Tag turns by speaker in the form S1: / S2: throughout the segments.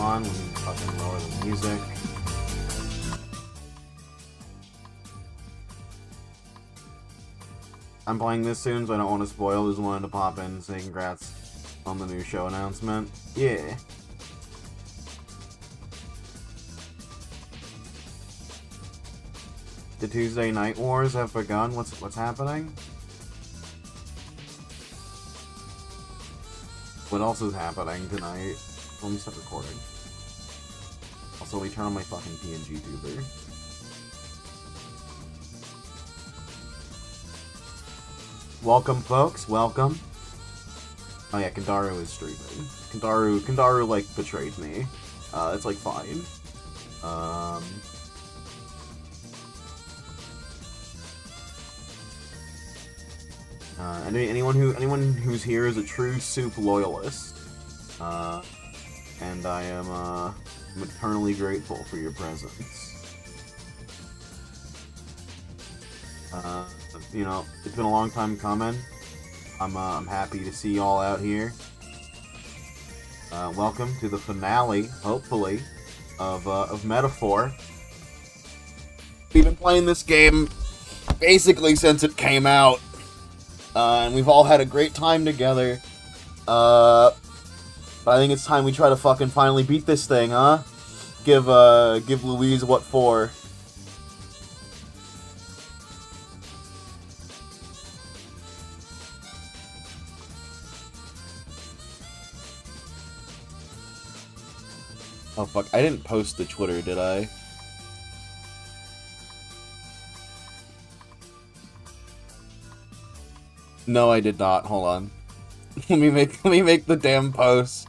S1: on. Let me fucking lower the music. I'm playing this soon, so I don't want to spoil. Just wanted to pop in and say congrats on the new show announcement. Yeah. The Tuesday Night Wars have begun. What's happening? What else is happening tonight? Let me stop recording. Also, let me turn on my fucking PNG tuber. Welcome, folks. Welcome. Oh yeah, Kandaru is streaming. Kandaru like betrayed me. It's like fine. Anyone who's here is a true soup loyalist. And I am I'm eternally grateful for your presence. You know, it's been a long time coming. I'm happy to see y'all out here. Welcome to the finale, hopefully, of Metaphor. We've been playing this game basically since it came out, and we've all had a great time together. But I think it's time we try to fucking finally beat this thing, huh? Give Louise what for? Oh fuck, I didn't post to Twitter, did I? No, I did not. Hold on. let me make the damn post.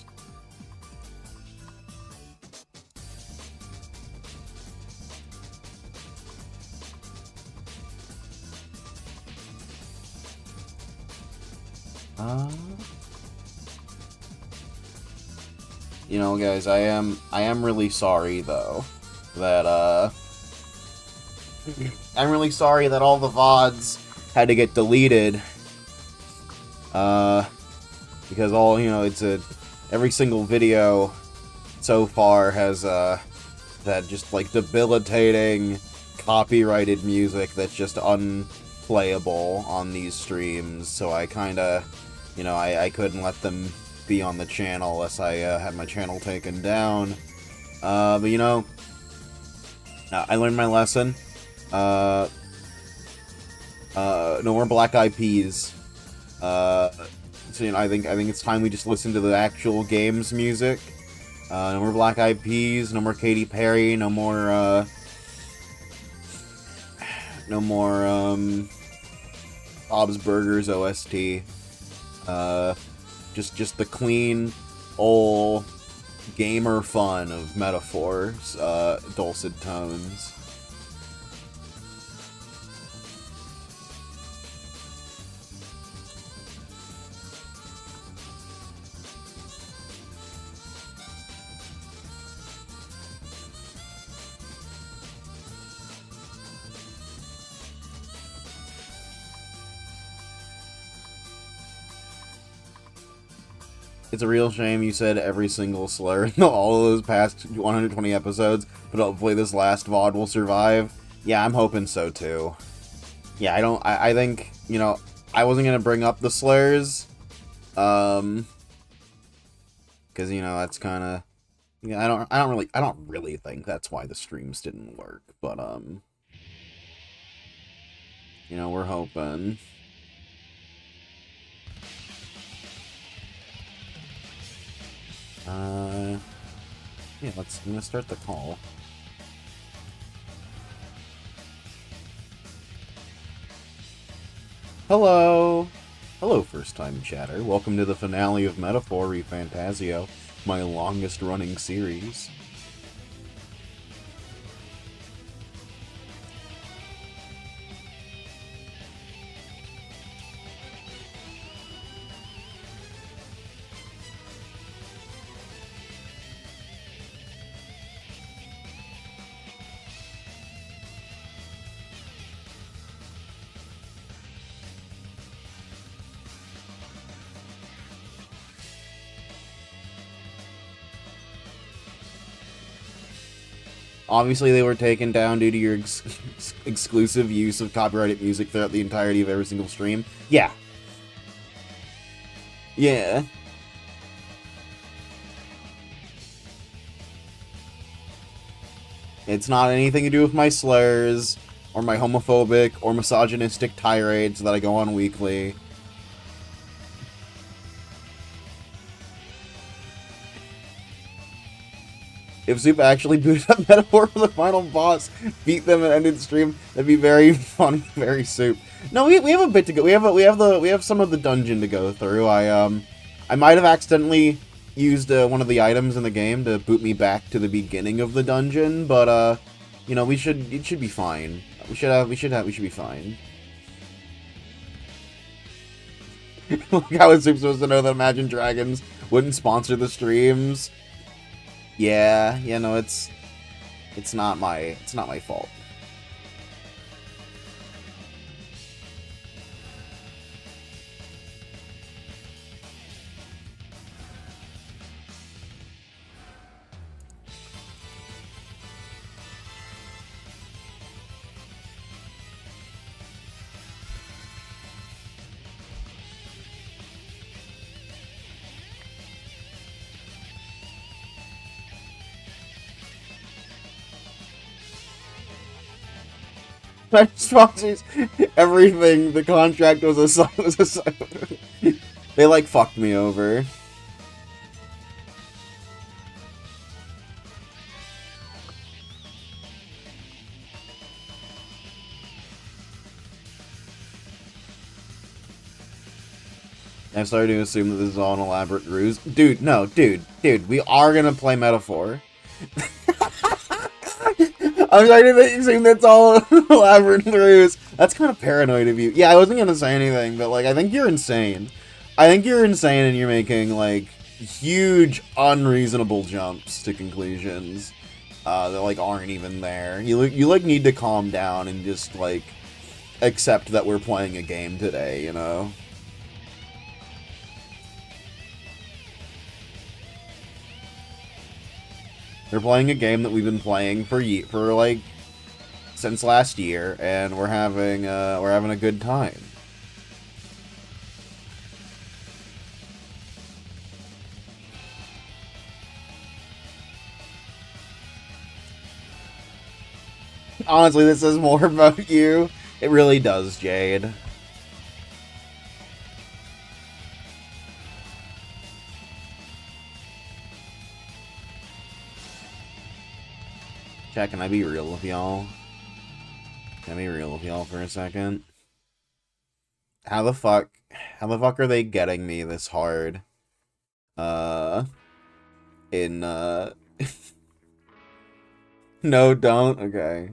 S1: You know, guys, I am really sorry though that I'm really sorry that all the VODs had to get deleted. Because all, you know, every single video so far has that just like debilitating copyrighted music that's just unplayable on these streams, so I kinda, you know, I couldn't let them be on the channel unless I had my channel taken down. But you know, I learned my lesson. No more Black Eyed Peas. So you know, I think it's time we just listen to the actual game's music. No more Black Eyed Peas. No more Katy Perry. No more Bob's Burgers OST. Just the clean, old gamer fun of Metaphor's dulcet tones. It's a real shame you said every single slur in all of those past 120 episodes, but hopefully this last VOD will survive. Yeah, I'm hoping so too. Yeah, I think, you know, I wasn't gonna bring up the slurs, because, you know, that's kinda, yeah, I don't really think that's why the streams didn't work, but, you know, we're hoping. Yeah, I'm gonna start the call. Hello! Hello, first-time chatter. Welcome to the finale of Metaphor ReFantazio, my longest-running series. Obviously, they were taken down due to your exclusive use of copyrighted music throughout the entirety of every single stream. Yeah. Yeah. It's not anything to do with my slurs, or my homophobic or misogynistic tirades that I go on weekly. If Soup actually booted up Metaphor for the final boss, beat them and ended stream, that'd be very funny, very Soup. No, we have a bit to go. We have some of the dungeon to go through. I might have accidentally used one of the items in the game to boot me back to the beginning of the dungeon, but you know, it should be fine. We should be fine. Like, how is Soup supposed to know that Imagine Dragons wouldn't sponsor the streams? Yeah, no, it's not my fault. Sponsors everything. The contract was a they like fucked me over. I'm starting to assume that this is all an elaborate ruse. Dude, no, dude, we are gonna play Metaphor. I'm starting to assume that's all an elaborate ruse. That's kind of paranoid of you. Yeah, I wasn't gonna say anything, but, like, I think you're insane. I think you're insane and you're making, like, huge, unreasonable jumps to conclusions that, like, aren't even there. You need to calm down and just, like, accept that we're playing a game today, you know? We're playing a game that we've been playing for like since last year, and we're having a good time. Honestly, this is more about you. It really does, Jade. Chat, can I be real with y'all? Can I be real with y'all for a second? How the fuck are they getting me this hard? No, don't? Okay.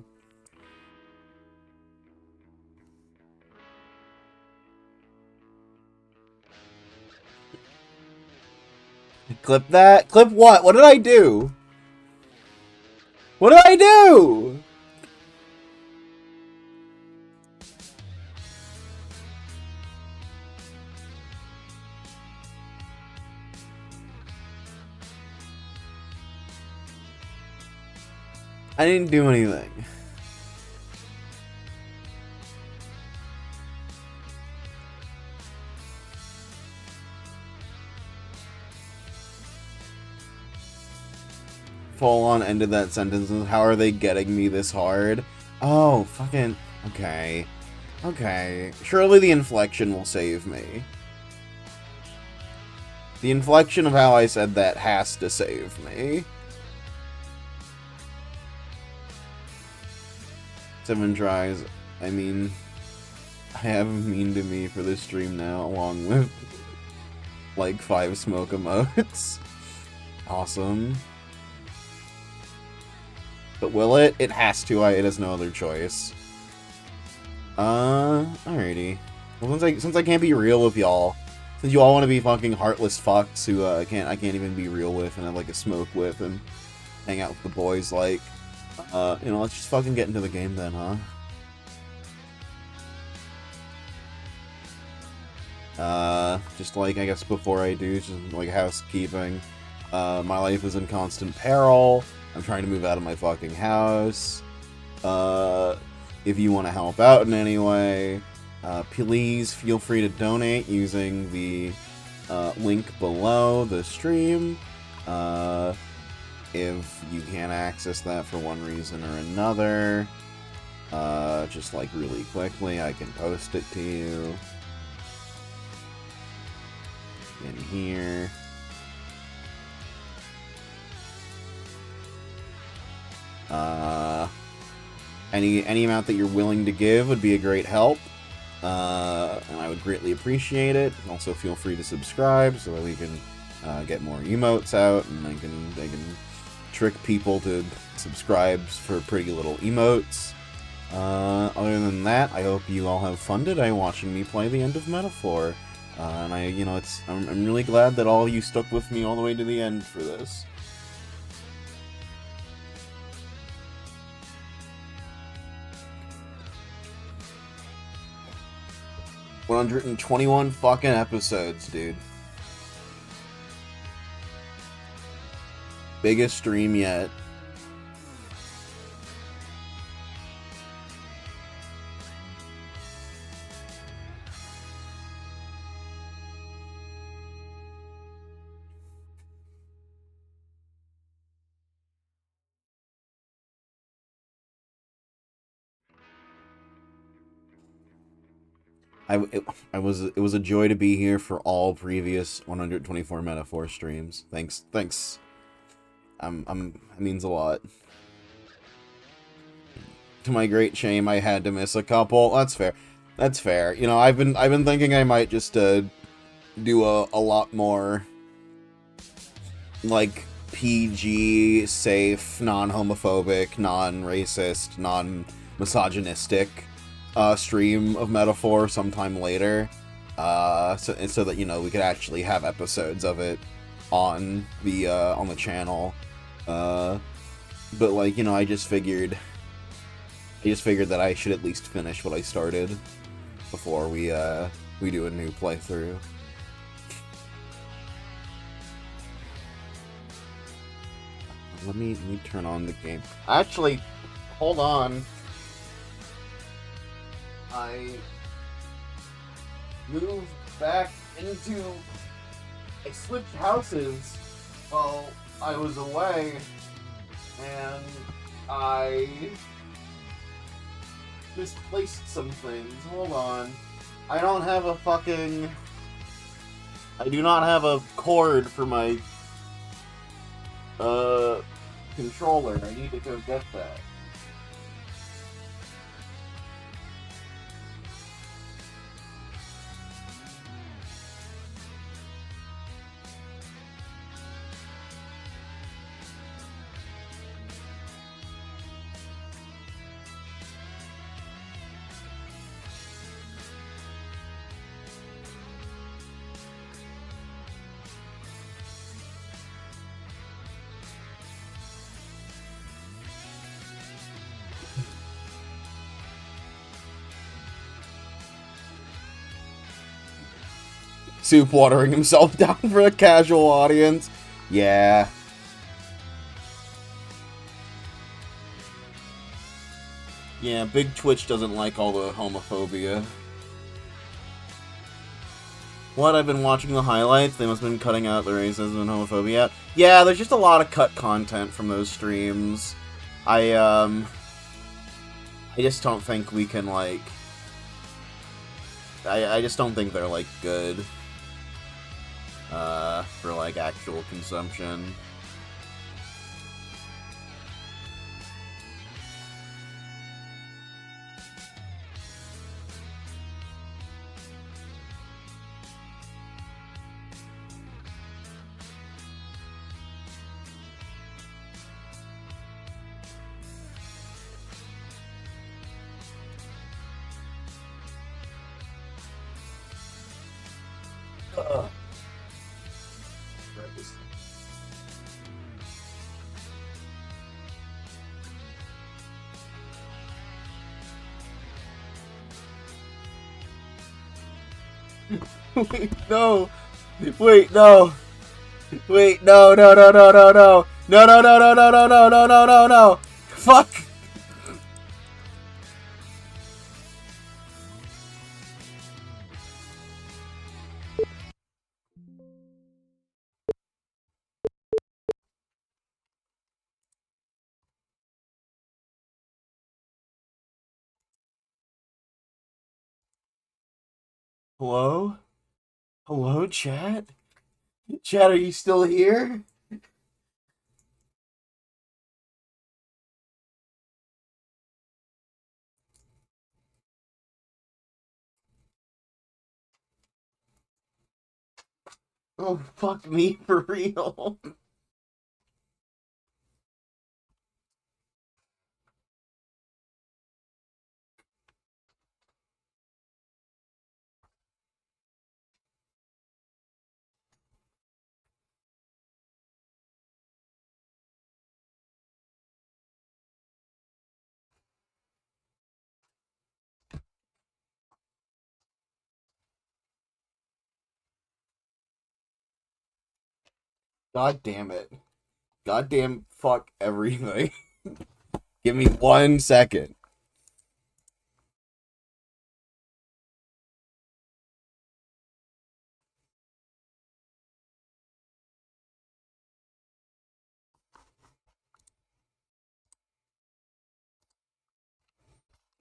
S1: Clip that? Clip what? What did I do? What did I do? I didn't do anything. Full on ended that sentence with, how are they getting me this hard? Oh, fucking... Okay. Okay. Surely the inflection will save me. The inflection of how I said that has to save me. 7 tries. I mean... I have mean to me for this stream now, along with... like 5 smoke emotes. Awesome. But will it? It has to. It has no other choice. Alrighty. Well, since I can't be real with y'all, since you all want to be fucking heartless fucks who I can't even be real with and have like a smoke with and hang out with the boys, like, you know, let's just fucking get into the game then, huh? Just like, I guess before I do, just like housekeeping. My life is in constant peril. I'm trying to move out of my fucking house. If you want to help out in any way, please feel free to donate using the link below the stream. If you can't access that for one reason or another, just like really quickly, I can post it to you in here. Any amount that you're willing to give would be a great help, and I would greatly appreciate it. Also, feel free to subscribe so that we can get more emotes out, and I can trick people to subscribe for pretty little emotes. Other than that, I hope you all have fun today watching me play the end of Metaphor. And I'm really glad that all of you stuck with me all the way to the end for this. $121 fucking episodes, dude. Biggest stream yet. It was a joy to be here for all previous 124 Metaphor streams. Thanks. It means a lot. To my great shame, I had to miss a couple. That's fair. You know, I've been thinking I might just do a lot more like PG, safe, non-homophobic, non-racist, non-misogynistic stream of Metaphor sometime later, so that, you know, we could actually have episodes of it on the channel. But like, you know, I just figured that I should at least finish what I started before we do a new playthrough. Let me turn on the game. Actually, hold on. I moved back into... I switched houses while I was away, and I misplaced some things. Hold on. I don't have a fucking... I do not have a cord for my controller. I need to go get that. Soup watering himself down for a casual audience. Yeah. Yeah, Big Twitch doesn't like all the homophobia. What? I've been watching the highlights. They must have been cutting out the racism and homophobia. Yeah, there's just a lot of cut content from those streams. I just don't think we can, like... I just don't think they're, like, good. For, like, actual consumption. Wait, no! Wait, no! Wait, no, no, no, no, no, no! No, no, no, no, no, no, no, no, no, no, no. Fuck. Hello? Hello, chat? Chat, are you still here? Oh, fuck me, for real. God damn it. Goddamn fuck everything. Give me 1 second.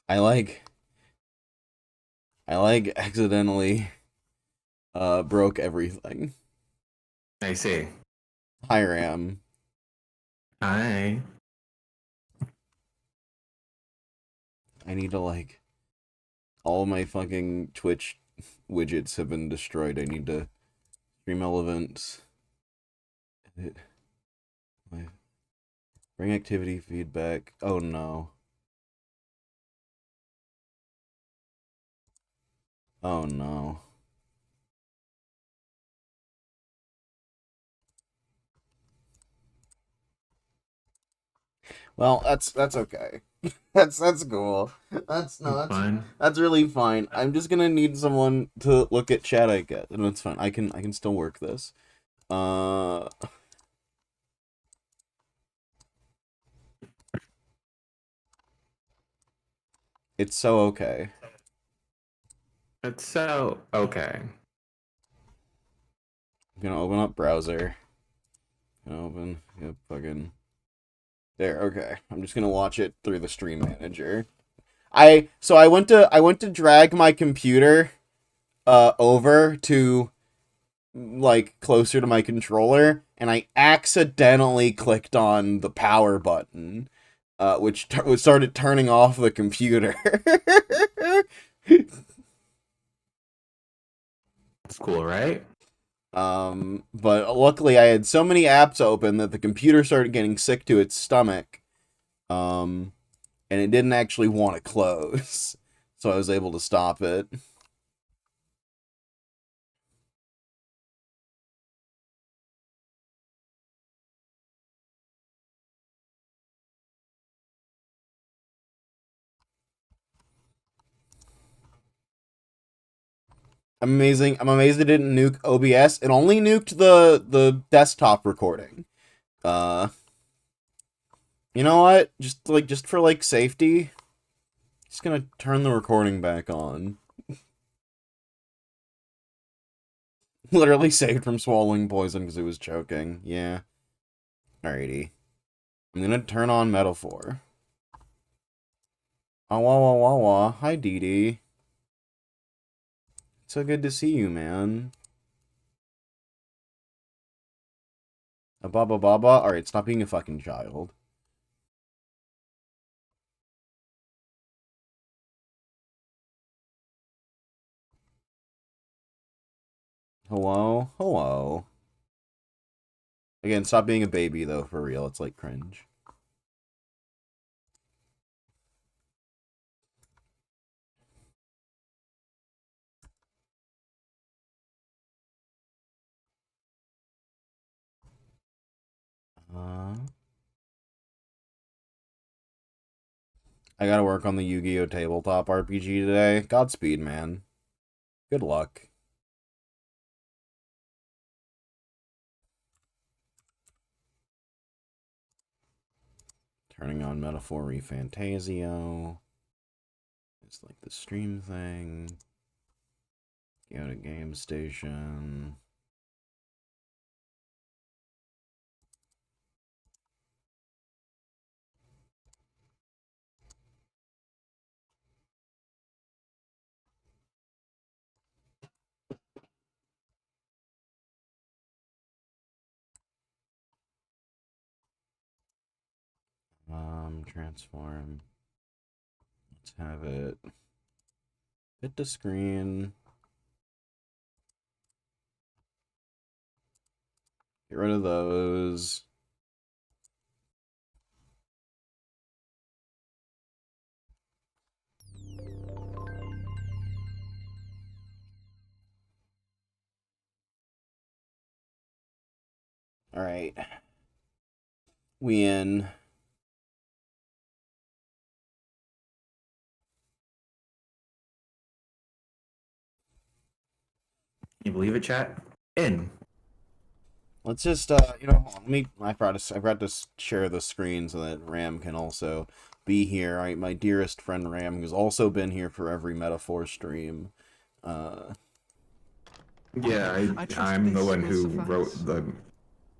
S1: I like accidentally broke everything.
S2: I see.
S1: Hi Ram.
S2: Hi.
S1: I need to like all my fucking Twitch widgets have been destroyed. I need to stream elements. Edit. Bring activity feedback. Oh no. Oh no. Well, that's okay. That's cool. That's no,
S2: Fine.
S1: that's really fine. I'm just gonna need someone to look at chat, I guess, and it's fine. I can still work this. Uh, it's so okay.
S2: It's so okay.
S1: I'm gonna open up browser. Open. Yep. Fucking. There. Okay. I'm just gonna watch it through the stream manager. I went to drag my computer over to like closer to my controller, and I accidentally clicked on the power button, which started turning off the computer.
S2: It's cool, right?
S1: But luckily I had so many apps open that the computer started getting sick to its stomach, um, and it didn't actually want to close, so I was able to stop it. I'm amazed it didn't nuke OBS. It only nuked the desktop recording. Uh, you know what? Just for like safety, just gonna turn the recording back on. Literally saved from swallowing poison because it was choking. Yeah. Alrighty. I'm gonna turn on Metaphor. Ah wah wah wah wah. Hi Dee Dee. So good to see you, man. A baba baba. Alright, stop being a fucking child. Hello? Hello. Again, stop being a baby though, for real. It's like cringe. Uh, I gotta work on the Yu-Gi-Oh! Tabletop RPG today. Godspeed, man. Good luck. Turning on Metaphor ReFantazio. It's like the stream thing. Go to Game Station. Transform. Let's have it hit the screen. Get rid of those. All right. We in.
S2: You believe it, chat? In.
S1: Let's just you know, let me. I forgot to share the screen so that Ram can also be here. All right, my dearest friend Ram, who's also been here for every Metaphor stream.
S2: Yeah, I'm the one who wrote the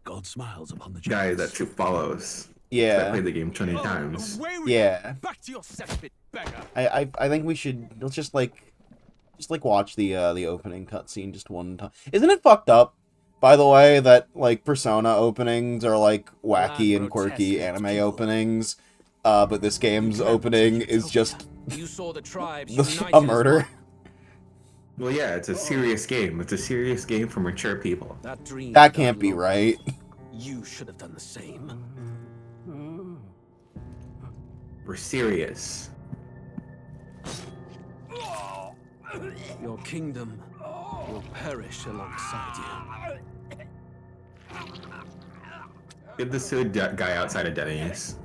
S3: God smiles upon the
S2: guy that follows.
S1: Yeah.
S2: I played the game 20 times.
S1: Yeah.
S3: Back to your cesspit, beggar.
S1: I think we should let's just like watch the opening cutscene just one time. Isn't it fucked up, by the way, that like Persona openings are like wacky and quirky anime openings, but this game's opening is just
S3: You saw the tribes
S1: a murder.
S2: Well, yeah, it's a serious game. It's a serious game for mature people.
S1: That can't be right.
S3: You should have done the same.
S2: We're serious.
S3: Your kingdom will perish alongside you.
S2: Get this to the guy outside of Denny's.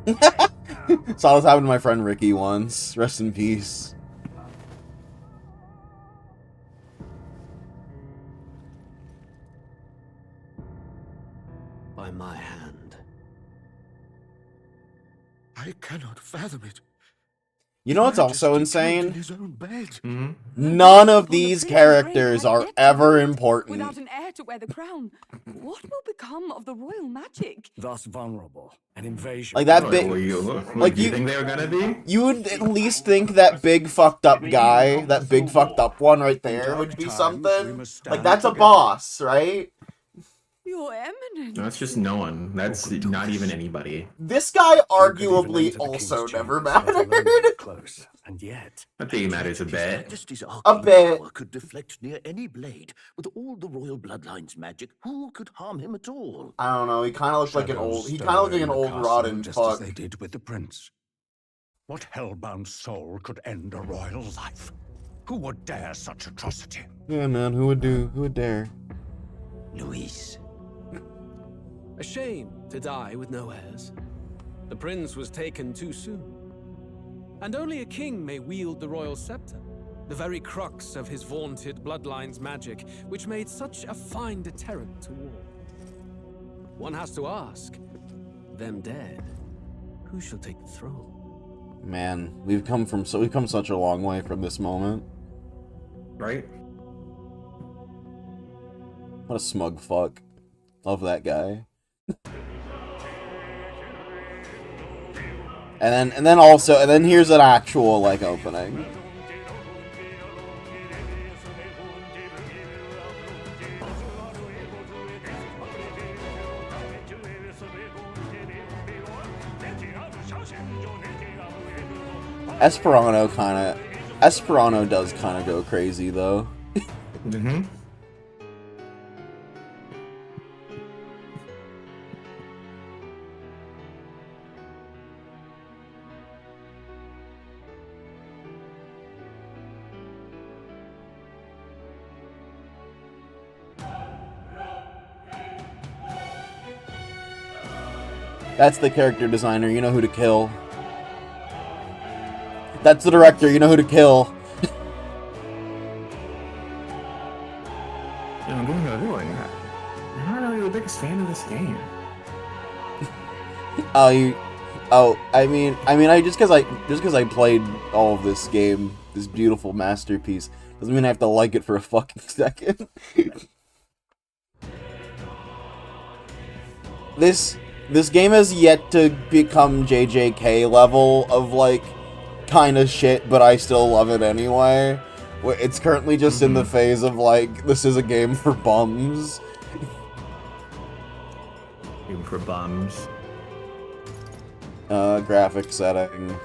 S1: Saw this happen to my friend Ricky once. Rest in peace.
S3: By my hand.
S4: I cannot fathom it.
S1: You know what's also
S4: Majesty killed in
S1: insane?
S4: his own bed.
S2: Mm-hmm.
S1: None of these characters are ever important.
S5: Without an heir to wear the crown, what will become of the royal magic?
S3: Thus vulnerable. An invasion.
S1: Like that
S2: What
S1: big.
S2: do
S1: Like
S2: you
S1: you-
S2: think they were gonna be?
S1: You would at least think that big fucked up guy, that big fucked up one right there, would be something. Like that's a boss, right?
S5: Your Eminence.
S2: No, it's just no one. That's not even anybody.
S1: This guy arguably also never mattered.
S3: Close. And yet.
S2: I think it matters a bit.
S4: Majesty's
S1: A
S4: arcane
S1: bit.
S4: power could deflect near any blade. With all the royal bloodline's magic, who could harm him at all?
S1: I don't know. He kind of looks like an old. He kind of looks like an old rotten
S6: just
S1: fuck.
S6: as they did with the prince. What hellbound soul could end a royal life? Who would dare such atrocity?
S1: Yeah, man. Who would dare?
S4: Luis.
S3: A shame to die with no heirs. The prince was taken too soon. And only a king may wield the royal scepter, the very crux of his vaunted bloodline's magic, which made such a fine deterrent to war. One has to ask, them dead, who shall take the throne?
S1: Man, we've come such a long way from this moment.
S2: Right?
S1: What a smug fuck. Love that guy. And then here's an actual like opening. Esperano does kind of go crazy though.
S2: Mm-hmm.
S1: That's the character designer, you know who to kill. That's the director, you know who to kill.
S2: Yeah, I'm doing everyone. I'm not really the biggest fan of this game.
S1: Oh, Oh, I just because I played all of this game, this beautiful masterpiece, doesn't mean I have to like it for a fucking second. This game has yet to become JJK level of like kind of shit, but I still love it anyway. It's currently just in the phase of like, this is a game for bums.
S2: Game for bums.
S1: Graphic setting.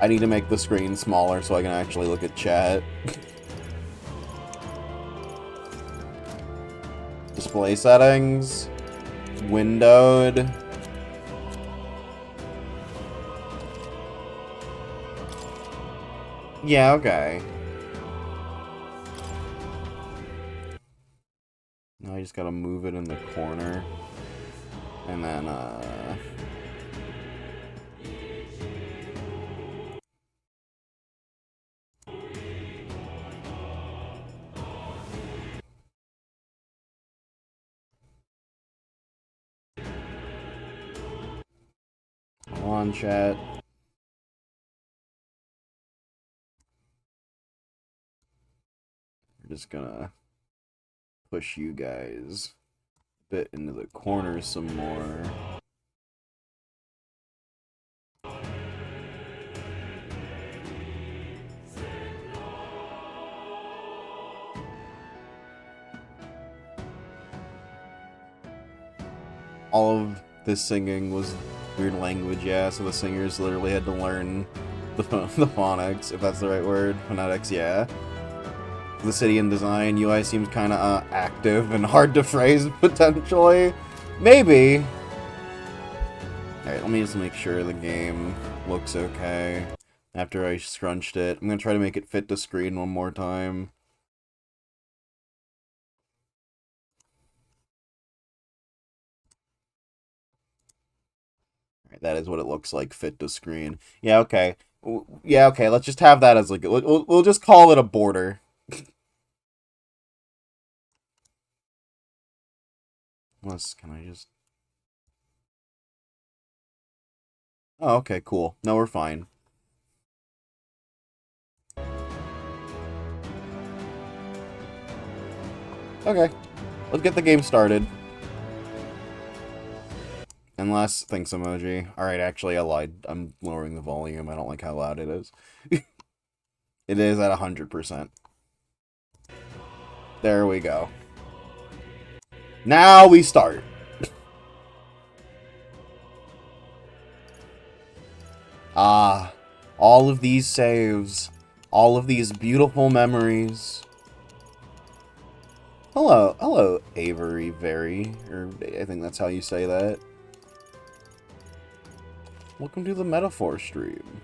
S1: I need to make the screen smaller so I can actually look at chat. Display settings. Windowed. Yeah, okay. Now I just gotta move it in the corner. And then, come on, chat. We're just gonna push you guys a bit into the corner some more. All of this singing was weird language, yeah, so the singers literally had to learn the phonics, if that's the right word. Phonetics, yeah. The city and design UI seems kind of active and hard to phrase, potentially. Maybe. Alright, let me just make sure the game looks okay after I scrunched it. I'm going to try to make it fit the screen one more time. That is what it looks like, fit to screen. Yeah, okay. Yeah, okay, let's just have that as like... We'll just call it a border. Unless, can I just... Oh, okay, cool. No, we're fine. Okay. Let's get the game started. Unless, thanks emoji. Alright, actually, I lied. I'm lowering the volume. I don't like how loud it is. It is at 100%. There we go. Now we start. Ah, all of these saves. All of these beautiful memories. Hello, Avery Very, or I think that's how you say that. Welcome to the Metaphor stream.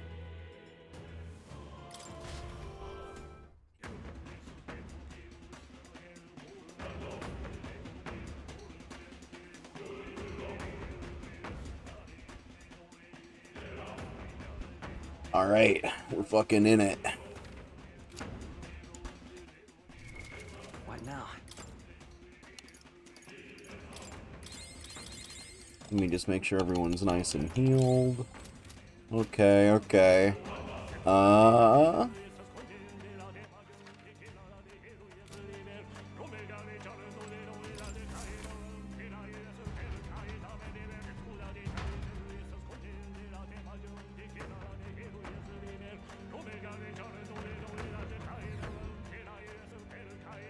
S1: Alright, we're fucking in it.
S7: What now?
S1: Let me just make sure everyone's nice and healed. Okay, okay.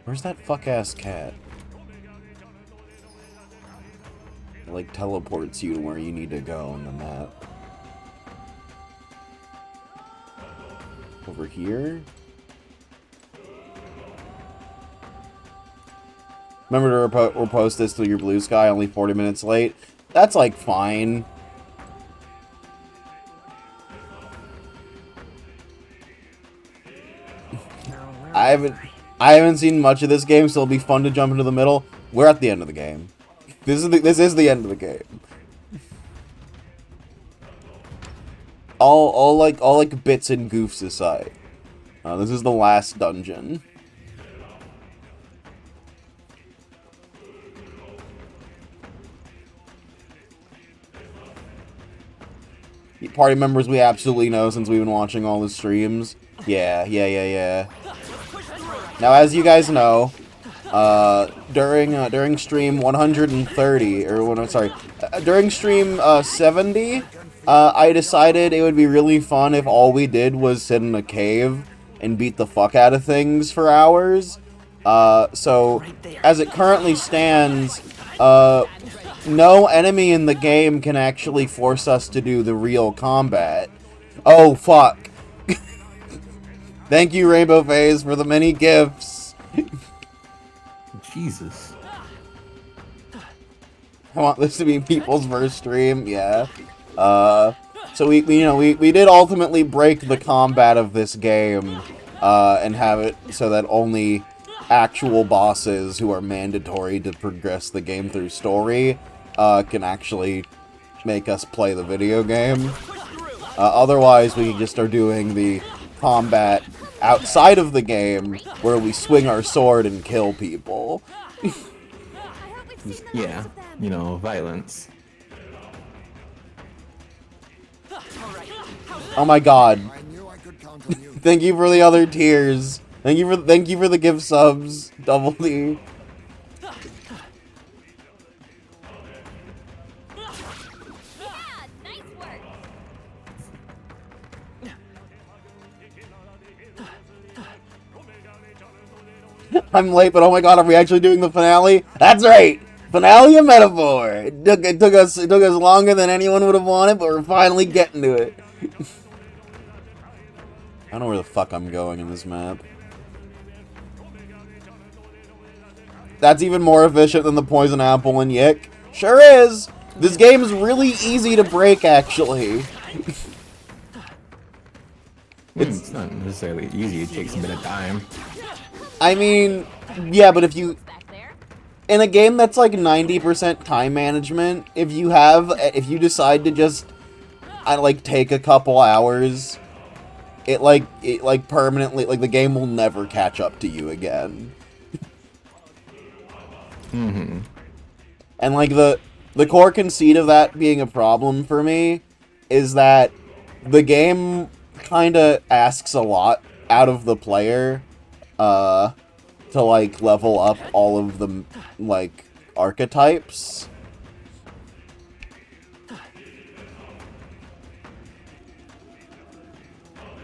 S1: Where's that fuck-ass cat? It, like, teleports you to where you need to go on the map. Over here? Remember to repost this to your blue sky, only 40 minutes late? That's, like, fine. I haven't seen much of this game, so it'll be fun to jump into the middle. We're at the end of the game. This is the end of the game. All like bits and goofs aside. This is the last dungeon. party members we absolutely know since we've been watching all the streams. Yeah. Now, as you guys know, during stream 130, during stream 70, I decided it would be really fun if all we did was sit in a cave and beat the fuck out of things for hours. So, as it currently stands, no enemy in the game can actually force us to do the real combat. Oh, fuck. Thank you, Rainbow Phase, for the many gifts.
S2: Jesus.
S1: I want this to be people's first stream, yeah. So we did ultimately break the combat of this game, and have it so that only actual bosses who are mandatory to progress the game through story, can actually make us play the video game. Otherwise, we just are doing the combat outside of the game, where we swing our sword and kill people.
S2: Yeah, you know, violence.
S1: Oh my god. Thank you for the other tiers. Thank you for the gift subs, Double D. I'm late, but oh my god, are we actually doing the finale? That's right! Finale of Metaphor! It took us longer than anyone would have wanted, but we're finally getting to it. I don't know where the fuck I'm going in this map. That's even more efficient than the Poison Apple and Yick. Sure is! This game's really easy to break, actually.
S2: It's not necessarily easy, it takes a bit of time.
S1: I mean, yeah, but if you... In a game that's like 90% time management, if you decide to just, take a couple hours, it permanently, the game will never catch up to you again.
S2: Mm-hmm.
S1: And, the core conceit of that being a problem for me is that the game kinda asks a lot out of the player, to, level up all of the, archetypes.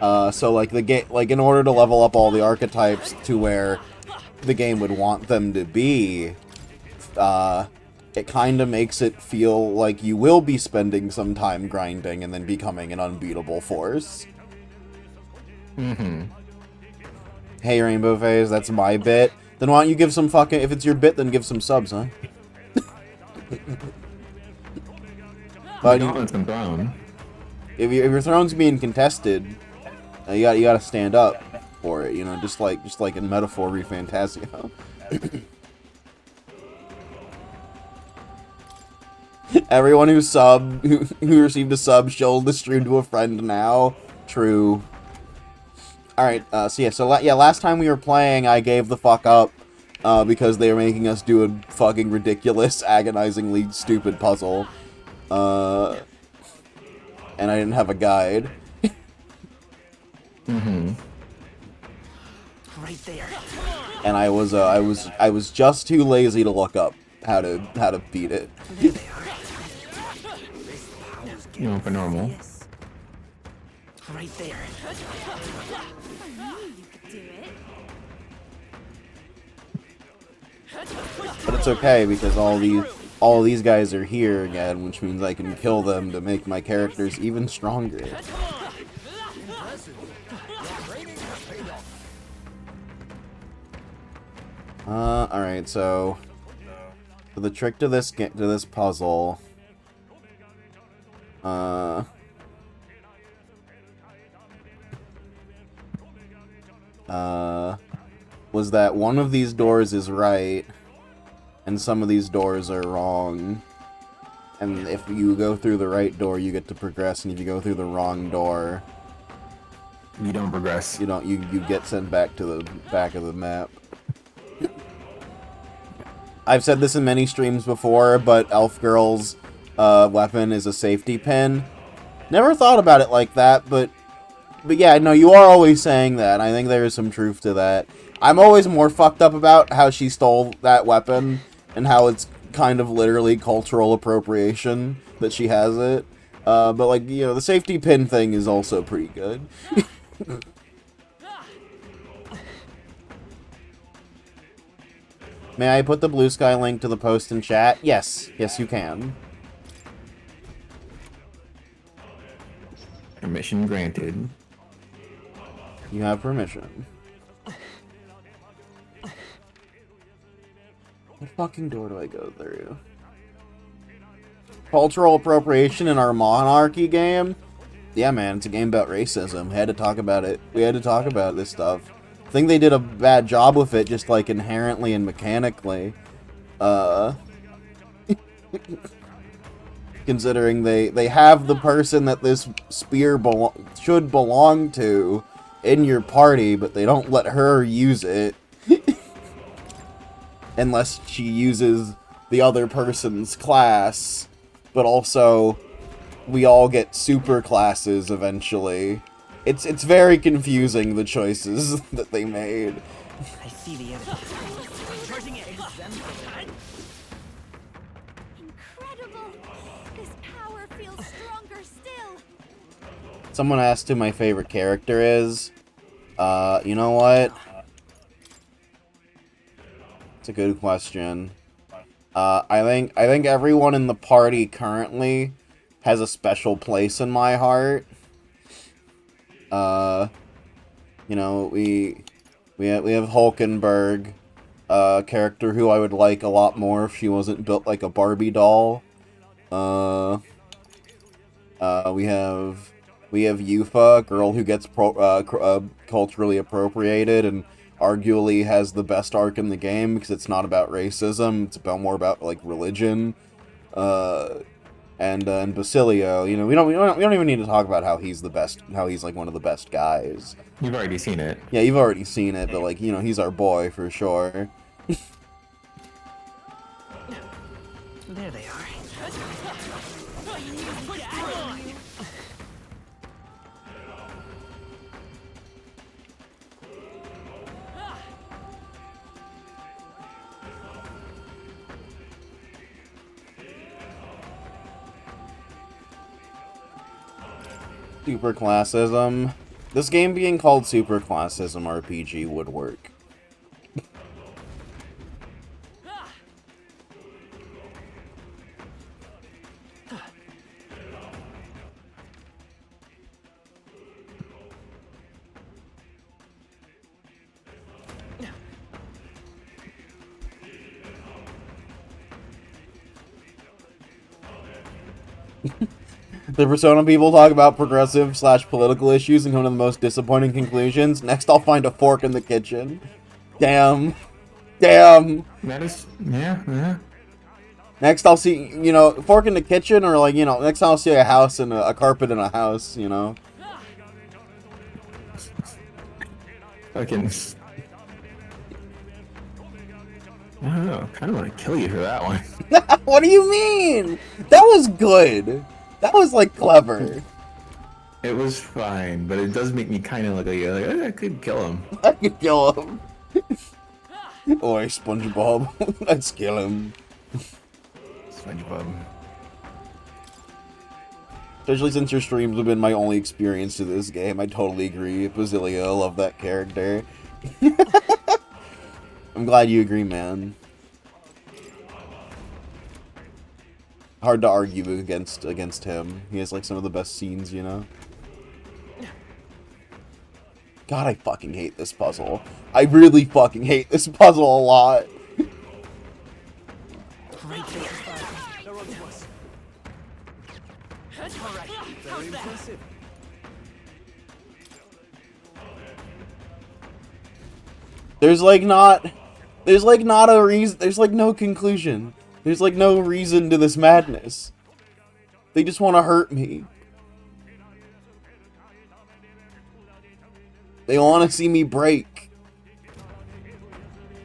S1: So, in order to level up all the archetypes to where the game would want them to be, it kinda makes it feel like you will be spending some time grinding and then becoming an unbeatable force.
S2: Mm-hmm.
S1: Hey, Rainbow Phase, that's my bit. Then why don't you give some fucking... If it's your bit, then give some subs, huh? But if your throne's being contested, you gotta stand up for it, you know, just like in Metaphor ReFantazio. Everyone who received a sub, show the stream to a friend now. True. Alright, last time we were playing, I gave the fuck up, because they were making us do a fucking ridiculous, agonizingly stupid puzzle. And I didn't have a guide.
S2: Mm-hmm.
S7: Right there.
S1: And I was just too lazy to look up how to beat it.
S7: There they are.
S2: You know, for normal.
S7: Right there.
S1: But it's okay because all these guys are here again, which means I can kill them to make my characters even stronger. Alright, so the trick to this puzzle, was that one of these doors is right, and some of these doors are wrong. And if you go through the right door, you get to progress, and if you go through the wrong door,
S2: you don't progress.
S1: You get sent back to the back of the map. I've said this in many streams before, but Elf Girl's weapon is a safety pin. Never thought about it like that, but yeah, no, you are always saying that. I think there is some truth to that. I'm always more fucked up about how she stole that weapon and how it's kind of literally cultural appropriation that she has it. But like, you know, the safety pin thing is also pretty good. May I put the Blue Sky link to the post in chat? Yes. Yes, you can.
S2: Permission granted.
S1: You have permission. What fucking door do I go through? Cultural appropriation in our monarchy game? Yeah, man, it's a game about racism. We had to talk about it. We had to talk about this stuff. I think they did a bad job with it, just like inherently and mechanically. Considering they have the person that this spear should belong to in your party, but they don't let her use it. Unless she uses the other person's class. But also, we all get super classes eventually. It's very confusing, the choices that they made.
S7: I see the enemy. Charging it.
S8: Incredible! This power feels stronger still.
S1: Someone asked who my favorite character is. You know what? It's a good question. I think everyone in the party currently has a special place in my heart. You know, we have Hulkenberg, a character who I would like a lot more if she wasn't built like a Barbie doll. We have Yufa, a girl who gets culturally appropriated and arguably has the best arc in the game because it's not about racism, it's more about like religion. And Basilio, you know, we don't even need to talk about how he's the best, how he's like one of the best guys.
S2: You've already seen it.
S1: Yeah, you've already seen it, but like, you know, he's our boy for sure.
S7: There they are.
S1: Superclassism. This game being called Superclassism RPG would work. The Persona people talk about progressive/political issues and come to the most disappointing conclusions. Next, I'll find a fork in the kitchen. Damn. Damn.
S2: That is, yeah.
S1: Next, I'll see, you know, fork in the kitchen, or like, you know, next time I'll see a house and a carpet in a house, you know.
S2: Fucking. I don't know. I kind of want to kill you for that one.
S1: What do you mean? That was good. That was, like, clever.
S2: It was fine, but it does make me kind of like, I could kill him.
S1: I could kill him. Oi, SpongeBob. Let's kill him.
S2: SpongeBob.
S1: Especially since your streams have been my only experience to this game. I totally agree. Basilio, I love that character. I'm glad you agree, man. Hard to argue against him. He has like some of the best scenes, you know? God, I fucking hate this puzzle. I really fucking hate this puzzle a lot.
S7: Right there. Alright, very impressive.
S1: There's like not a reason, there's like no conclusion. There's like no reason to this madness. They just want to hurt me. They want to see me break.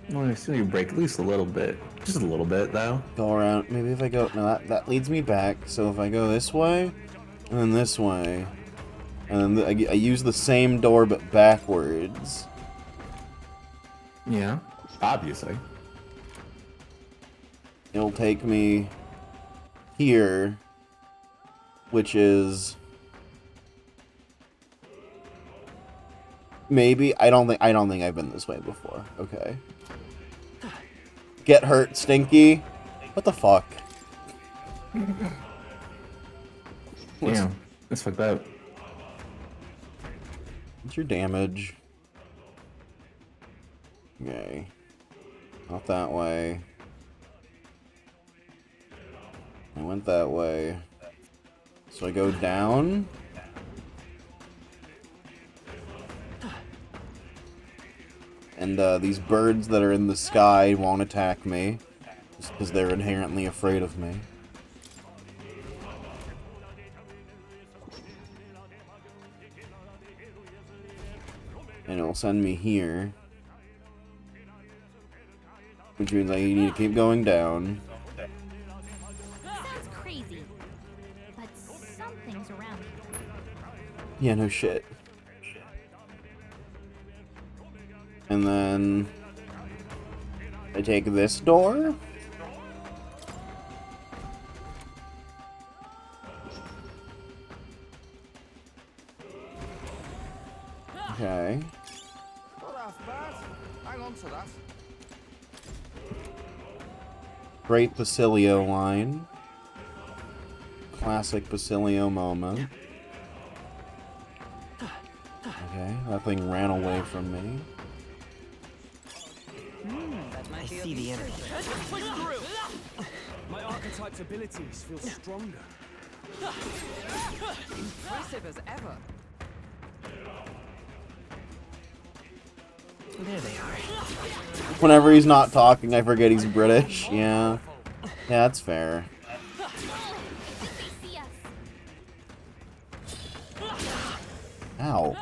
S2: I want to see you break at least a little bit. Just a little bit, though.
S1: Go around. Maybe if I go... No, that leads me back. So if I go this way... And then this way. And then I use the same door but backwards.
S2: Yeah, obviously.
S1: It'll take me here, which is maybe I don't think I've been this way before. Okay. Get hurt, Stinky. What the fuck?
S2: Damn, that's fucked up.
S1: What's your damage? Okay. Not that way. I went that way. So I go down. And these birds that are in the sky won't attack me. Just because they're inherently afraid of me. And it'll send me here. Which means I need to keep going down.
S8: Sounds crazy, but something's around here.
S1: Yeah, no shit. And then I take this door. Okay.
S9: Not half bad. Hang on to that.
S1: Great Basilio line. Classic Basilio moment. Okay, that thing ran away from me.
S7: I see the energy.
S3: My archetype's abilities feel stronger.
S5: Impressive as ever.
S7: There they are.
S1: Whenever he's not talking, I forget he's British. Yeah. Yeah, that's fair.
S8: They see us.
S1: Ow.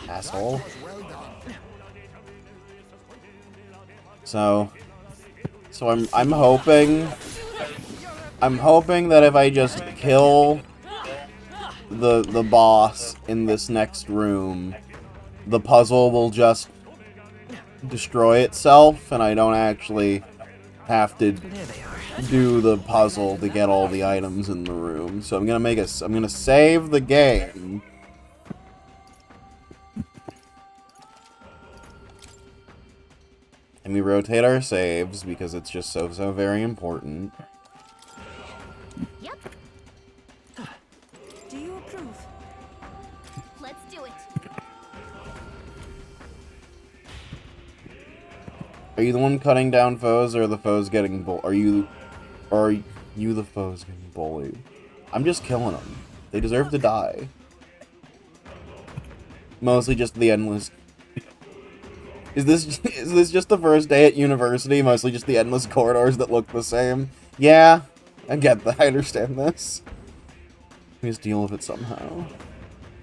S1: Asshole. So I'm hoping that if I just kill the boss in this next room, the puzzle will just destroy itself and I don't actually have to do the puzzle to get all the items in the room. So I'm gonna save the game. And we rotate our saves because it's just so very important.
S8: Yep.
S5: Do you approve?
S8: Let's do it.
S1: Are you the one cutting down foes, or are the foes getting are you the foes getting bullied? I'm just killing them. They deserve to die. Mostly just the endless. Is this just the first day at university? Mostly just the endless corridors that look the same. Yeah, I get that. I understand this. Let me just deal with it somehow.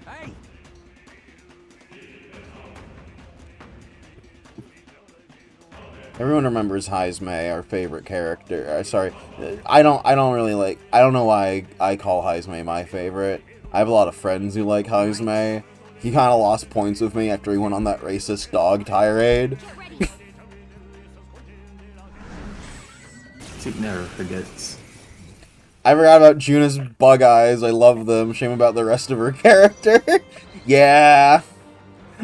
S3: Hey!
S1: Everyone remembers Heismay, our favorite character. Sorry, I don't really like. I don't know why I call Heismay my favorite. I have a lot of friends who like Heismay. He kind of lost points with me after he went on that racist dog tirade.
S2: She never forgets.
S1: I forgot about Juna's bug eyes. I love them. Shame about the rest of her character. Yeah.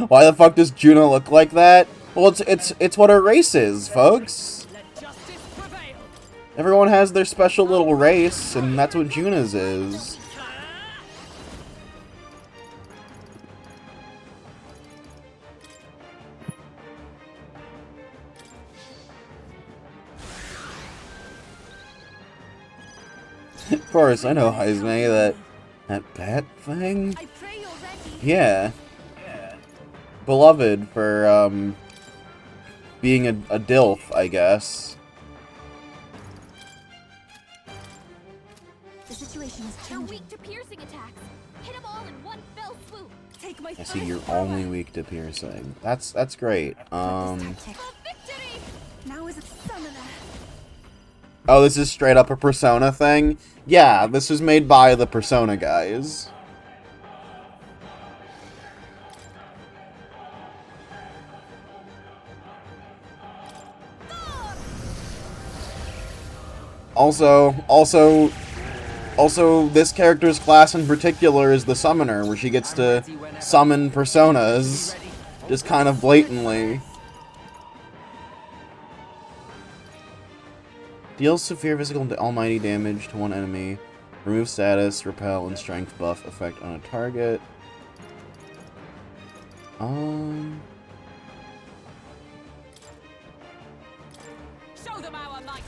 S1: Why the fuck does Juna look like that? Well, it's what her race is, folks. Everyone has their special little race, and that's what Juna's is. Of course, I know Heismay, that bat thing.
S8: I pray you're ready.
S1: Yeah. Beloved for being a DILF, I guess.
S8: The situation is changing. They're weak to piercing attacks. Hit them all in one fell swoop.
S5: Take my
S1: I see you're only weak to piercing. That's great.
S8: For victory! Now is a summoner.
S1: Oh, this is straight up a Persona thing? Yeah, this was made by the Persona guys. Also, this character's class in particular is the Summoner, where she gets to summon Personas, just kind of blatantly. Deals severe physical and almighty damage to one enemy. Remove status, repel, and strength buff effect on a target.
S8: Show them our might.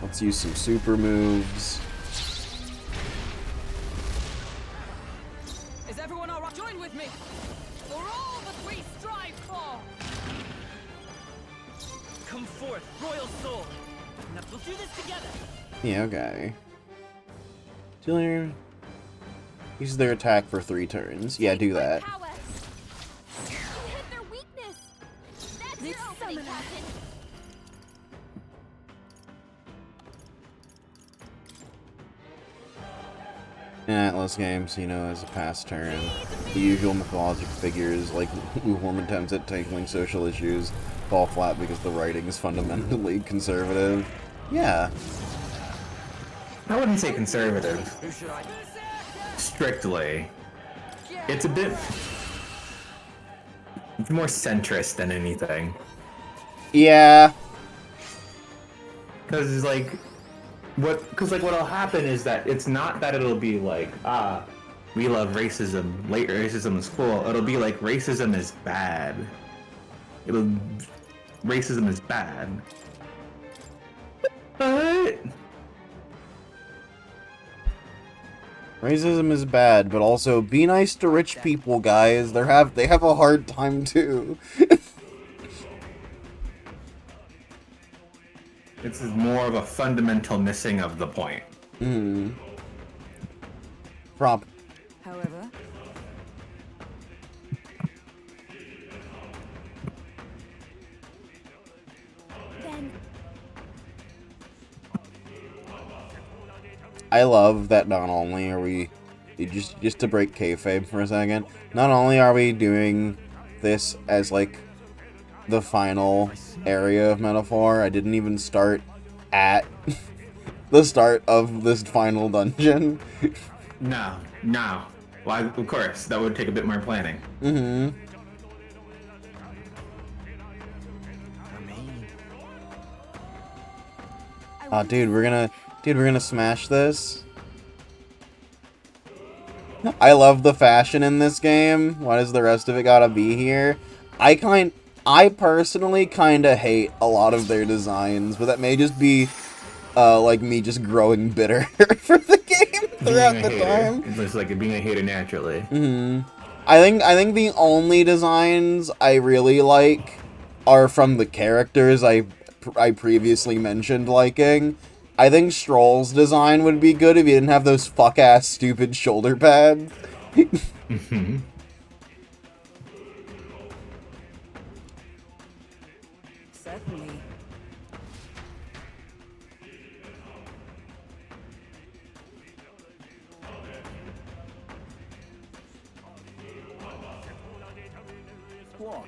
S1: Let's use some super moves.
S8: Is everyone alright? Join with me for all that we strive for.
S7: Come forth, royal soul. Now we'll do this together.
S1: Yeah, okay. Dealer uses their attack for 3 turns. Yeah, do that.
S8: Power. You hit their weakness. That's your opening, Captain.
S1: In Atlas games, you know, as a past turn, the usual mythologic figures like lukewarm attempts at tackling social issues fall flat because the writing is fundamentally conservative. Yeah.
S2: I wouldn't say conservative. Strictly. It's a bit more centrist than anything.
S1: Yeah.
S2: Because like what'll happen is that it's not that it'll be like, we love racism, late racism is cool. It'll be like racism is bad. Racism is bad. But
S1: Racism is bad, but also be nice to rich people, guys. They have a hard time too.
S2: it's more of a fundamental missing of the point.
S1: Prop.
S5: However,
S8: Then
S1: I love that not only are we just to break kayfabe for a second, not only are we doing this as like the final area of metaphor, I didn't even start at the start of this final dungeon.
S2: No. Well, of course, that would take a bit more planning.
S1: Oh, dude, we're gonna smash this. I love the fashion in this game. Why does the rest of it gotta be here? I personally kinda hate a lot of their designs, but that may just be, like me just growing bitter for the game throughout the time.
S2: It's just like being a hater naturally.
S1: I think the only designs I really like are from the characters I previously mentioned liking. I think Stroll's design would be good if he didn't have those fuck-ass stupid shoulder pads.
S5: certainly.
S9: What?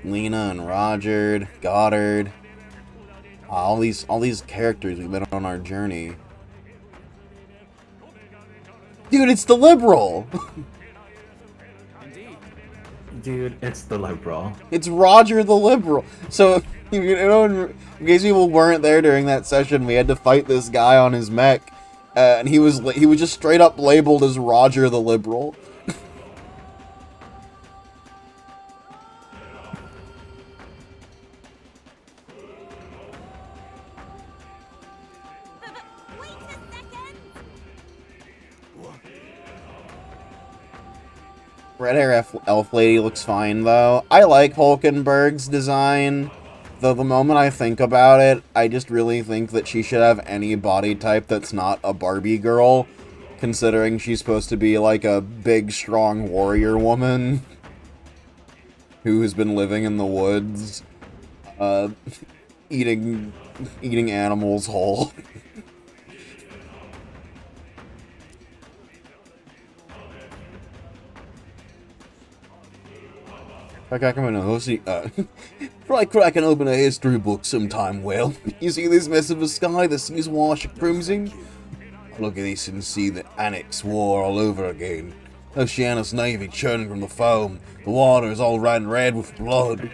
S1: Lena and Roger, Goddard, all these characters we've been on our journey. Dude, it's the liberal.
S2: Dude, it's the liberal.
S1: It's Roger the liberal. So, you know, in case people weren't there during that session, we had to fight this guy on his mech, and he was just straight up labeled as Roger the liberal.
S8: wait a second.
S1: Red hair elf lady looks fine, though. I like Hulkenberg's design, though the moment I think about it, I just really think that she should have any body type that's not a Barbie girl. Considering she's supposed to be like a big, strong warrior woman who has been living in the woods, eating animals whole. Like I come in a hussy, try cracking open a history book sometime, Will. You see this mess of a sky the seas wash crimson? Look at this and see the Annex War all over again. Oceanus Navy churning from the foam. The water is all red with blood.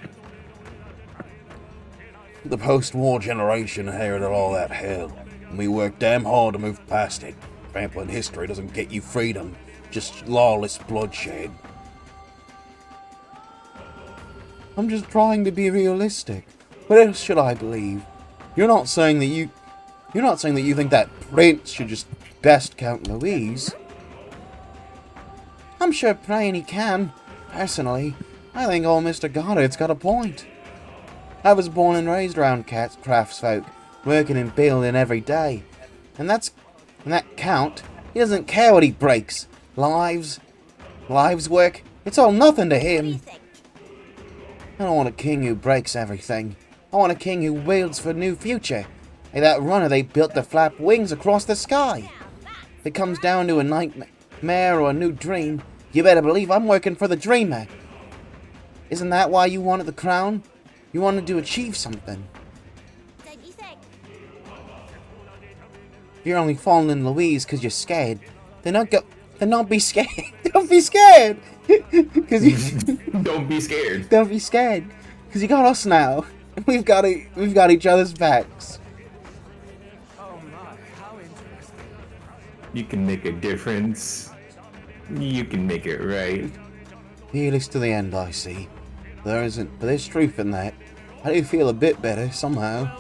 S1: The post-war generation inherited all that hell, and we worked damn hard to move past it. Trampling history doesn't get you freedom, just lawless bloodshed. I'm just trying to be realistic. What else should I believe? You're not saying that you think that Prince should just best Count Louise. I'm sure praying he can. Personally, I think old Mr. Goddard's got a point. I was born and raised around craftsfolk, working and building every day. And that Count, he doesn't care what he breaks. Lives work, it's all nothing to him. I don't want a king who breaks everything. I want a king who wields for a new future. Like that runner they built to flap wings across the sky. If it comes down to a nightmare or a new dream, you better believe I'm working for the dreamer. Isn't that why you wanted the crown? You wanted to achieve something. If you're only falling in Louise because you're scared, then don't be scared. Don't be scared.
S2: Don't be scared.
S1: Don't be scared. Because you got us now. We've got each other's backs.
S3: Oh my, how interesting.
S2: You can make a difference. You can make it right.
S1: Fearless to the end, I see. But there's truth in that. I do feel a bit better, somehow.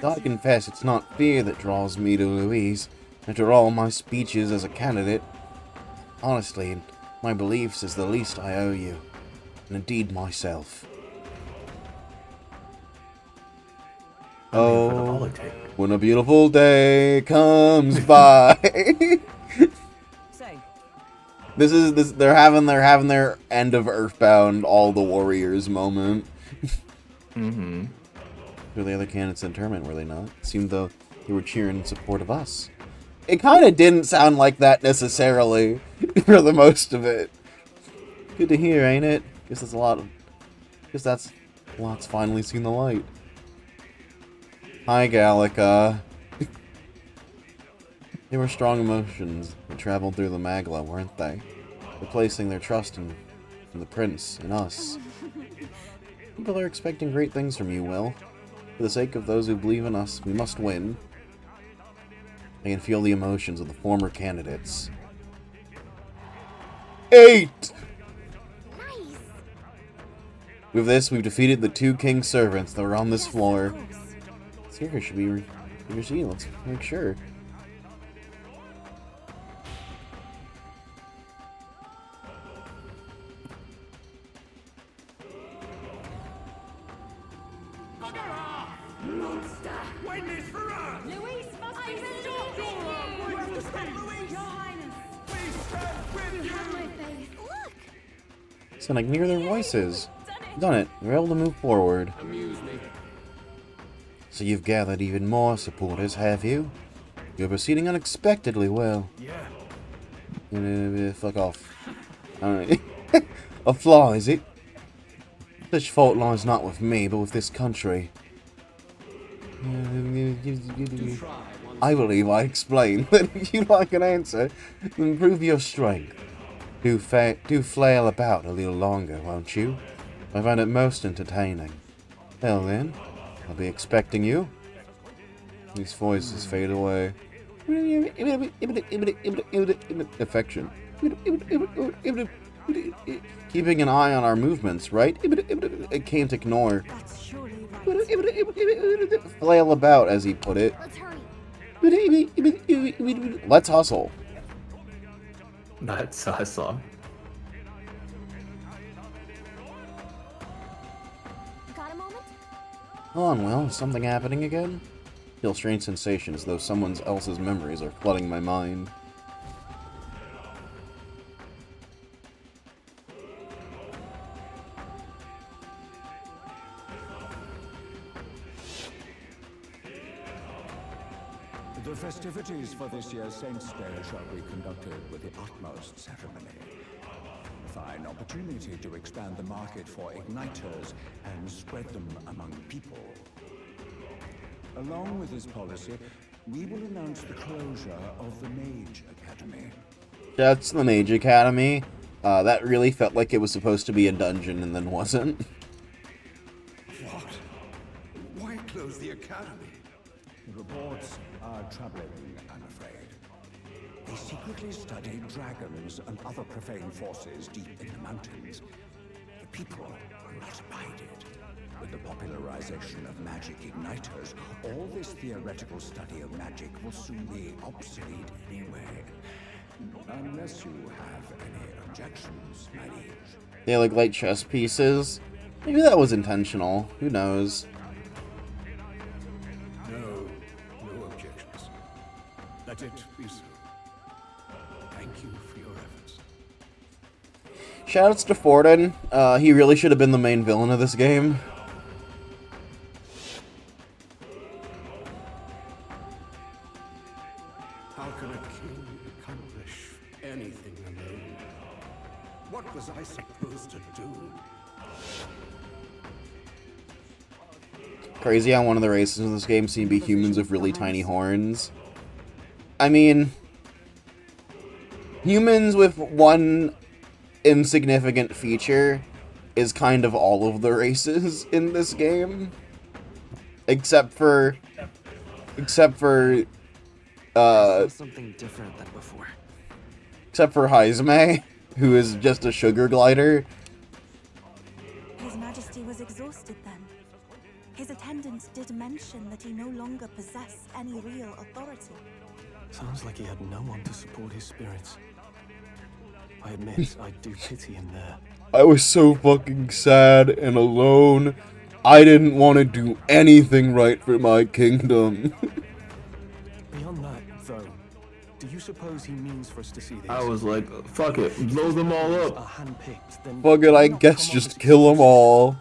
S1: Though I confess it's not fear that draws me to Louise. After all my speeches as a candidate, honestly, my beliefs is the least I owe you. And indeed myself. Oh, when a beautiful day comes by. They're having their end of Earthbound, all the warriors moment.
S2: Mm-hmm.
S1: Were the other candidates in the tournament, were they not? It seemed though they were cheering in support of us. It kind of didn't sound like that necessarily for the most of it. Good to hear, ain't it? Guess that's a lot's finally seen the light. Hi, Gallica. They were strong emotions that traveled through the Magla, weren't they? Replacing their trust in the Prince, in us. People are expecting great things from you, Will. For the sake of those who believe in us, we must win. I can feel the emotions of the former candidates. 8!
S8: Nice.
S1: With this, we've defeated the 2 king's servants that were on this floor. Here should be received. Let's make sure.
S9: Win this for us!
S8: Louise must be stopped!
S9: You have to stop Louise! Your Highness! We stand with you!
S8: Look!
S1: So I can hear their voices. Done it. We're able to move forward.
S3: Amuse me.
S1: So you've gathered even more supporters, have you? You're proceeding unexpectedly well.
S9: Yeah.
S1: Fuck off. Alright. A flaw, is it? Such fault lies not with me, but with this country. I believe I explained that if you like an answer, then prove your strength. Do flail about a little longer, won't you? I find it most entertaining. Well then, I'll be expecting you. These voices fade away. Affection. Keeping an eye on our movements, right? It can't ignore.
S5: That's surely right.
S1: Flail about, as he put it.
S8: Let's hurry.
S1: Let's hustle.
S2: That's awesome.
S8: Got a moment?
S1: Hold on, Will. Is something happening again? Feel strange sensation as though someone else's memories are flooding my mind.
S6: The festivities for this year's Saints' Day shall be conducted with the utmost ceremony. A fine opportunity to expand the market for igniters and spread them among people. Along with this policy, we will announce the closure of the Mage Academy.
S1: That's the Mage Academy. That really felt like it was supposed to be a dungeon and then wasn't.
S6: What? Why close the academy? The reports are troubling, I'm afraid. They secretly study dragons and other profane forces deep in the mountains. The people will not abide it. With the popularization of magic igniters, all this theoretical study of magic will soon be obsolete anyway. Unless you have any objections, my liege.
S1: They look like chess pieces. Maybe that was intentional. Who knows?
S6: No objections. Let it be so. Thank you for your efforts.
S1: Shoutouts to Forden. He really should have been the main villain of this game.
S6: How can a king accomplish anything alone? What was I supposed to do?
S1: Crazy how one of the races in this game seem to be humans with really tiny horns. I mean, humans with one insignificant feature is kind of all of the races in this game. Except for
S7: something different than before.
S1: except for Haizme, who is just a sugar glider.
S10: His Majesty was exhausted then. His attendants did mention that he no longer possessed any real authority.
S7: Sounds like he had no one to support his spirits. I admit, I do pity him there.
S1: I was so fucking sad and alone. I didn't want to do anything right for my kingdom.
S7: Beyond that, though, do you suppose he means for us to see this?
S2: I was like, fuck it, blow them all up.
S7: Are handpicked, then
S1: Fuck it, I guess just kill them all.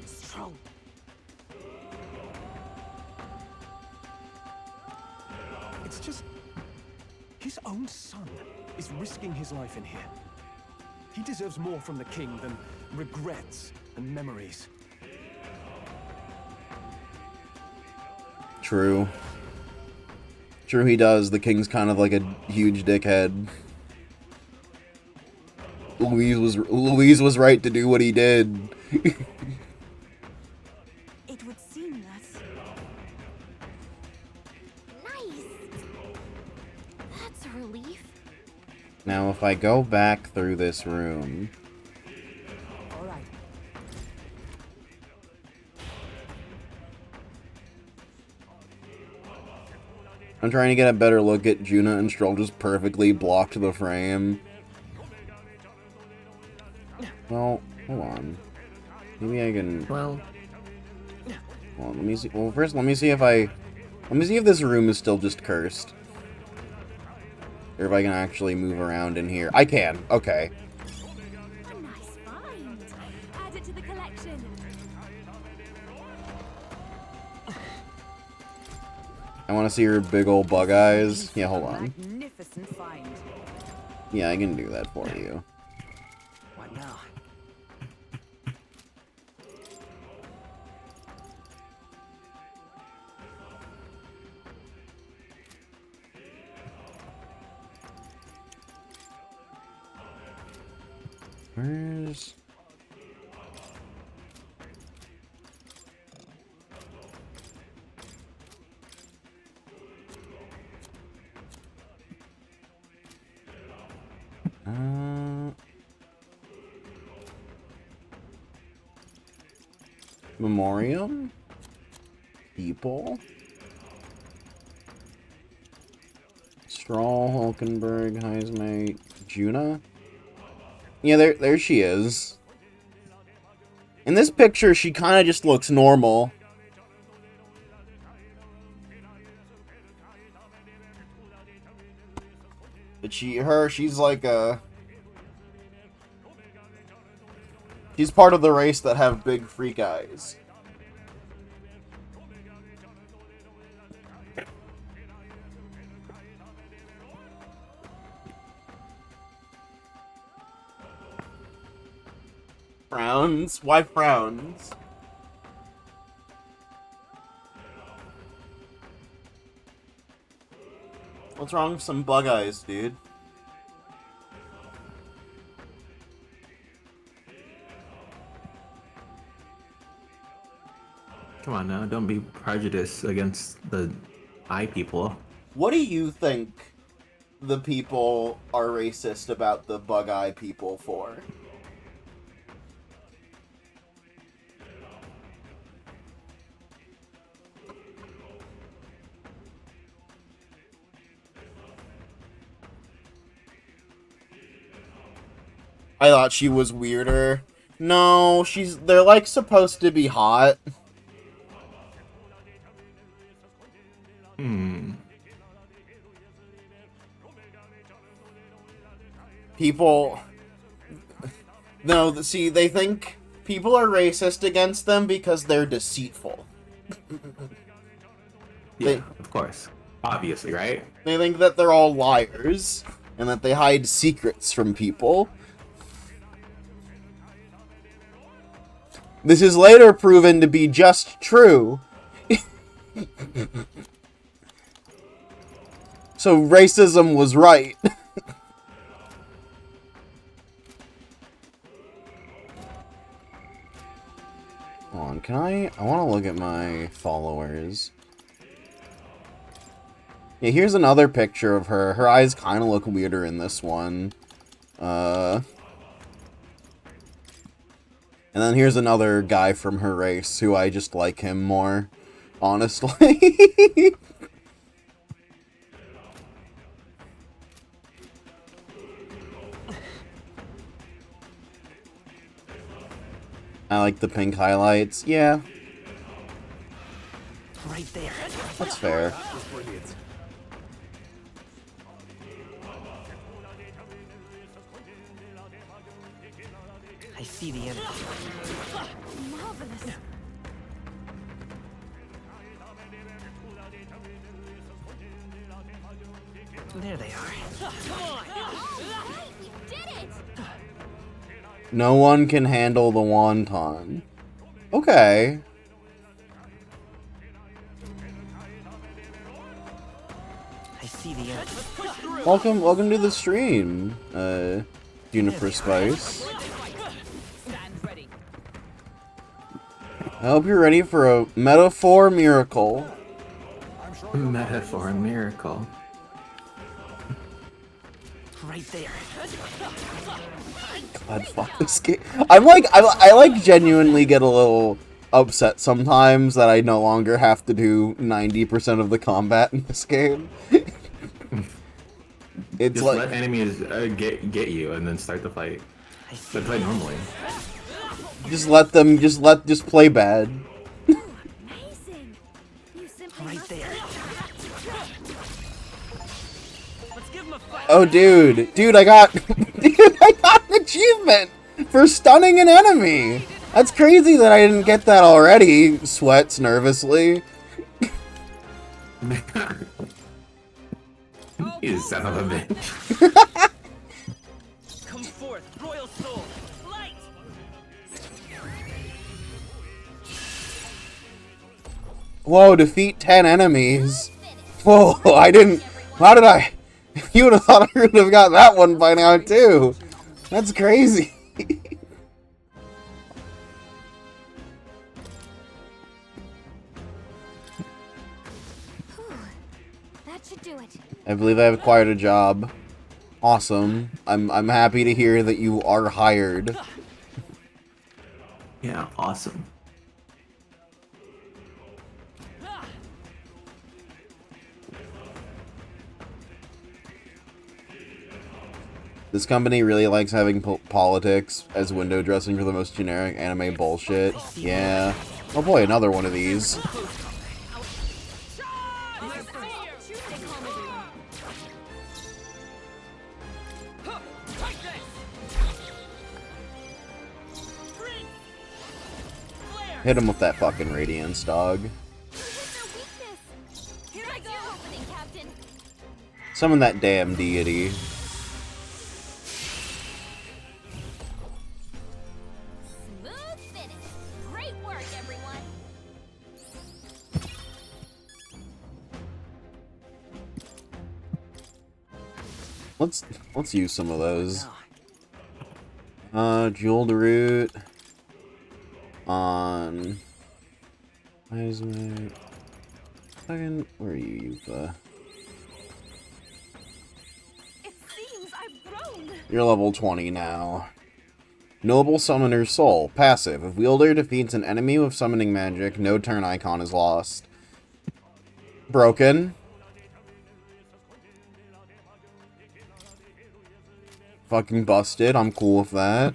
S10: Strong.
S7: It's just his own son is risking his life in here. He deserves more from the king than regrets and memories.
S1: True. True, he does. The king's kind of like a huge dickhead. Louise was right to do what he did.
S10: It would seem that.
S8: Nice. That's a relief.
S1: Now, if I go back through this room...
S10: All right.
S1: I'm trying to get a better look at Juna, and Stroll just perfectly blocked the frame. Well, hold on. Maybe I can...
S7: Well,
S1: Well, let me see... Well, first, let me see if this room is still just cursed. Or if I can actually move around in here. I can. Okay.
S8: A nice find. Add it to the collection.
S1: I want to see her big old bug eyes. Yeah, hold on.
S5: Magnificent find.
S1: Yeah, I can do that for you.
S7: what now?
S1: Where's... Memoriam? People? Strahl, Hulkenberg, Heismate, Juna? Yeah, there she is. In this picture, she kind of just looks normal. But she's like a... She's part of the race that have big freak eyes. frowns? Why frowns? What's wrong with some bug eyes, dude?
S2: Come on now, don't be prejudiced against the eye people.
S1: What do you think the people are racist about the bug eye people for? I thought she was weirder. No, they're like supposed to be hot. People... No, see, they think people are racist against them because they're deceitful.
S2: Yeah, of course. Obviously, right?
S1: They think that they're all liars, and that they hide secrets from people. This is later proven to be just true. So racism was right. Hold on, can I want to look at my followers. Yeah, here's another picture of her. Her eyes kind of look weirder in this one. And then here's another guy from her race who I just like him more, honestly. I like the pink highlights. Yeah.
S4: Right there.
S1: That's fair.
S4: I see the enemy.
S8: Marvelous.
S4: There they are.
S8: You did it!
S1: No one can handle the wonton. Okay.
S4: I see the enemy.
S1: Welcome to the stream, Juniper Spice. I hope you're ready for a metaphor miracle.
S2: Metaphor miracle.
S4: Right there.
S1: God, fuck this game. I like genuinely get a little upset sometimes that I no longer have to do 90% of the combat in this game. It's
S2: Just
S1: like
S2: let enemies get you and then start the fight. But play normally.
S1: just play bad.
S8: Amazing. You simply
S4: Right
S8: must
S4: there.
S1: Oh, dude, I got an achievement for stunning an enemy. That's crazy that I didn't get that already. Sweats nervously.
S2: You son of a bitch.
S4: Come forth, royal soul. Light.
S1: Whoa, defeat 10 enemies. Whoa, how did I? You would have thought I would have got that one by now, too. That's crazy.
S8: That should do it.
S1: I believe I've acquired a job. Awesome. I'm happy to hear that you are hired.
S2: Yeah, awesome.
S1: This company really likes having politics as window dressing for the most generic anime bullshit. Yeah. Oh boy, another one of these. Hit him with that fucking radiance, dog.
S8: Here I go, opening, Captain.
S1: Summon that damn deity. let's use some of those. Jeweled root on Seismic. Second, where are you, Yufa?
S8: It seems I've grown.
S1: You're level 20 now. Noble Summoner's Soul. Passive. If wielder defeats an enemy with summoning magic, no turn icon is lost. Broken. Fucking busted. I'm cool with that.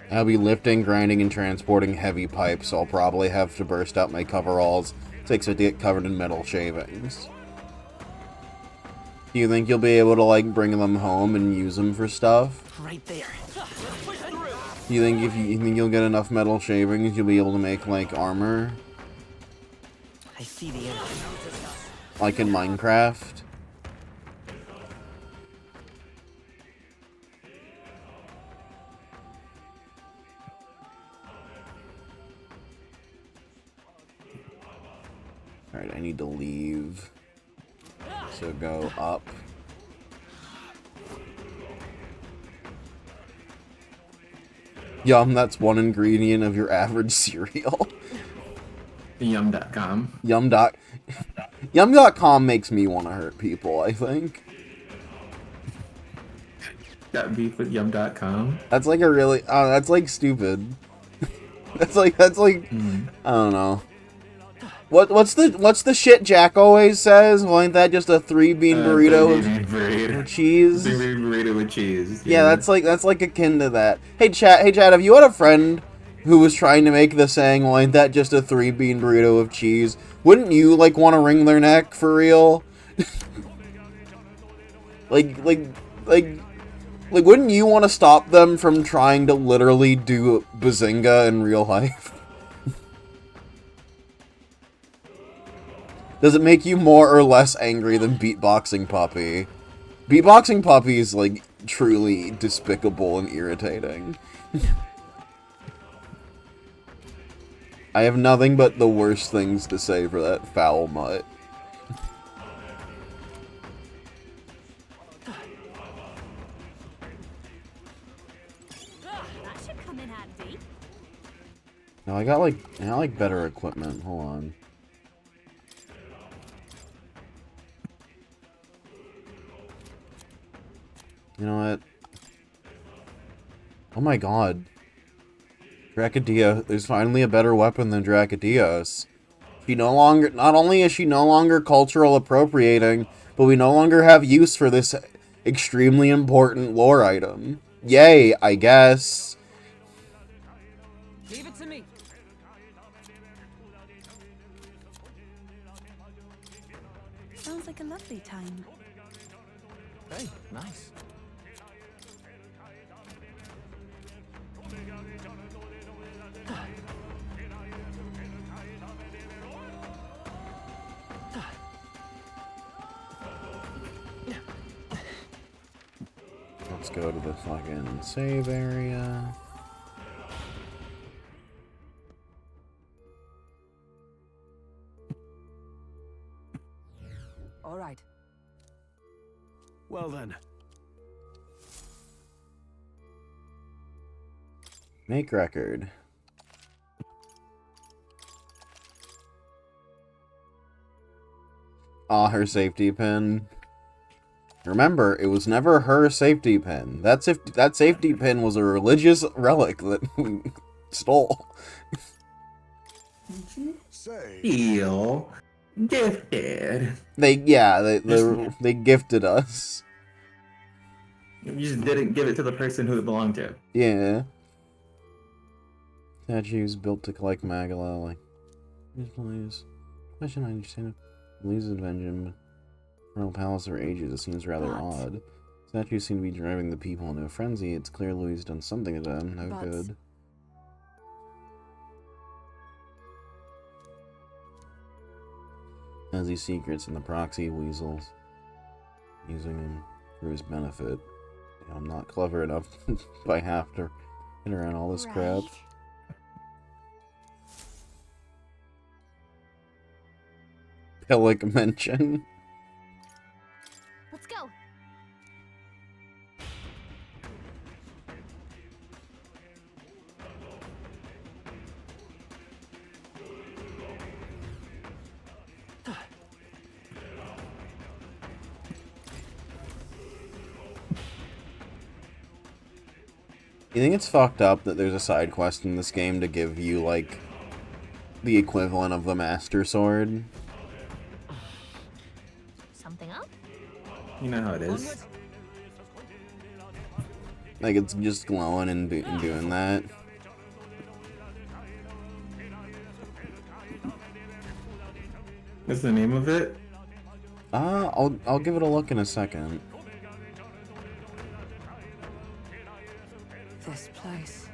S1: I'll be lifting, grinding, and transporting heavy pipes, so I'll probably have to burst out my coveralls. Takes it to get covered in metal shavings. Do you think you'll be able to, like, bring them home and use them for stuff?
S4: Right there.
S1: Do you think if you think you'll get enough metal shavings, you'll be able to make, like, armor?
S4: I see the enemy.
S1: Like in Minecraft? Alright, I need to leave. So go up. Yum, that's one ingredient of your average cereal.
S2: Yum.com.
S1: Yum.com makes me want to hurt people, I think.
S2: Got beef with Yum.com.
S1: That's like a really... that's like stupid. that's like... I don't know. What's the shit Jack always says? Well, ain't that just a 3-bean burrito with cheese?
S2: 3-bean burrito with cheese.
S1: Yeah, that's like akin to that. Hey Chad, have you had a friend who was trying to make the saying, well, ain't that just a 3-bean burrito with cheese? Wouldn't you, like, want to wring their neck for real? like, wouldn't you want to stop them from trying to literally do Bazinga in real life? Does it make you more or less angry than Beatboxing Puppy? Beatboxing Puppy is, like, truly despicable and irritating. I have nothing but the worst things to say for that foul mutt.
S8: That should come in handy.
S1: No, I got like better equipment. Hold on. You know what? Oh my god. Dracadia, there's finally a better weapon than Dracadios. Not only is she no longer cultural appropriating, but we no longer have use for this extremely important lore item. Yay, I guess.
S9: Leave it to me.
S10: Sounds like a lovely time.
S7: Hey, nice.
S1: Let's go to the fucking save area.
S9: All right.
S7: Well then.
S1: Make record. Ah, her safety pin. Remember, it was never her safety pin. That safety pin was a religious relic that we stole.
S2: Feel gifted.
S1: They gifted us.
S2: You just didn't give it to the person who it belonged to.
S1: Yeah. Statues built to collect Magala, like... Please. Question I understand. Loses vengeance. Royal Palace for ages, it seems rather odd. Statues seem to be driving the people into a frenzy. It's clear Louis done something to them. No good. Has these secrets in the proxy weasels. Using them for his benefit. I'm not clever enough by half to Get around all this crap. Pillic mention.
S8: Let's go.
S1: You think it's fucked up that there's a side quest in this game to give you, like, the equivalent of the Master Sword?
S8: Something up?
S2: You know how it is.
S1: Like, it's just glowing and doing that.
S2: What's the name of it?
S1: I'll give it a look in a second.
S5: This place.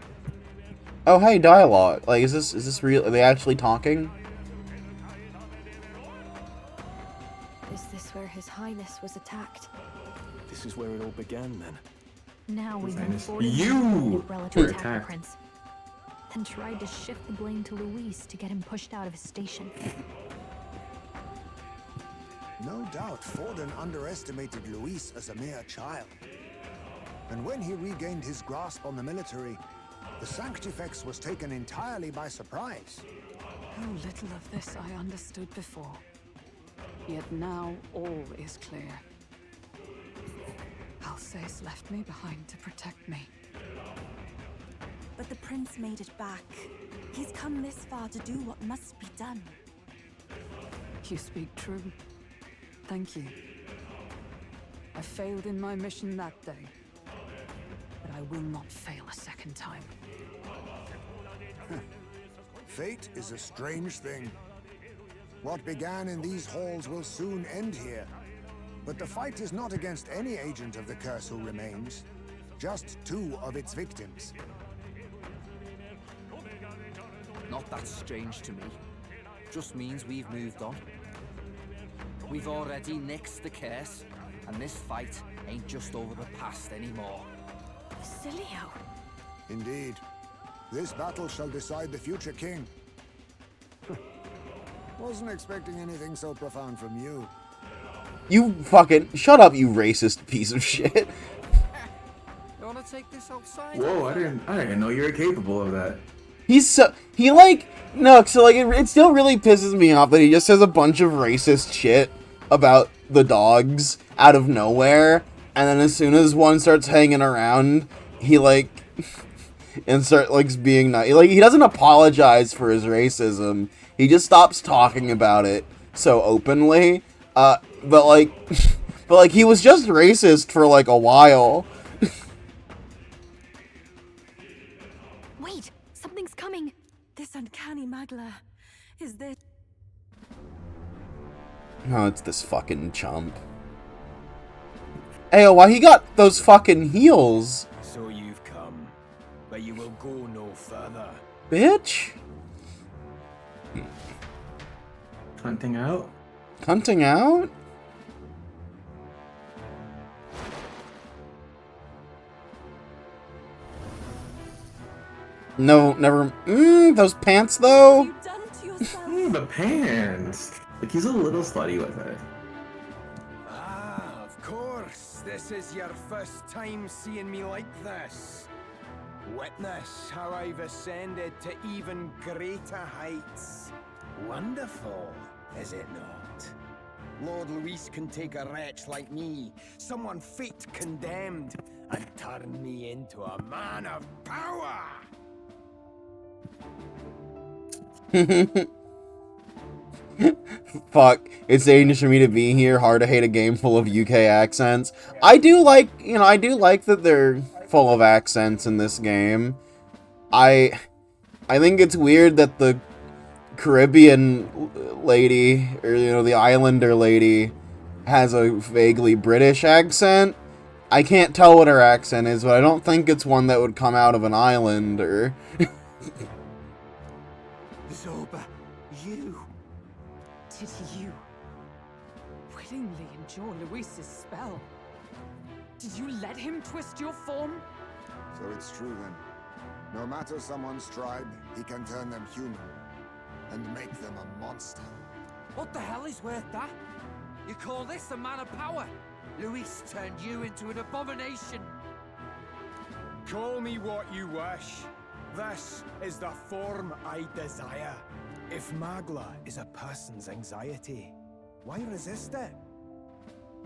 S1: Oh, hey, dialogue. Like, is this real? Are they actually talking?
S10: Is this where His Highness was attacked?
S7: This is where it all began, then.
S8: Now we
S2: Highness,
S8: move forward
S2: you
S8: umbrella to
S2: were
S8: attack the
S2: attacked.
S8: prince. Then tried to shift the blame to Luis to get him pushed out of his station.
S6: No doubt Forden underestimated Luis as a mere child. And when he regained his grasp on the military, the Sanctifex was taken entirely by surprise.
S5: How little of this I understood before. Yet now all is clear. Alsace left me behind to protect me.
S10: But the prince made it back. He's come this far to do what must be done.
S5: You speak true. Thank you. I failed in my mission that day. But I will not fail a second time.
S6: Fate is a strange thing. What began in these halls will soon end here. But the fight is not against any agent of the curse who remains, just 2 of its victims.
S11: Not that strange to me. Just means we've moved on. We've already nixed the curse, and this fight ain't just over the past anymore.
S10: Basilio!
S6: Indeed. This battle shall decide the future king. Wasn't expecting anything so profound from you.
S1: You fucking shut up, you racist piece of shit.
S11: You wanna take this outside?
S2: Whoa, I didn't know you were capable of that.
S1: It still really pisses me off that he just says a bunch of racist shit about the dogs out of nowhere, and then as soon as one starts hanging around, he being nice. Like, he doesn't apologize for his racism. He just stops talking about it so openly. But he was just racist for like a while.
S8: Wait, something's coming.
S10: This uncanny Magla. Is this...
S1: No, it's this fucking chump. Ayo, why he got those fucking heels?
S7: So you've come, but you will go no further.
S1: Bitch.
S2: Hunting out?
S1: Hunting out? No, never. Those pants though?
S10: What have you done to yourself?
S2: The pants. Like, he's a little slutty with it.
S7: Ah, of course. This is your first time seeing me like this. Witness how I've ascended to even greater heights. Wonderful, is it not? Lord Luis can take a wretch like me, someone fate condemned, and turn me into a man of power.
S1: Fuck, it's dangerous for me to be here. Hard to hate a game full of UK accents. I do like that they're full of accents in this game. I think it's weird that the Caribbean lady, or the Islander lady, has a vaguely British accent. I can't tell what her accent is, but I don't think it's one that would come out of an Islander.
S7: Zoba, you...
S5: Did you willingly endure Luis's spell? Did you let him twist your form?
S6: So it's true then.
S12: No matter someone's tribe, he can turn them human and make them a monster.
S11: What the hell is worth that? You call this a man of power? Luis turned you into an abomination.
S7: Call me what you wish. This is the form I desire. If Magla is a person's anxiety, why resist it?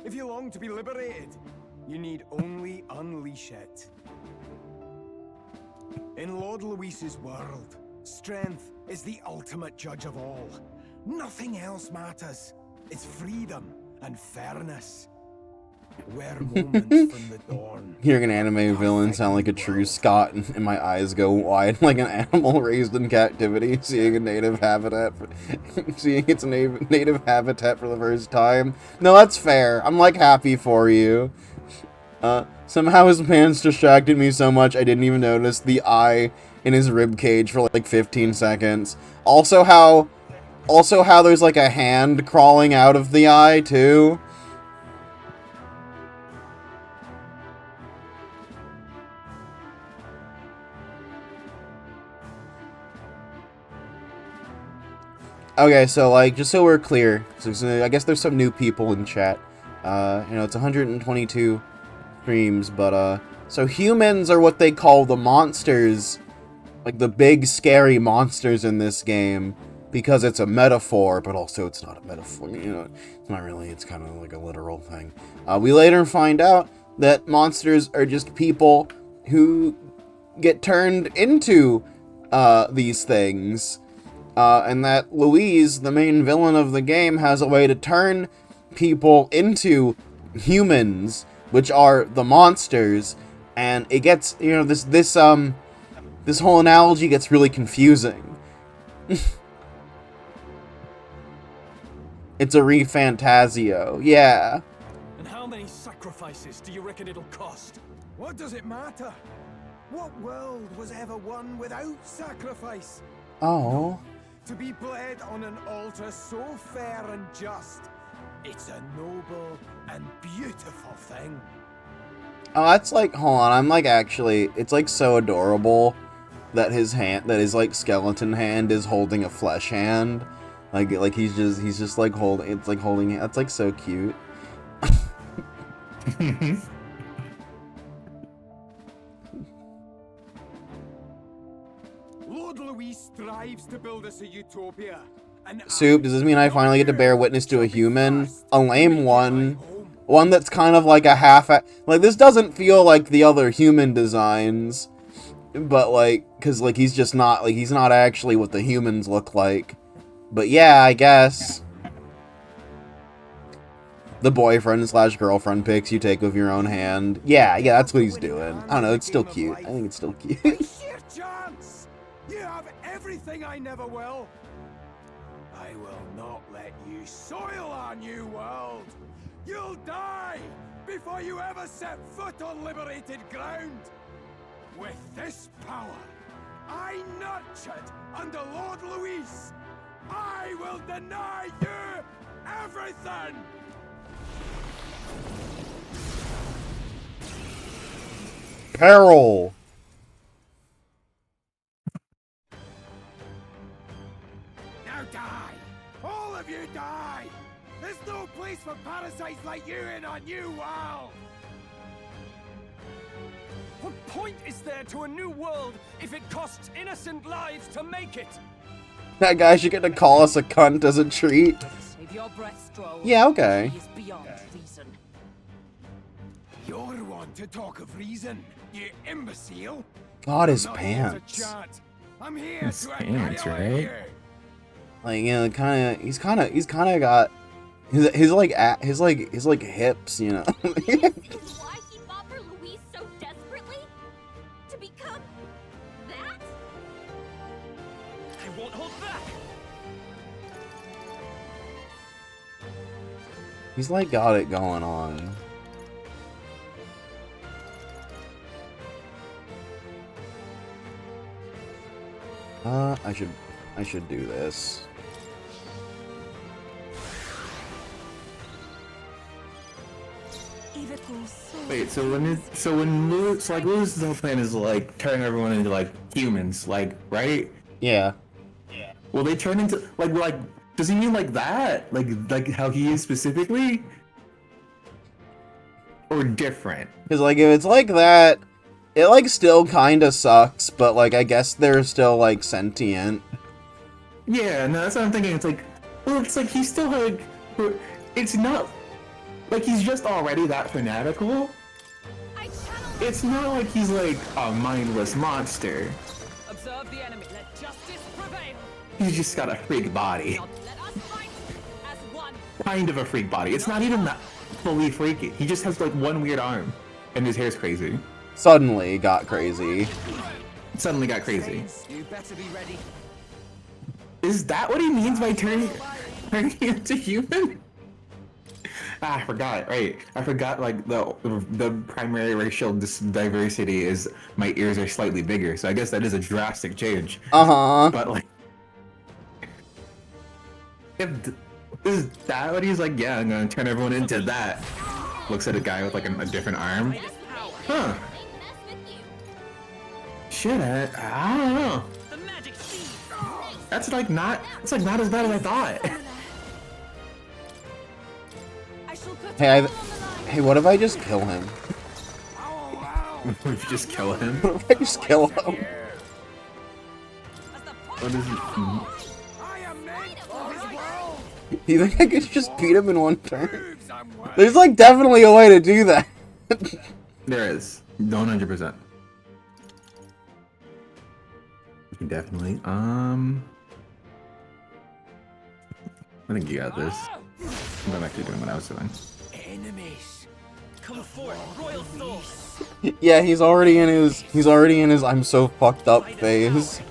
S7: If you long to be liberated, you need only unleash it. In Lord Luis's world, strength is the ultimate judge of all. Nothing else matters. It's freedom and fairness. We're moments from the dawn.
S1: Hearing an anime villain sound like a true Scot, and my eyes go wide like an animal raised in captivity, seeing a native habitat, seeing its native habitat for the first time. No, that's fair. I'm like happy for you. Somehow his pants distracted me so much I didn't even notice the eye in his rib cage for like 15 seconds. Also how there's like a hand crawling out of the eye too. Okay, so like just so we're clear, so I guess there's some new people in chat. You know, it's 122 streams, but so humans are what they call the monsters, like the big scary monsters in this game, because it's a metaphor, but also it's not a metaphor. You know, it's not really. It's kind of like a literal thing. We later find out that monsters are just people who get turned into these things. And that Louise, the main villain of the game, has a way to turn people into humans, which are the monsters, and it gets, you know, this whole analogy gets really confusing. It's a ReFantazio, yeah.
S7: And how many sacrifices do you reckon it'll cost? What does it matter? What world was ever won without sacrifice?
S1: Oh.
S7: To be bled on an altar so fair and just, it's a noble and beautiful thing.
S1: Oh, that's like, hold on, I'm like actually, it's like so adorable that his hand, that his like skeleton hand is holding a flesh hand. Like he's just like holding, it's like holding, that's like so cute.
S7: Lord Luis strives to build us a utopia.
S1: Soup, does this mean I finally get to bear witness to a human? A lame one. One that's kind of like a half... Like, this doesn't feel like the other human designs. But, like, because, like, he's just not... Like, he's not actually what the humans look like. But, yeah, I guess. The boyfriend/girlfriend pics you take with your own hand. Yeah, that's what he's doing. I don't know, it's still cute. I think it's still cute.
S7: Sheer chance! You have everything I never will. I will not let you soil our new world. You'll die before you ever set foot on liberated ground. With this power, I nurtured under Lord Luis, I will deny you everything.
S1: Peril.
S7: Now die! All of you die! There's no place for parasites like you in our new world! What point is there to a new world if it costs innocent lives to make it?
S1: That guy should get to call us a cunt as a treat.
S9: Save your breath, Stroll.
S1: Yeah, okay.
S9: He is beyond reason.
S7: You're one to talk of reason, you imbecile!
S1: God, his
S7: I'm not here to
S1: pants.
S7: chat. I'm here
S2: His
S7: to
S2: pants,
S7: annihilate
S2: right?
S7: you.
S1: Like, you know, he's kind of got his like hips, you know.
S8: Why he fought for Luis so desperately? To become that?
S7: I won't hold back.
S1: He's like got it going on. I should do this.
S2: Wait, so when Lewis's whole plan is like turning everyone into like humans, like, right?
S1: Yeah.
S2: Will they turn into like does he mean like that? Like how he is specifically? Or different?
S1: Because, like, if it's like that, it, like, still kinda sucks, but, like, I guess they're still, like, sentient.
S2: Yeah, no, that's what I'm thinking. It's like, well, it's like he's still like, it's not like he's just already that fanatical. It's not like he's like a mindless monster.
S9: Observe the enemy. Let justice prevail.
S2: He's just got a freak body.
S9: Let us fight as one.
S2: Kind of a freak body. It's not even that fully freaky. He just has like one weird arm, and his hair's crazy.
S1: Suddenly got crazy.
S2: Suddenly got crazy.
S11: You better be ready.
S2: Is that what he means by turning into human? Ah, I forgot. Right, I forgot. Like the primary racial diversity is my ears are slightly bigger, so I guess that is a drastic change. But like, is that what he's like? Yeah, I'm gonna turn everyone into that. Looks at a guy with like a different arm. Huh. Shit, I don't know. That's like not. It's like not as bad as I thought.
S1: Hey, what if I just kill him?
S2: What if you just kill him?
S1: What if I just kill him?
S2: What is it?
S1: You think I could just beat him in one turn? There's like definitely a way to do that.
S2: There is. 100%. Definitely. I think you got this. I'm actually doing what I was doing.
S9: Enemies, come forth, royal souls.
S1: Yeah, he's already in his I'm so fucked up phase.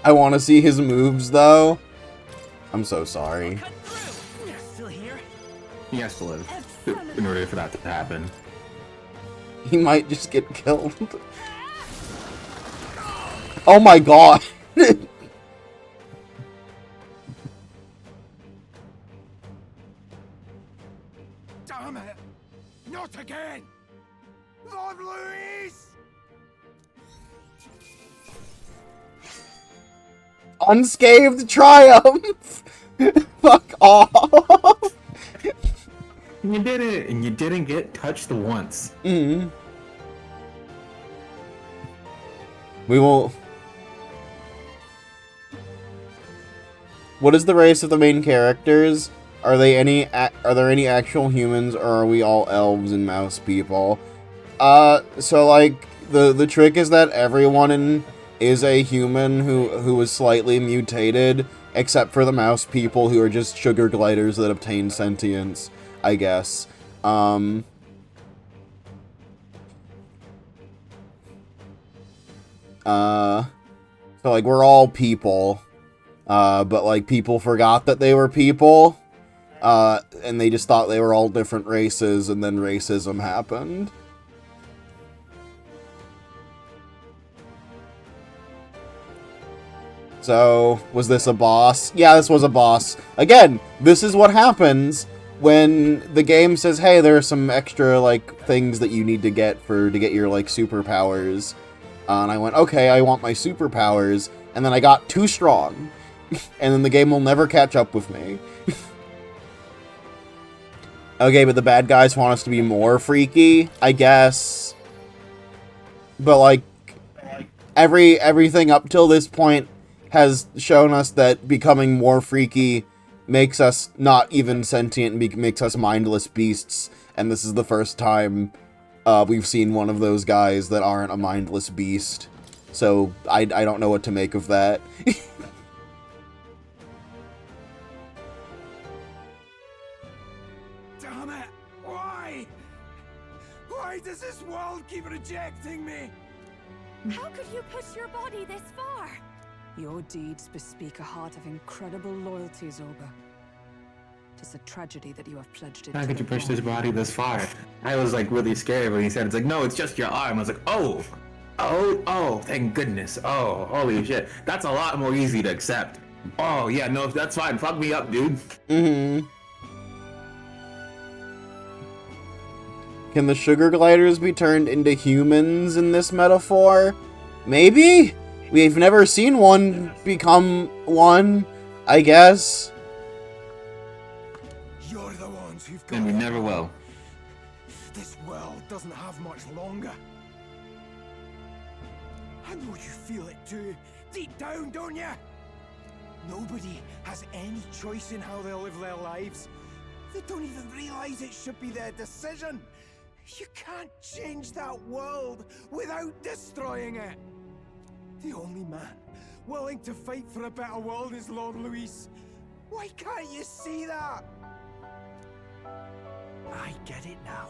S1: I want to see his moves though. I'm so sorry.
S9: Still here?
S2: He has to live in order for that to happen.
S1: He might just get killed. Oh my god.
S7: Damn it! Not again! Lord Louise!
S1: Unscathed triumph. Fuck off.
S2: You did it, and you didn't get touched once.
S1: We will. What is the race of the main characters? Are there any actual humans, or are we all elves and mouse people? So like the trick is that everyone is a human who is slightly mutated, except for the mouse people who are just sugar gliders that obtain sentience, I guess. So like we're all people, but like people forgot that they were people, and they just thought they were all different races, and then racism happened. So, was this a boss? Yeah, this was a boss. Again, this is what happens when the game says, hey, there are some extra, like, things that you need to get your, like, superpowers. And I went, okay, I want my superpowers. And then I got too strong. And then the game will never catch up with me. Okay, but the bad guys want us to be more freaky, I guess. But, like, everything up till this point has shown us that becoming more freaky makes us not even sentient and makes us mindless beasts. And this is the first time we've seen one of those guys that aren't a mindless beast. So I don't know what to make of that.
S7: Damn it! Why? Why does this world keep rejecting me?
S8: How could you push your body this far?
S5: Your deeds bespeak a heart of incredible loyalty, Zorba. Tis a tragedy that you have pledged it.
S2: How could you push this body this far? I was like really scared when he said it's like, no, it's just your arm. I was like, oh, Oh, thank goodness. Oh, holy shit. That's a lot more easy to accept. Oh, yeah, no, that's fine. Fuck me up, dude.
S1: Mm-hmm. Can the sugar gliders be turned into humans in this metaphor? Maybe? We've never seen one become one, I guess.
S7: You're the ones who've got
S2: And we
S7: it
S2: never
S7: wrong.
S2: will.
S7: This world doesn't have much longer. I know you feel it too, deep down, don't you? Nobody has any choice in how they'll live their lives. They don't even realize it should be their decision. You can't change that world without destroying it. The only man willing to fight for a better world is Lord Luis. Why can't you see that? I get it now.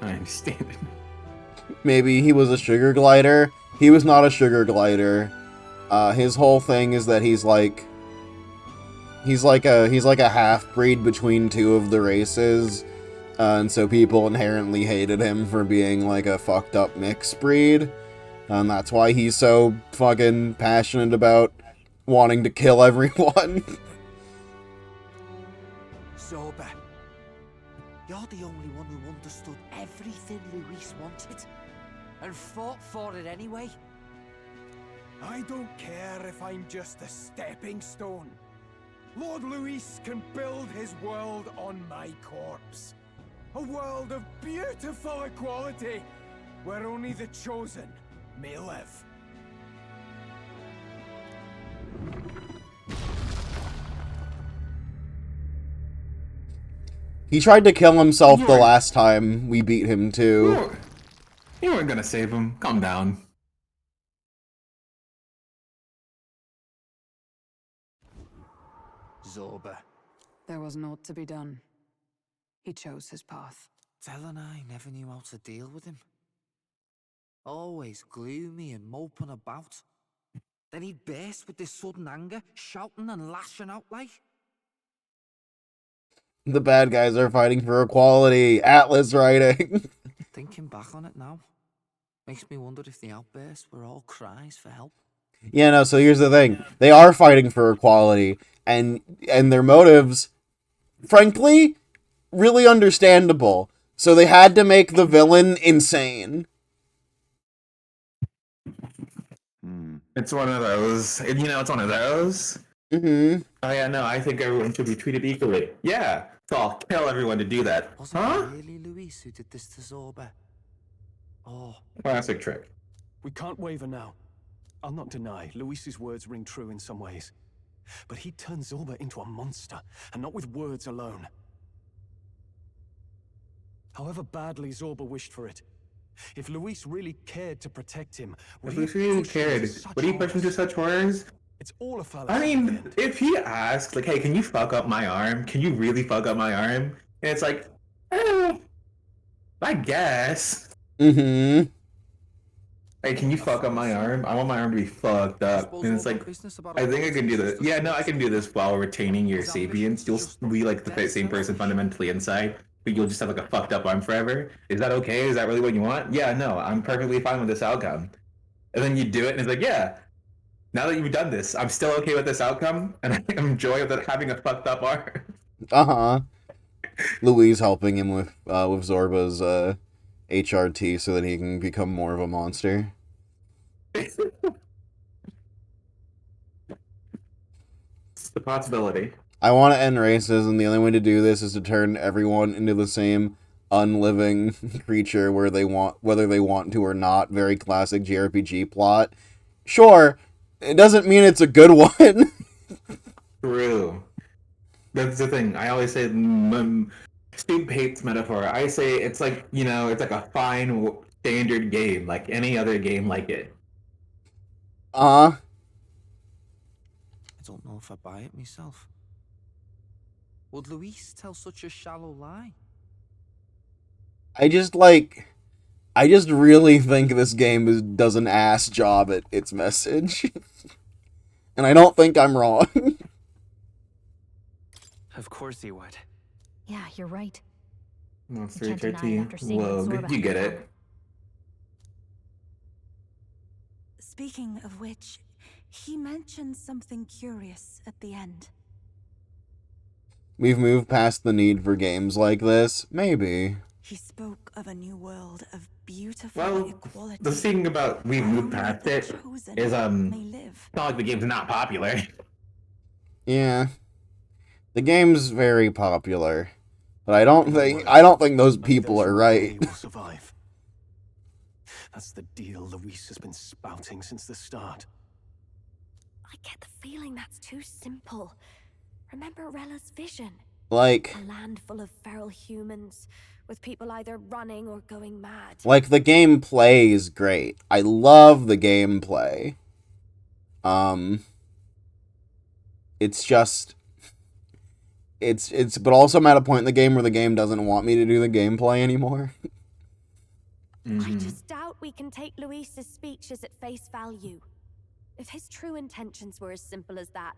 S2: I understand it.
S1: Maybe he was a sugar glider. He was not a sugar glider. His whole thing is that he's like a half-breed between two of the races. And so people inherently hated him for being like a fucked up mixed breed. And that's why he's so fucking passionate about wanting to kill everyone.
S11: Zorba, you're the only one who understood everything Luis wanted and fought for it anyway.
S7: I don't care if I'm just a stepping stone. Lord Luis can build his world on my corpse. A world of beautiful equality, where only the chosen may live.
S1: He tried to kill himself the last time we beat him too.
S2: You weren't gonna save him. Calm down.
S11: Zorba.
S5: There was naught to be done. He chose his path.
S11: Tel and I never knew how to deal with him. Always gloomy and moping about. Then he'd burst with this sudden anger, shouting and lashing out like.
S1: The bad guys are fighting for equality. Atlas writing.
S11: Thinking back on it now, makes me wonder if the outbursts were all cries for help.
S1: Yeah, no, so here's the thing. They are fighting for equality, and their motives, frankly, really understandable. So they had to make the villain insane.
S2: It's one of those. It's one of those.
S1: Mm-hmm.
S2: Oh yeah, no, I think everyone should be treated equally. Yeah, so I'll kill everyone to do that.
S11: Was it really Luis who did this to Zorba? Oh.
S2: Classic trick.
S6: We can't waver now. I'll not deny, Luis's words ring true in some ways. But he turned Zorba into a monster, and not with words alone. However badly Zorba wished for it, if Luis really cared to protect him,
S2: If Luis really cared, would he push him to such horrors?
S6: It's all a fallacy.
S2: I mean, if he asked, like, hey, can you fuck up my arm? Can you really fuck up my arm? And it's like, I guess.
S1: Mm-hmm.
S2: Hey, can you fuck up my arm? I want my arm to be fucked up. And it's like, I think I can do this. Yeah, no, I can do this while retaining your sapience. You'll be like the same person fundamentally inside, but you'll just have like a fucked up arm forever. Is that okay? Is that really what you want? Yeah, no, I'm perfectly fine with this outcome. And then you do it, and it's like, yeah, now that you've done this, I'm still okay with this outcome, and I enjoy that having a fucked up arm.
S1: Uh-huh. Louise helping him with Zorba's HRT so that he can become more of a monster.
S2: It's the possibility.
S1: I want to end races, and the only way to do this is to turn everyone into the same unliving creature whether they want to or not. Very classic JRPG plot. Sure, it doesn't mean it's a good one.
S2: True. That's the thing. I always say, Stoop hates metaphor. I say it's like, it's like a fine standard game, like any other game like it.
S11: I don't know if I buy it myself. Would Luis tell such a shallow lie?
S1: I just really think this game does an ass job at its message. And I don't think I'm wrong.
S13: Of course he would.
S8: Yeah, you're right.
S2: Monster HRT. Well, you get it.
S10: Speaking of which, he mentioned something curious at the end.
S1: We've moved past the need for games like this? Maybe.
S10: He spoke of a new world of beautiful equality.
S2: The thing about we've moved past it is it's not like the game's not popular.
S1: Yeah. The game's very popular. But I don't think those people are right.
S13: Will survive. That's the deal Luis has been spouting since the start.
S8: I get the feeling that's too simple. Remember Rella's vision?
S1: Like,
S8: a land full of feral humans, with people either running or going mad.
S1: Like, the gameplay is great. I love the gameplay. It's just... But also I'm at a point in the game where the game doesn't want me to do the gameplay anymore.
S8: I just doubt we can take Luis's speeches at face value. If his true intentions were as simple as that,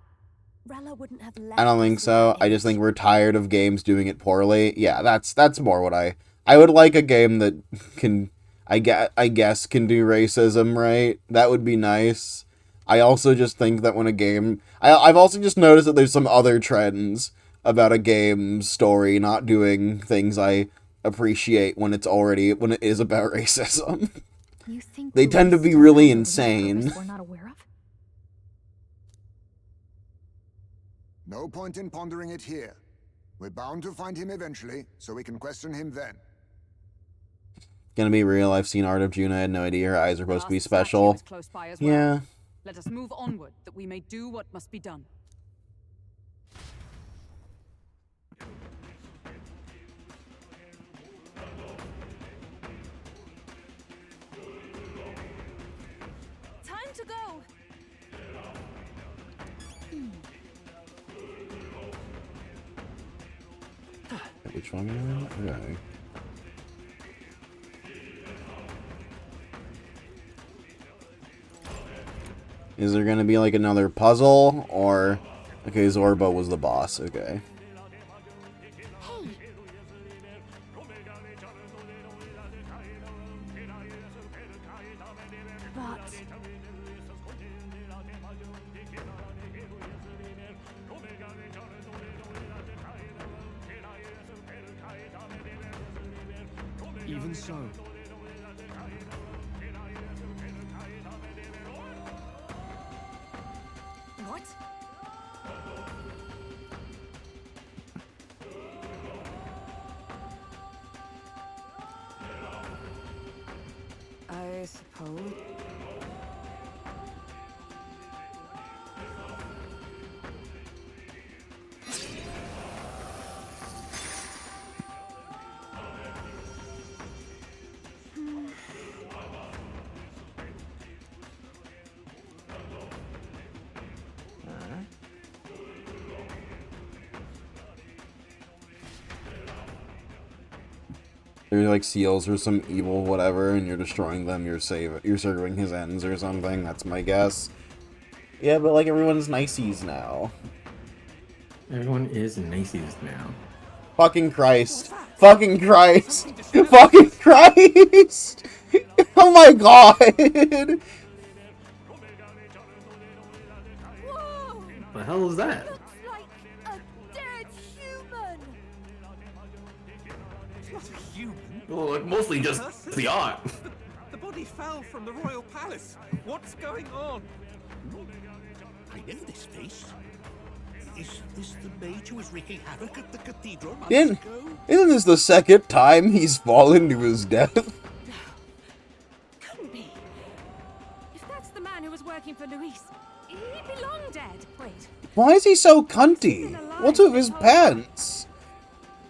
S8: Rella wouldn't have left.
S1: I don't think so. I just think we're tired of games doing it poorly. Yeah, that's more what I would like a game that can, I guess can do racism right. That would be nice. I also just think that when a game... I've also just noticed that there's some other trends about a game's story not doing things I appreciate when it is about racism.
S8: You think
S1: they tend to be really insane.
S8: We're not aware of?
S12: No point in pondering it here. We're bound to find him eventually, so we can question him then.
S1: Gonna be real, I've seen Art of June, I had no idea her eyes are supposed to be special.
S5: Close by as
S1: well. Yeah.
S5: Let us move onward, that we may do what must be done.
S10: Time to go!
S1: Which one am I? Okay. Is there gonna be like another puzzle, or... Okay, Zorba was the boss, okay.
S13: Even so.
S10: What?
S5: I suppose.
S1: They're like seals or some evil whatever, and you're destroying them, you're serving his ends or something, that's my guess. Yeah, but like everyone's niceys now.
S2: Everyone is niceys now.
S1: Fucking Christ. Fucking Christ. Fucking Christ! Oh my god!
S2: What the hell is that?
S8: Looks like a dead human.
S6: It's not a human.
S2: Well, mostly just the art.
S6: The body fell from the royal palace. What's going on?
S4: I know this face. Is this the mage who was wreaking havoc at the cathedral months
S1: Isn't
S4: ago?
S1: this the second time he's fallen to his death?
S8: Couldn't be. If that's the man who was working for Luis, he'd be long dead. Wait.
S1: Why is he so cunty? What's with his pants?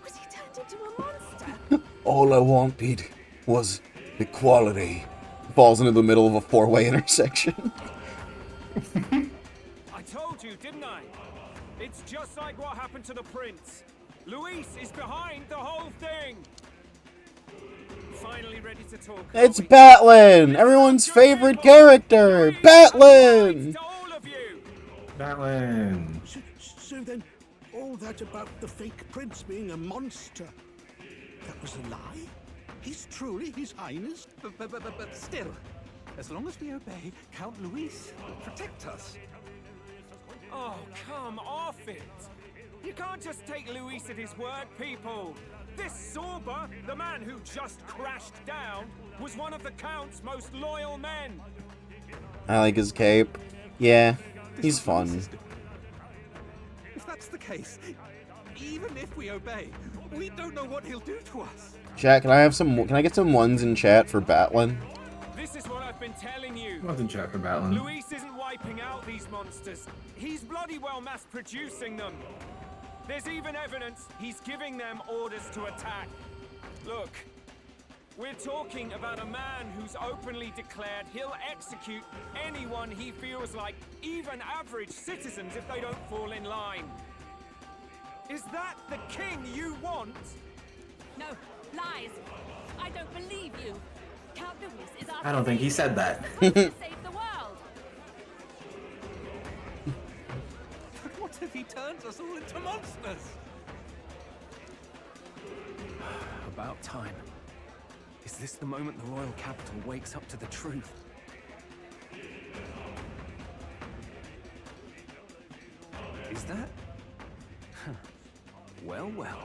S8: Was he turned into a monster?
S1: All I wanted was equality. Falls into the middle of a four-way intersection.
S7: I told you, didn't I? It's just like what happened to the prince. Luis is behind the whole thing. Finally ready to talk.
S1: It's Batlin! Everyone's favorite character! Batlin!
S2: Batlin.
S4: So then, all that about the fake prince being a monster, that was a lie? He's truly His Highness?
S3: But still,
S13: As long as we obey, Count Luis will protect us.
S7: Oh, come off it! You can't just take Luis at his word, people! This Zorba, the man who just crashed down, was one of the Count's most loyal men!
S1: I like his cape. Yeah, he's fun.
S13: If that's the case, even if we obey, we don't know what he'll do to us.
S1: Chat, can I get some ones in chat for Batlin?
S7: This is what I've been telling you.
S2: Wasn't chat for Batlin.
S7: Luis isn't wiping out these monsters. He's bloody well mass-producing them. There's even evidence he's giving them orders to attack. Look, we're talking about a man who's openly declared he'll execute anyone he feels like, even average citizens, if they don't fall in line. Is that the king you want?
S14: No, lies. I don't believe you. Count Luis is our
S2: I don't think he said that.
S14: to save the world.
S13: But what if he turns us all into monsters? About time. Is this the moment the royal capital wakes up to the truth? Is that? Huh. Well, well.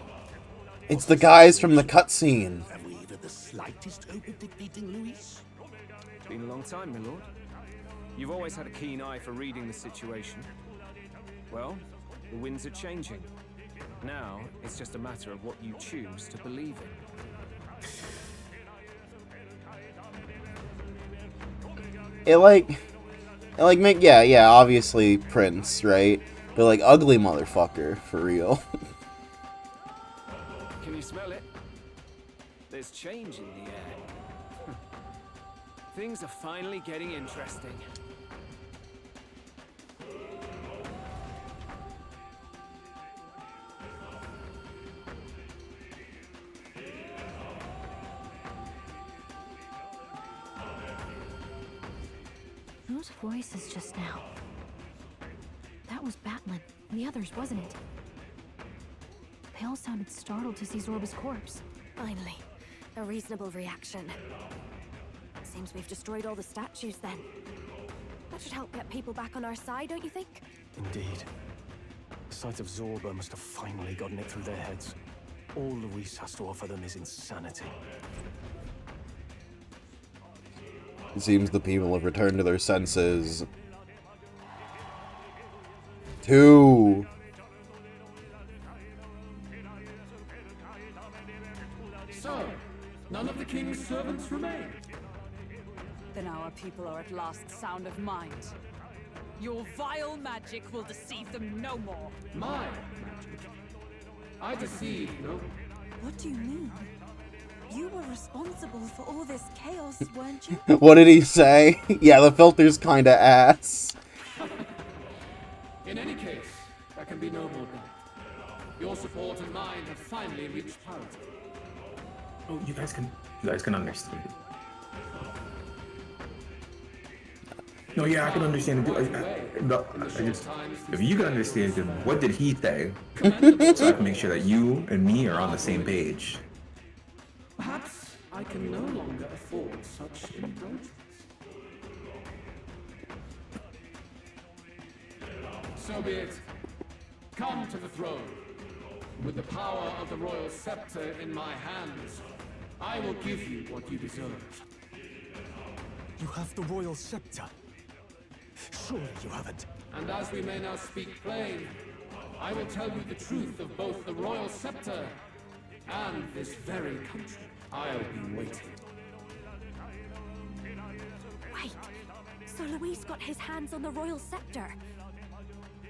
S1: It's the guys from the cutscene.
S4: Have we even the slightest hope of defeating Luis?
S3: It's been a long time, my lord. You've always had a keen eye for reading the situation. Well, the winds are changing. Now, it's just a matter of what you choose to believe in.
S1: Yeah, obviously Prince, right? But like ugly motherfucker, for real.
S3: Can you smell it? There's change in the air. Things are finally getting interesting.
S8: Those voices just now. That was Batlin and the others, wasn't it? They all sounded startled to see Zorba's corpse. Finally, a reasonable reaction. Seems we've destroyed all the statues then. That should help get people back on our side, don't you think?
S13: Indeed. The sight of Zorba must have finally gotten it through their heads. All Luis has to offer them is insanity.
S1: It seems the people have returned to their senses. 2.
S15: So, none of the king's servants remain.
S5: Then our people are at last sound of mind. Your vile magic will deceive them no more.
S15: My magic. I deceive no.
S10: What do you mean? You were responsible for all this chaos, weren't you?
S1: What did he say? Yeah, the filter's kinda ass.
S15: In any case, there can be no more doubt. Your support and mine have finally reached parity.
S2: Oh, you guys can understand. No, yeah, I can understand. If you can understand him, what did he say? So I can make sure that you and me are on the same page.
S15: Perhaps I can no longer afford such indulgence. So be it. Come to the throne. With the power of the royal scepter in my hands, I will give you what you deserve.
S13: You have the royal scepter. Surely you haven't.
S15: And as we may now speak plain, I will tell you the truth of both the royal scepter and this very country. I'll be waiting.
S8: Wait, so Luis got his hands on the royal scepter.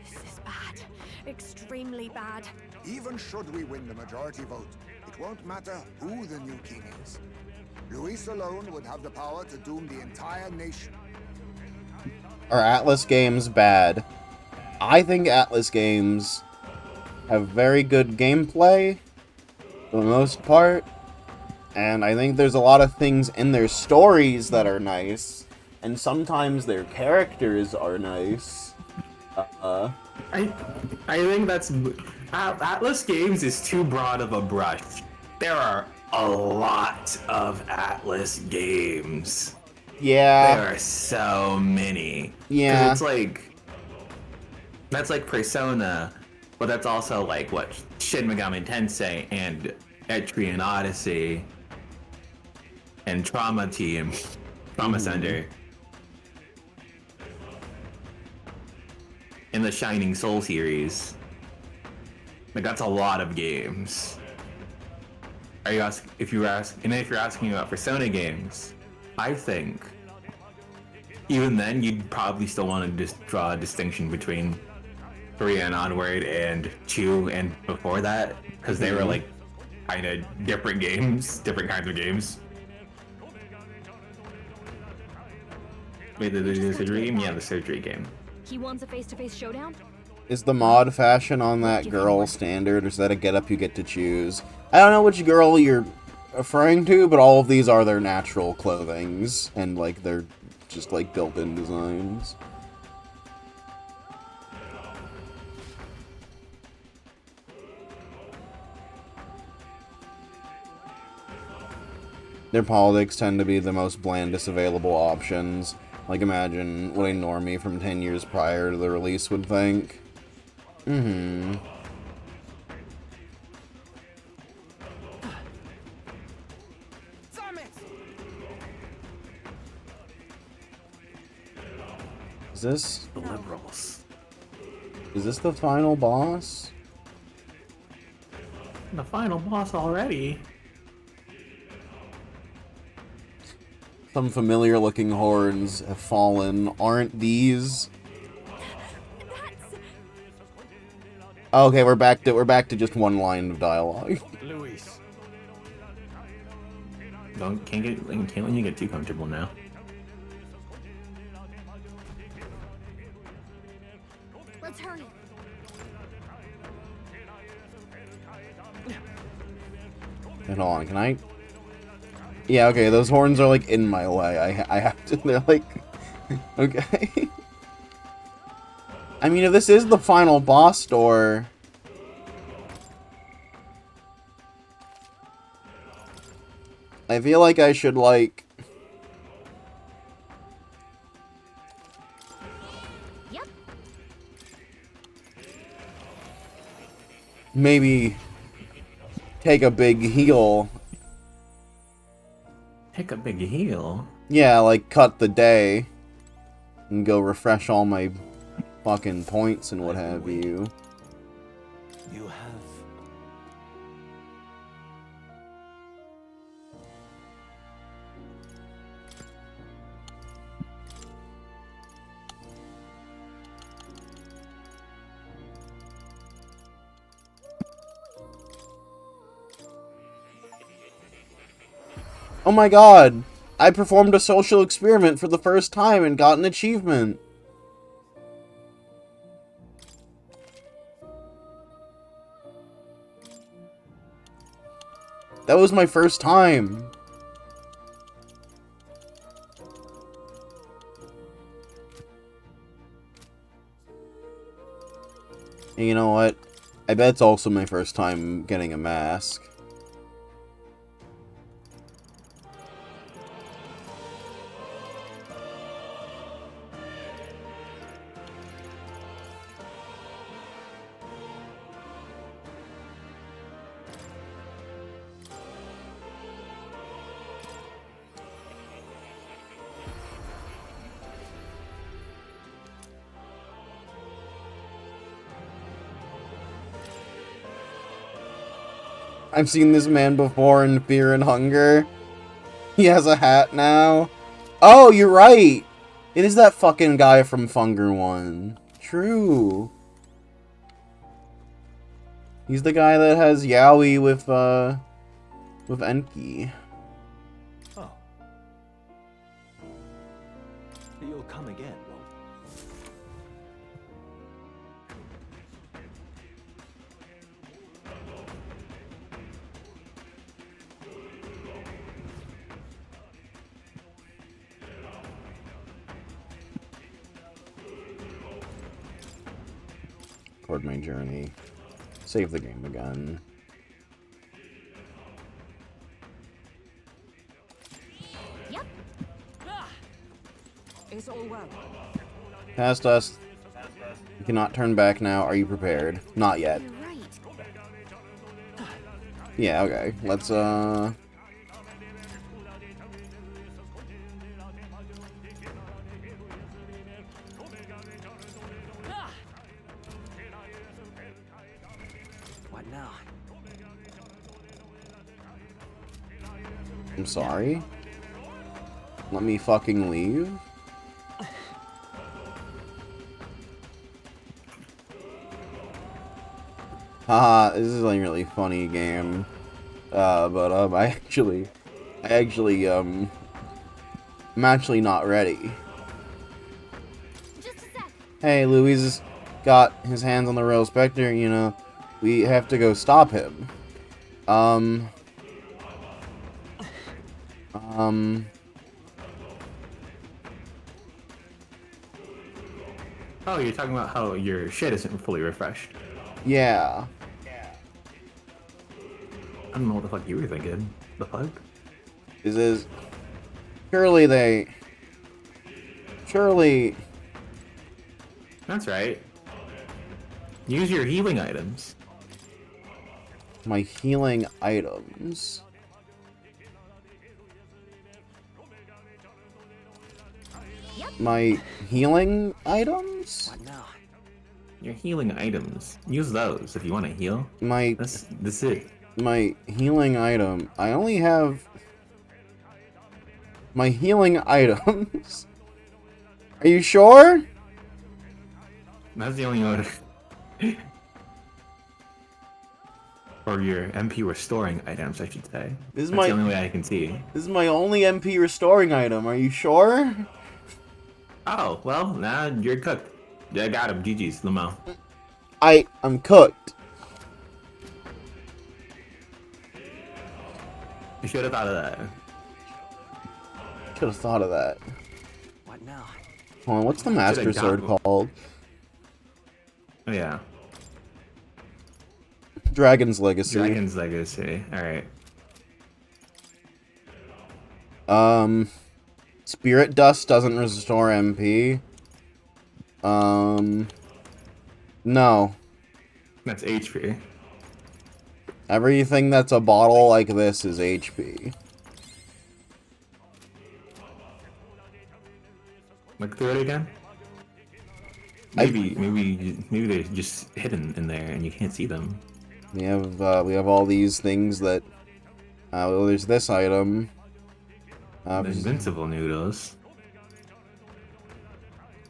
S8: This is bad. Extremely bad.
S12: Even should we win the majority vote, it won't matter who the new king is. Luis alone would have the power to doom the entire nation.
S1: Are Atlas games bad? I think Atlas games have very good gameplay, for the most part. And I think there's a lot of things in their stories that are nice. And sometimes their characters are nice.
S2: I think that's... Atlas games is too broad of a brush. There are a lot of Atlas games.
S1: Yeah.
S2: There are so many.
S1: Yeah.
S2: 'Cause it's like that's like Persona, but that's also like what Shin Megami Tensei and Etrian Odyssey and Trauma Team, Trauma Center, and the Shining Soul series. Like that's a lot of games. Are you asking if you're asking about Persona games? I think even then you'd probably still want to just draw a distinction between 3 and onward and 2 and before that, because they were like kind of different games, different kinds of games. Wait, the surgery game? Yeah, the surgery game.
S8: He wants a face-to-face showdown?
S1: Is the mod fashion on that girl standard, or is that a getup you get to choose? I don't know which girl you're referring to, but all of these are their natural clothings, and like they're just like built-in designs. Their politics tend to be the most blandest available options. Like, imagine what a normie from 10 years prior to the release would think. Is this...
S2: The liberals.
S1: Is this the final boss?
S2: The final boss already?
S1: Some familiar looking horns have fallen. Aren't these? Okay, we're back to just one line of dialogue.
S13: Luis.
S2: Can't let you get too comfortable now.
S8: Let's hurry.
S1: Hold on, can I? Yeah, okay, those horns are like in my way. I have to, they're like, okay. I mean, if this is the final boss door, I feel like I should like,
S8: Yep.
S1: maybe take a big heal.
S2: Take a big heal?
S1: Yeah, like cut the day and go refresh all my fucking points and what have you.
S6: You have.
S1: Oh my god! I performed a social experiment for the first time and got an achievement! That was my first time! And you know what? I bet it's also my first time getting a mask. I've seen this man before in Fear and Hunger. He has a hat now. Oh, you're right! It is that fucking guy from Funger 1. True. He's the guy that has Yaoi with Enki.
S13: Oh. You'll come again, won't
S1: Record my journey. Save the game again.
S8: Yep.
S5: Is all well?
S1: Past us. You cannot turn back now. Are you prepared? Not yet.
S8: You're right.
S1: Yeah, okay. Let's,
S11: What now?
S1: I'm sorry. Let me fucking leave. Haha, this is like a really funny game. But I'm actually not ready. Hey, Louis has got his hands on the Royal Spectre, you know. We have to go stop him.
S2: Oh, you're talking about how your shit isn't fully refreshed.
S1: Yeah.
S2: I don't know what the fuck you were thinking. The fuck?
S1: Surely.
S2: That's right. Use your healing items.
S1: My healing items. My healing items?
S11: What now?
S2: Your healing items. Use those if you want to heal. That's it.
S1: My healing item. I only have my healing items. Are you sure?
S2: That's the only order. Or your MP restoring items, I should say. That's the only way I can see.
S1: This is my only MP restoring item. Are you sure?
S2: Oh, well, now you're cooked. I got him. GG's, Lamo.
S1: I'm cooked.
S2: You should have thought of that.
S1: Should have thought of that.
S11: What now?
S1: Hold on, what's the Master Sword called?
S2: Oh, yeah.
S1: Dragon's Legacy.
S2: Dragon's Legacy. Alright.
S1: Spirit Dust doesn't restore MP. No.
S2: That's HP.
S1: Everything that's a bottle like this is HP.
S2: Look through it again. Maybe they're just hidden in there and you can't see them.
S1: We have all these things that. Well, there's this item.
S2: The invincible noodles.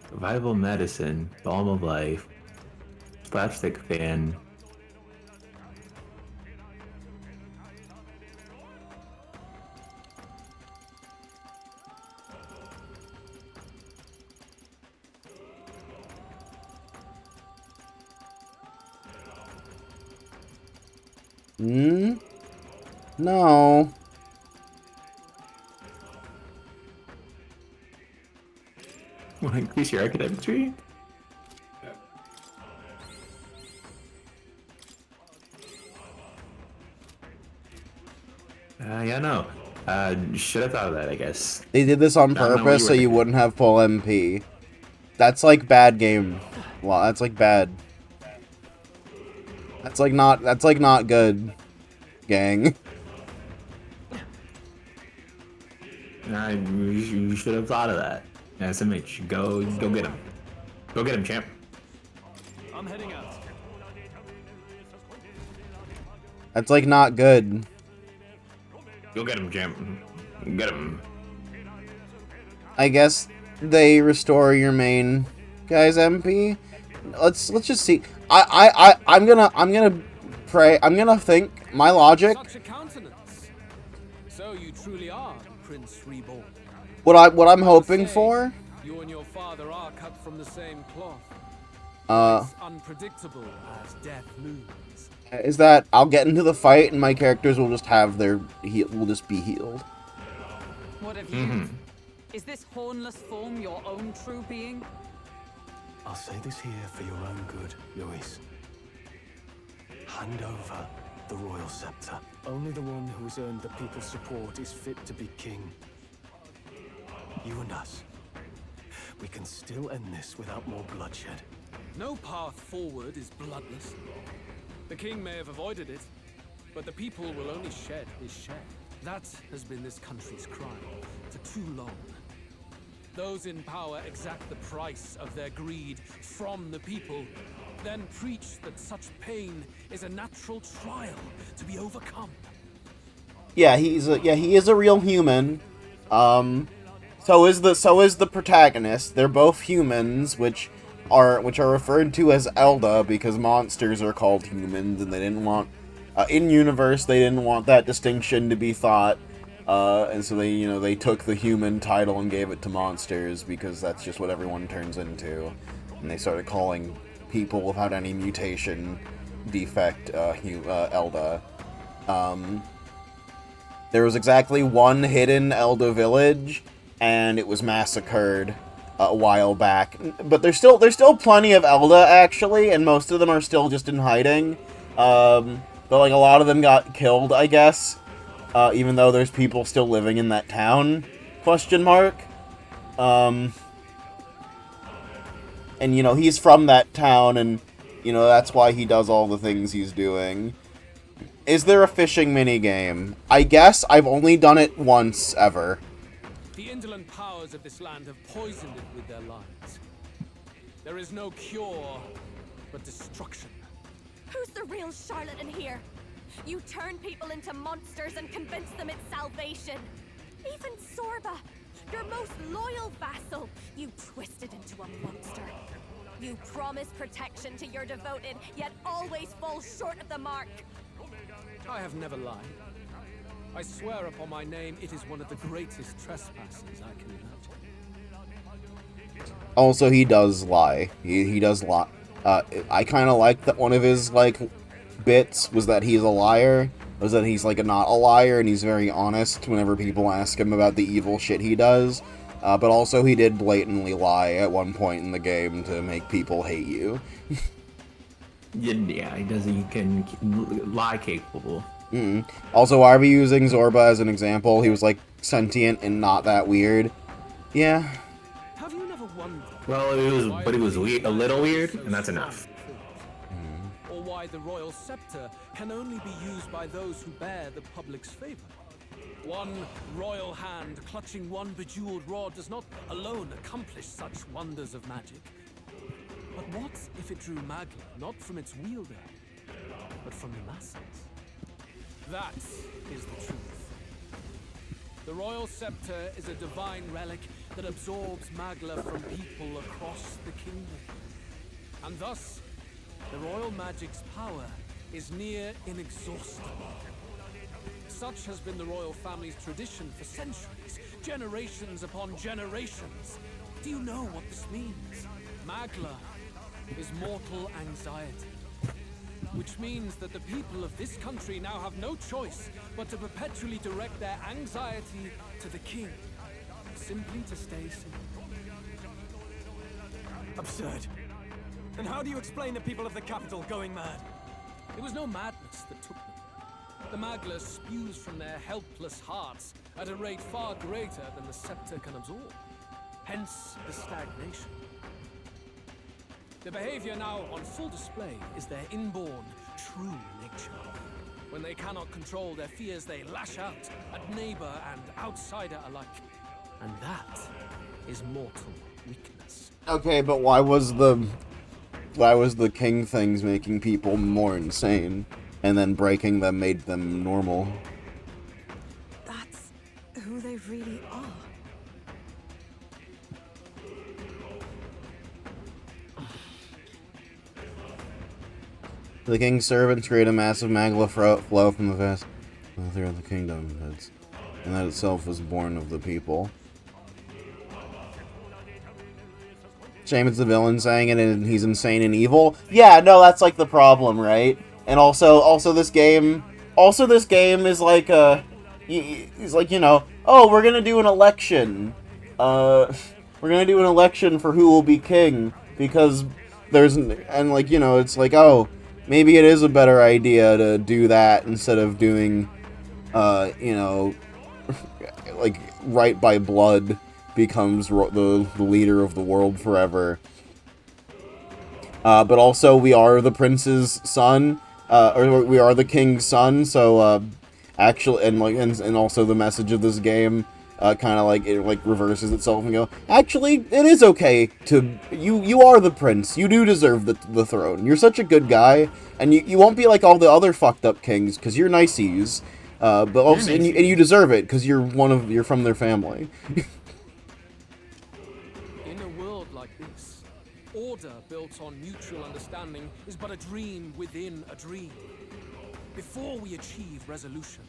S2: Survival medicine. Balm of life. Slapstick fan.
S1: No.
S2: Want to increase your academic tree? Yeah, no. Should have thought of that, I guess.
S1: They did this on purpose so you wouldn't have full MP. That's like bad game. Well, that's like bad. That's like not good, gang.
S2: You should have thought of that. SMH, go get him. Go get him, champ.
S13: I'm heading out.
S1: That's like not good.
S2: Go get him, champ. Get him.
S1: I guess they restore your main guy's MP. Let's just see. I'm gonna pray. I'm gonna think my logic.
S3: Such a countenance. So you truly are Prince Reborn.
S1: What I'm hoping for.
S3: You and your father are cut from the same cloth.
S1: As
S3: unpredictable as death looms.
S1: Is that I'll get into the fight and my characters will just have their will just be healed.
S5: What have you? Is this hornless form your own true being?
S13: I'll say this here for your own good, Luis. Hand over the royal scepter. Only the one who has earned the people's support is fit to be king. You and us. we can still end this without more bloodshed.
S3: No path forward is bloodless. The king may have avoided it, but the people will only shed his share. That has been this country's crime for too long. Those in power exact the price of their greed from the people, then preach that such pain is a natural trial to be overcome.
S1: Yeah, he is a real human. So is the protagonist. They're both humans, which are referred to as Elda because monsters are called humans, and they didn't want in universe they didn't want that distinction to be thought. And so they took the human title and gave it to monsters because that's just what everyone turns into. And they started calling people without any mutation defect Elda. There was exactly one hidden Elda village, and it was massacred a while back. But there's still plenty of Elda actually, and most of them are still just in hiding. But like a lot of them got killed, I guess. Even though there's people still living in that town, question mark. And, he's from that town, and, that's why he does all the things he's doing. Is there a fishing minigame? I guess I've only done it once, ever.
S3: The indolent powers of this land have poisoned it with their lies. There is no cure, but destruction.
S14: Who's the real Charlotte in here? You turn people into monsters and convince them it's salvation. Even Sorba, your most loyal vassal, you twisted into a monster. You promise protection to your devoted, yet always fall short of the mark.
S3: I have never lied. I swear upon my name, it is one of the greatest trespasses I can imagine.
S1: Also, he does lie. He does lie. I kind of like that one of his, bits was that he's a liar. Was that he's, not a liar, and he's very honest whenever people ask him about the evil shit he does. But also, he did blatantly lie at one point in the game to make people hate you.
S2: Yeah, he does. He can lie capable.
S1: Also, why are we using Zorba as an example? He was, sentient and not that weird. Yeah.
S3: Have you never wondered?
S2: Well, it was weird, a little weird, and that's enough.
S3: Or why the royal scepter can only be used by those who bear the public's favor. One royal hand clutching one bejeweled rod does not alone accomplish such wonders of magic. But what if it drew Magla not from its wielder, but from the masses? That is the truth. The royal scepter is a divine relic that absorbs Magla from people across the kingdom. And thus, the royal magic's power is near inexhaustible. Such has been the royal family's tradition for centuries, generations upon generations. Do you know what this means? Magla is mortal anxiety, which means that the people of this country now have no choice but to perpetually direct their anxiety to the king, simply to stay safe.
S13: Absurd. And how do you explain the people of the capital going mad?
S3: It was no madness that took them. The Magla spews from their helpless hearts at a rate far greater than the scepter can absorb. Hence the stagnation. The behavior now on full display is their inborn, true nature. When they cannot control their fears, they lash out at neighbor and outsider alike. And that is mortal weakness.
S1: Okay, but why was the king things making people more insane, and then breaking them made them normal?
S10: That's who they really are.
S1: The king's servants create a massive Magla flow from the vast throughout the kingdom, and that itself was born of the people. Shaman's the villain saying it, and he's insane and evil. Yeah, no, that's the problem, right? And also this game is he's oh, we're gonna do an election. We're gonna do an election for who will be king because it's oh, maybe it is a better idea to do that instead of doing right by blood becomes the leader of the world forever. But also, we are the prince's son, or we are the king's son, so, actually, and also the message of this game, kind of like, it, like, reverses itself and go, actually, it is okay to, you are the prince, you do deserve the throne, you're such a good guy, and you won't be like all the other fucked up kings, because you're niceies, but also, and you deserve it, because you're from their family.
S3: In a world like this, order built on mutual understanding is but a dream within a dream. Before we achieve resolution,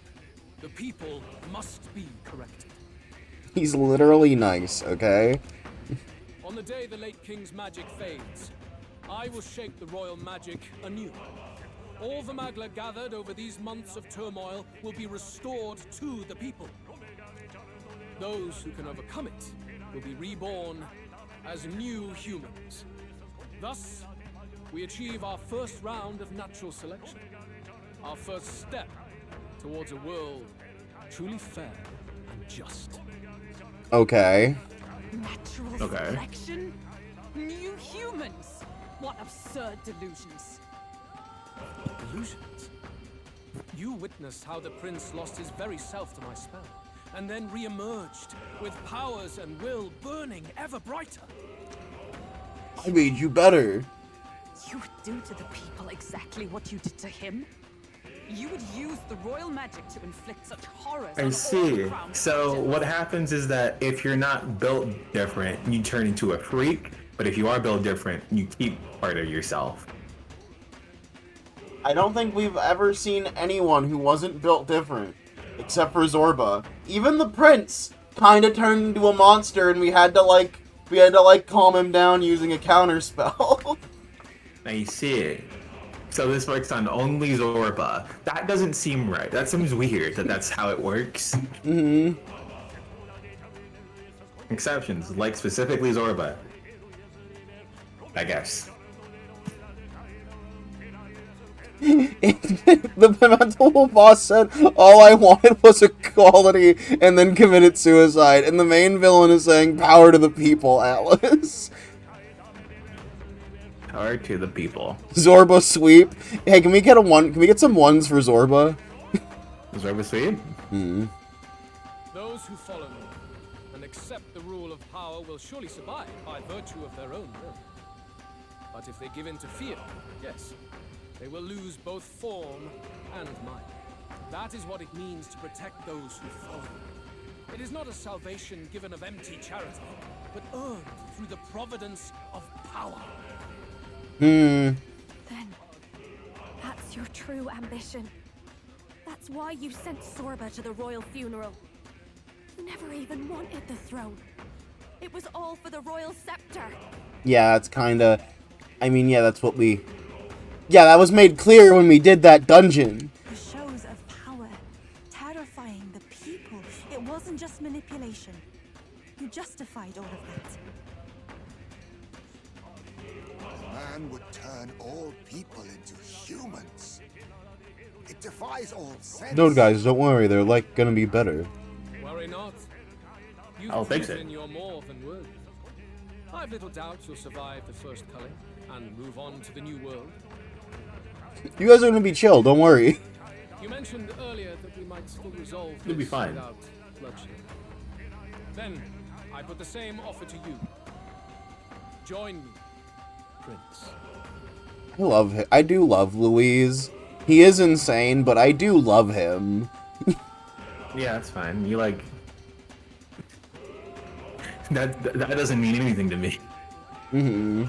S3: the people must be corrected.
S1: He's literally nice, okay?
S3: On the day the late king's magic fades, I will shake the royal magic anew. All the Magla gathered over these months of turmoil will be restored to the people. Those who can overcome it will be reborn as new humans. Thus, we achieve our first round of natural selection. Our first step towards a world truly fair and just.
S1: Okay.
S5: Natural selection? New humans? What absurd delusions.
S3: Illusions. You witnessed how the prince lost his very self to my spell, and then re-emerged with powers and will burning ever brighter.
S1: I made you better.
S5: You would do to the people exactly what you did to him? You would use the royal magic to inflict such horrors on
S2: I see.
S5: all crowned
S2: So
S5: subjects.
S2: what happens is that if you're not built different, you turn into a freak. But if you are built different, you keep part of yourself.
S1: I don't think we've ever seen anyone who wasn't built different, except for Zorba. Even the prince kind of turned into a monster, and we had to calm him down using a counter spell.
S2: I see. So this works on only Zorba. That doesn't seem right. That seems weird that that's how it works.
S1: Mm-hmm.
S2: Exceptions, like specifically Zorba. I guess.
S1: The mental boss said, all I wanted was equality, and then committed suicide. And the main villain is saying, power to the people, Atlas.
S2: Power to the people.
S1: Zorba sweep. Hey, can we get some ones for Zorba?
S2: Zorba sweep?
S1: Hmm.
S3: Those who follow me and accept the rule of power will surely survive by virtue of their own will. But if they give in to fear, yes, they will lose both form and mind. That is what it means to protect those who follow. It is not a salvation given of empty charity, but earned through the providence of power.
S1: Hmm.
S14: Then, that's your true ambition. That's why you sent Zorba to the royal funeral. You never even wanted the throne. It was all for the royal scepter.
S1: Yeah, it's kinda... I mean, yeah, that's what we... Yeah, that was made clear when we did that dungeon.
S10: The shows of power, terrifying the people. It wasn't just manipulation. You justified all of that.
S12: Man would turn all people into humans. It defies all sense.
S1: No, guys, don't worry. They're, like, gonna be better.
S3: Worry not. You've
S2: I'll fix
S3: proven
S2: it.
S3: you're more than worthy. I've little doubt you'll survive the first culling and move on to the new world.
S1: You guys are gonna be chill. Don't worry.
S3: You mentioned earlier that we might still resolve
S2: You'll be
S3: this
S2: fine.
S3: without bloodshed. Then, I put the same offer to you. Join me, Prince.
S1: I love him. I do love Louise. He is insane, but I do love him.
S2: Yeah, that's fine. You like... That doesn't mean anything to me.
S1: Mm-hmm.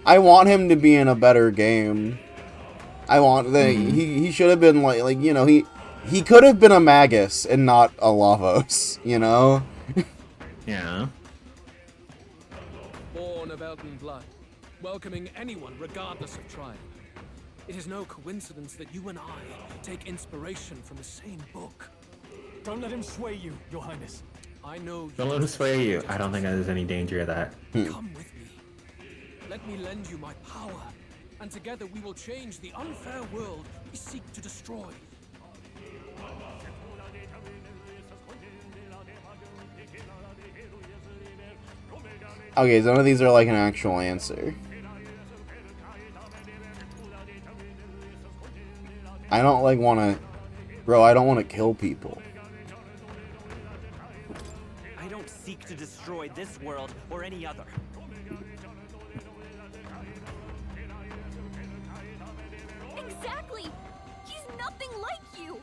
S1: I want him to be in a better game. I want the he should have been like you know he could have been a Magus and not a Lavos, you know?
S2: Yeah.
S3: Born of Elden blood, welcoming anyone regardless of tribe. It is no coincidence that you and I take inspiration from the same book.
S13: Don't let him sway you, Your Highness.
S3: I know
S2: Don't let him sway you. I don't think there's any danger of that.
S3: Come with me. Let me lend you my power, and together we will change the unfair world we seek to destroy.
S1: Okay, some of these are like an actual answer. I don't like wanna... Bro, I don't want to kill people.
S16: I don't seek to destroy this world or any other.
S14: Exactly! He's nothing like you!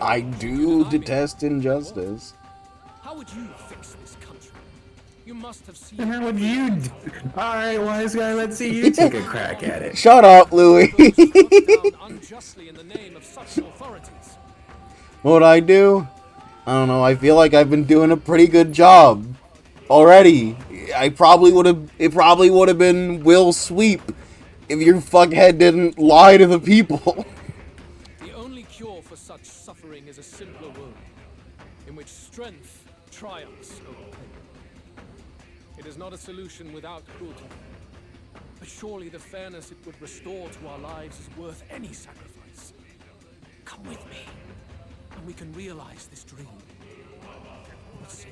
S1: I do detest injustice.
S3: How would you fix this country? You must have seen.
S2: And how would you? All right, wise guy. Let's see you take a crack at it.
S1: Shut up, Louis.
S3: Unjustly in the name of such authorities.
S1: What would I do? I don't know. I feel like I've been doing a pretty good job already. It probably would have been Will Sweep if your fuckhead didn't lie to the people.
S3: The only cure for such suffering is a simpler world, in which strength triumphs over pain. It is not a solution without cruelty, but surely the fairness it would restore to our lives is worth any sacrifice. Come with me, and we can realize this dream. Let's see.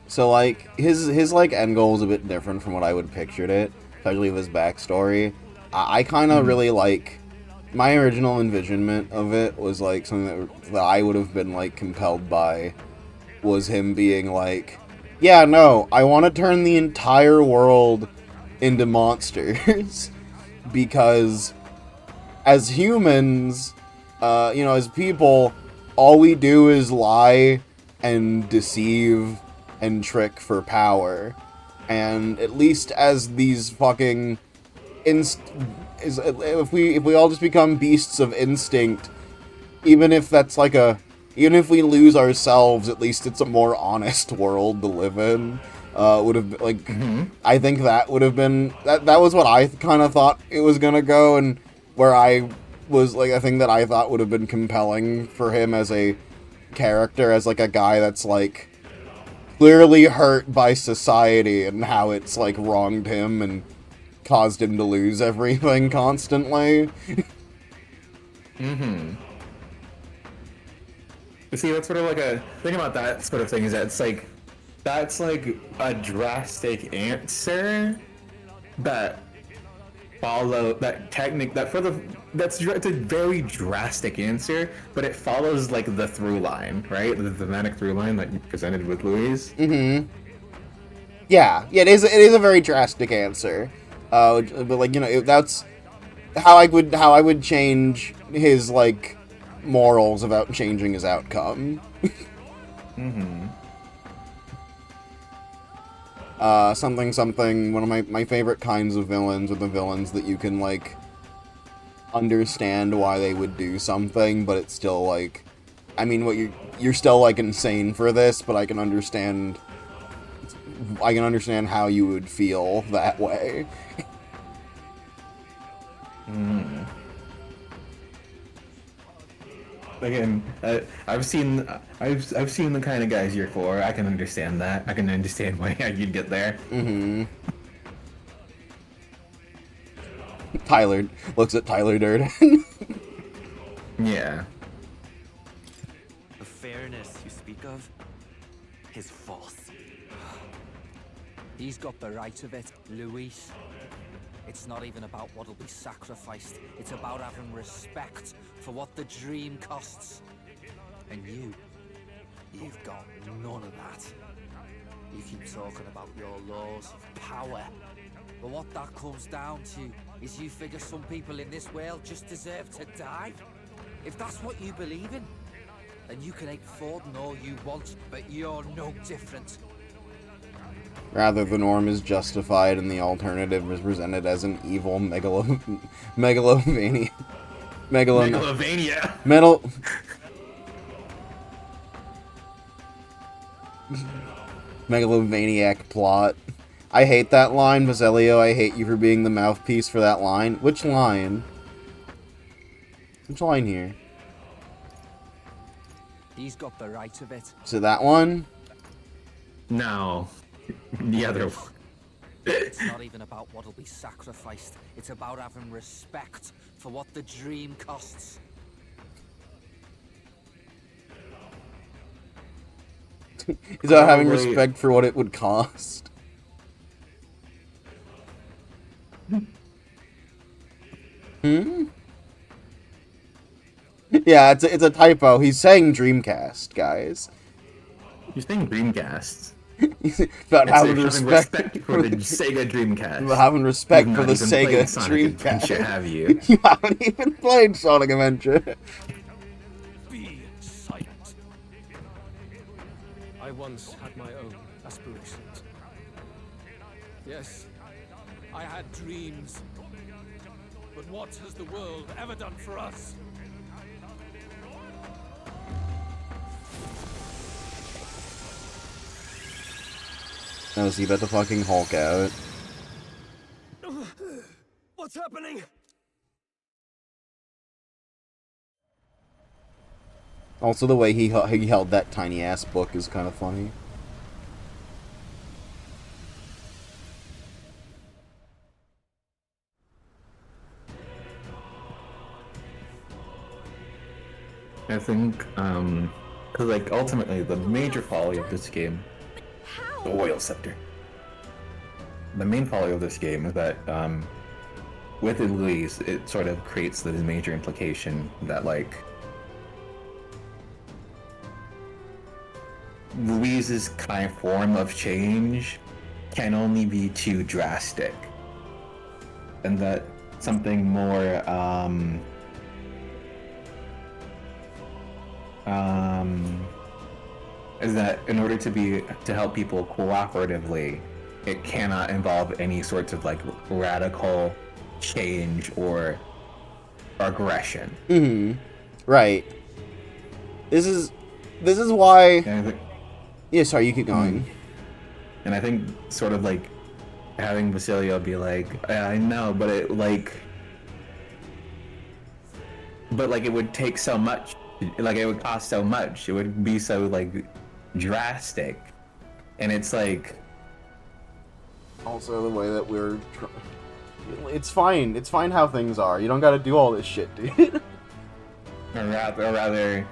S1: So like his like end goal is a bit different from what I would have pictured it, especially with his backstory. I kind of really like my original envisionment of it was like something that I would have been like compelled by was him being like, yeah, no, I want to turn the entire world into monsters because as humans, as people, all we do is lie and deceive and trick for power. And at least as these fucking if we all just become beasts of instinct, even if if we lose ourselves, at least it's a more honest world to live in. Would have like I think that would have been that was what I kind of thought it was gonna go, and where I was like, I think that I thought would have been compelling for him as a character, as like a guy that's like clearly hurt by society and how it's like wronged him and caused him to lose everything constantly.
S2: See, that's sort of like a thing about that sort of thing is that it's like that's like a drastic answer that it's a very drastic answer, but it follows like the through line, right? The thematic through line that you presented with Louise.
S1: Yeah, it is a very drastic answer. But like, that's how I would change his like morals without changing his outcome. Something, one of my favorite kinds of villains are the villains that you can like understand why they would do something, but it's still like, I mean, you're still like insane for this, but I can understand how you would feel that way.
S2: Again, I've seen the kind of guys you're for. I can understand that. I can understand why you'd get there.
S1: Tyler looks at Tyler Durden.
S2: Yeah.
S16: The fairness you speak of is false.
S11: He's got the right of it, Luis. It's not even about what'll be sacrificed. It's about having respect for what the dream costs. And you've got none of that. You keep talking about your laws of power. But what that comes down to is you figure some people in this world just deserve to die. If that's what you believe in, then you can hate Forden all you want, but you're no different.
S1: Rather, the norm is justified and the alternative is presented as an evil megalovania. Megalovaniac plot. I hate that line, Basilio. I hate you for being the mouthpiece for that line. Which line? Which line here?
S11: He's got the right of it.
S1: Is it that one?
S2: No. The other one.
S11: It's not even about what'll be sacrificed. It's about having respect for what the dream costs.
S1: He's about having
S2: Probably-
S1: respect for what it would cost. Hmm? Yeah, it's a typo. He's saying Dreamcast, guys.
S2: You're saying Dreamcast.
S1: About
S2: It's
S1: having
S2: showing
S1: respect
S2: for the Sega Dreamcast.
S1: About having respect
S2: You've
S1: for
S2: not
S1: the
S2: even
S1: Sega
S2: played Sonic
S1: Dreamcast.
S2: Adventure, have you?
S1: You haven't even played Sonic Adventure.
S3: Be silent. I once had my own aspirations. Yes, I had dreams. But what has the world ever done for us?
S1: No, is he about to fucking Hulk out?
S7: What's happening?
S1: Also, the way he held that tiny ass book is kind of funny.
S2: I think, because like ultimately the major folly of this game, the Royal Scepter. The main folly of this game is that, with Louise, it sort of creates this major implication that like Louise's kind of form of change can only be too drastic, and that something more is that in order to help people cooperatively, it cannot involve any sorts of like radical change or aggression.
S1: Mm-hmm. Right. This is why. Yeah, sorry, you keep going.
S2: And I think sort of like having Basilio be like, yeah, I know, but it like it would take so much, like it would cost so much, it would be so like drastic, and it's like
S1: also the way that we're it's fine how things are. You don't gotta do all this shit, dude.
S2: or rather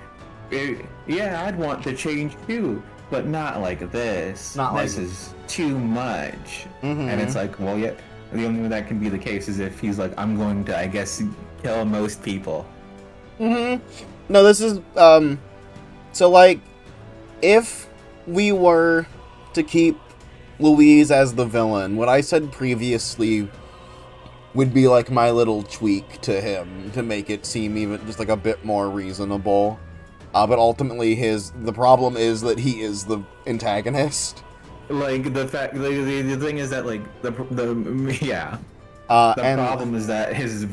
S2: yeah, I'd want to change too, but not like this. This is too much. And it's like, well, yeah, the only way that can be the case is if he's like, I'm going to, I guess, kill most people.
S1: No, this is so like if we were to keep Louise as the villain, what I said previously would be like my little tweak to him to make it seem even just like a bit more reasonable. But ultimately the problem is that he is the antagonist.
S2: Like the fact, the thing is that like the problem is that his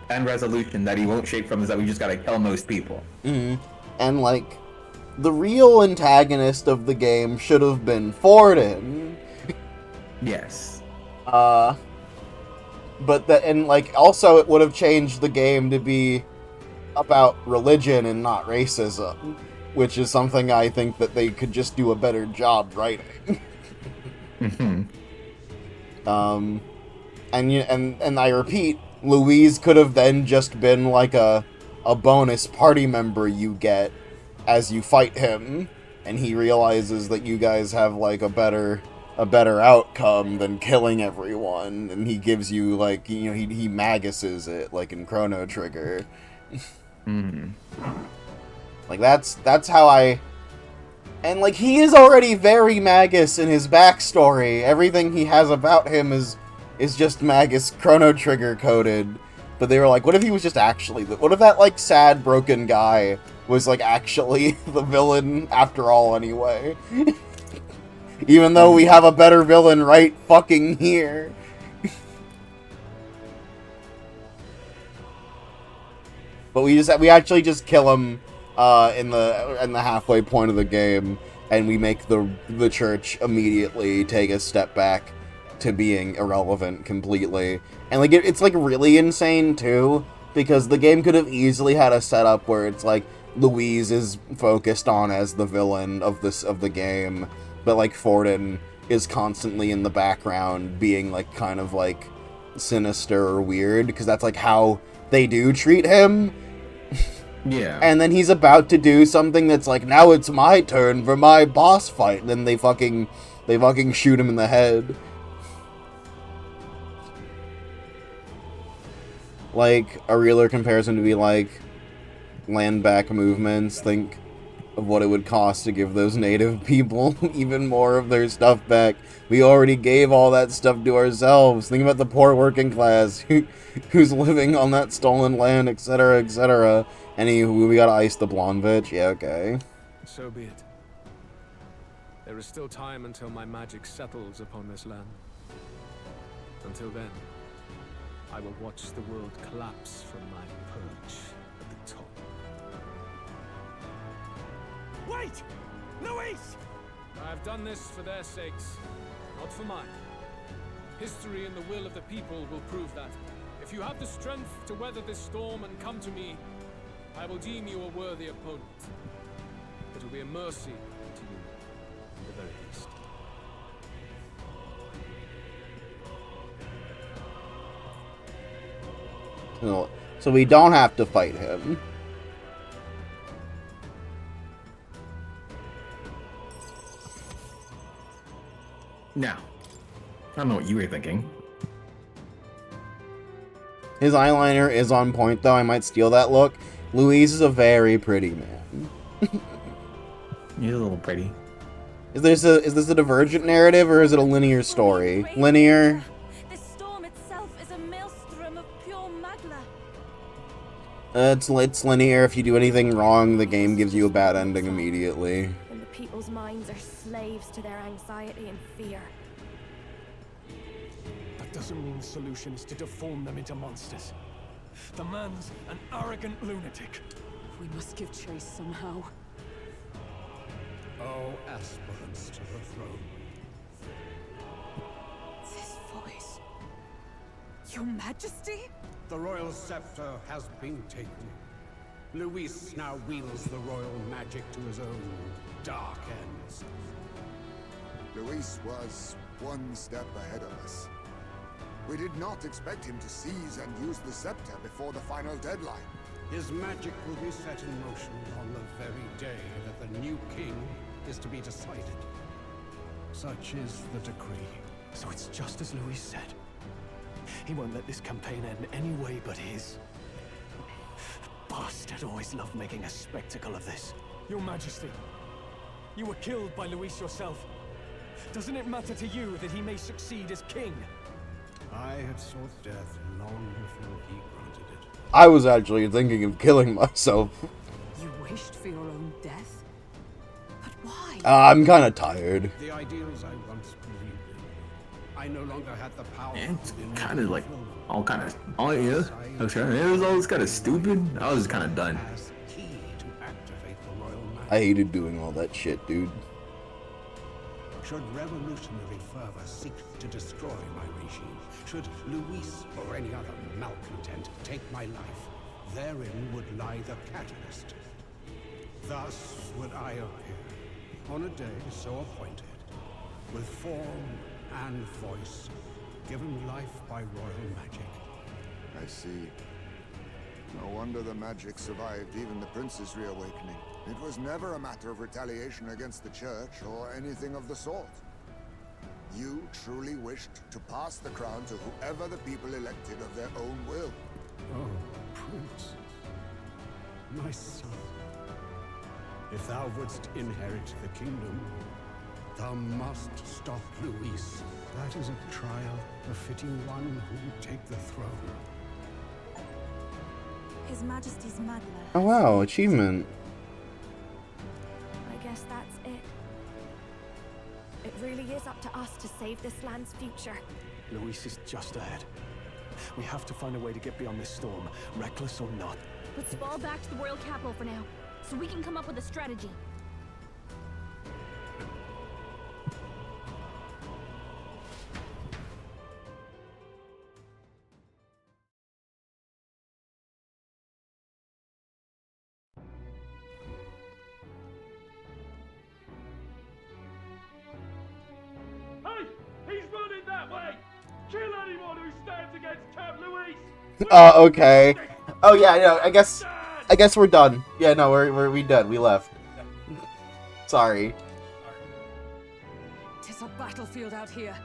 S2: end resolution that he won't shake from is that we just gotta kill most people.
S1: And like the real antagonist of the game should have been Forden.
S2: Yes.
S1: But that, and like also it would have changed the game to be about religion and not racism, which is something I think that they could just do a better job writing. And I repeat, Louise could have then just been like a bonus party member you get as you fight him, and he realizes that you guys have like a better outcome than killing everyone, and he gives you like, you know, he maguses it like in Chrono Trigger. Like that's how I. And like he is already very Magus in his backstory. Everything he has about him is just Magus Chrono Trigger coded. But they were like, what if he was just actually what if that like sad broken guy was like actually the villain after all anyway? Even though we have a better villain right fucking here. But we actually just kill him in the halfway point of the game, and we make the church immediately take a step back to being irrelevant completely. And like it's like really insane too, because the game could have easily had a setup where it's like Louise is focused on as the villain of the game, but like Forden is constantly in the background being like kind of like sinister or weird, because that's like how they do treat him.
S2: Yeah.
S1: And then he's about to do something that's like, now it's my turn for my boss fight. And then they fucking shoot him in the head. Like, a realer comparison to be like, land back movements. Think of what it would cost to give those native people even more of their stuff back. We already gave all that stuff to ourselves. Think about the poor working class who's living on that stolen land, etc., etc. Anywho, we gotta ice the blonde bitch. Yeah, okay.
S3: So be it. There is still time until my magic settles upon this land. Until then, I will watch the world collapse from my perch at the top.
S7: Wait! Luis!
S3: I have done this for their sakes, not for mine. History and the will of the people will prove that. If you have the strength to weather this storm and come to me, I will deem you a worthy opponent. It will be a mercy to you, at the very least.
S1: So we don't have to fight him.
S2: Now, I don't know what you were thinking.
S1: His eyeliner is on point, though. I might steal that look. Luis is a very pretty man.
S2: He's a little pretty.
S1: Is this a divergent narrative, or is it a linear story? Linear.
S10: The storm itself is a maelstrom of pure magla.
S1: It's linear. If you do anything wrong, the game gives you a bad ending immediately.
S14: And the people's minds are slaves to their anxiety and fear.
S13: That doesn't mean the solution is to deform them into monsters. The man's an arrogant lunatic.
S5: We must give chase somehow.
S4: Oh, aspirants to the throne.
S5: This voice. Your Majesty?
S4: The royal scepter has been taken. Luis now wields the royal magic to his own dark ends.
S12: Luis was one step ahead of us. We did not expect him to seize and use the scepter before the final deadline.
S4: His magic will be set in motion on the very day that the new king is to be decided. Such is the decree.
S13: So it's just as Luis said. He won't let this campaign end any way but his. Bastard always loved making a spectacle of this. Your Majesty, you were killed by Luis yourself. Doesn't it matter to you that he may succeed as king?
S4: I had sought death long before he granted it.
S1: I was actually thinking of killing myself.
S5: You wished for your own death? But why?
S1: I'm kind of tired.
S4: The ideals I once believed in. I no longer had the power.
S2: Yeah, it's kind of like yeah. Okay, it was always kind of stupid. I was kind of done.
S1: I hated doing all that shit, dude.
S4: Should revolutionary fervor seek to destroy my regime, should Luis or any other malcontent take my life, therein would lie the catalyst. Thus would I appear, on a day so appointed, with form and voice, given life by royal magic.
S12: I see. No wonder the magic survived even the prince's reawakening. It was never a matter of retaliation against the church or anything of the sort. You truly wished to pass the crown to whoever the people elected of their own will.
S4: Oh, Prince. My son. If thou wouldst inherit the kingdom, thou must stop Luis. That is a trial befitting one who would take the throne.
S10: His Majesty's Magla.
S1: Oh wow, achievement.
S14: I guess that's it. It really is up to us to save this land's future.
S13: Luis is just ahead. We have to find a way to get beyond this storm, reckless or not.
S8: Let's fall back to the royal capital for now, so we can come up with a strategy.
S1: Okay. Oh yeah, no, I guess I guess we're done. Yeah, no, we done. We left. Sorry.
S5: Tis a battlefield out here.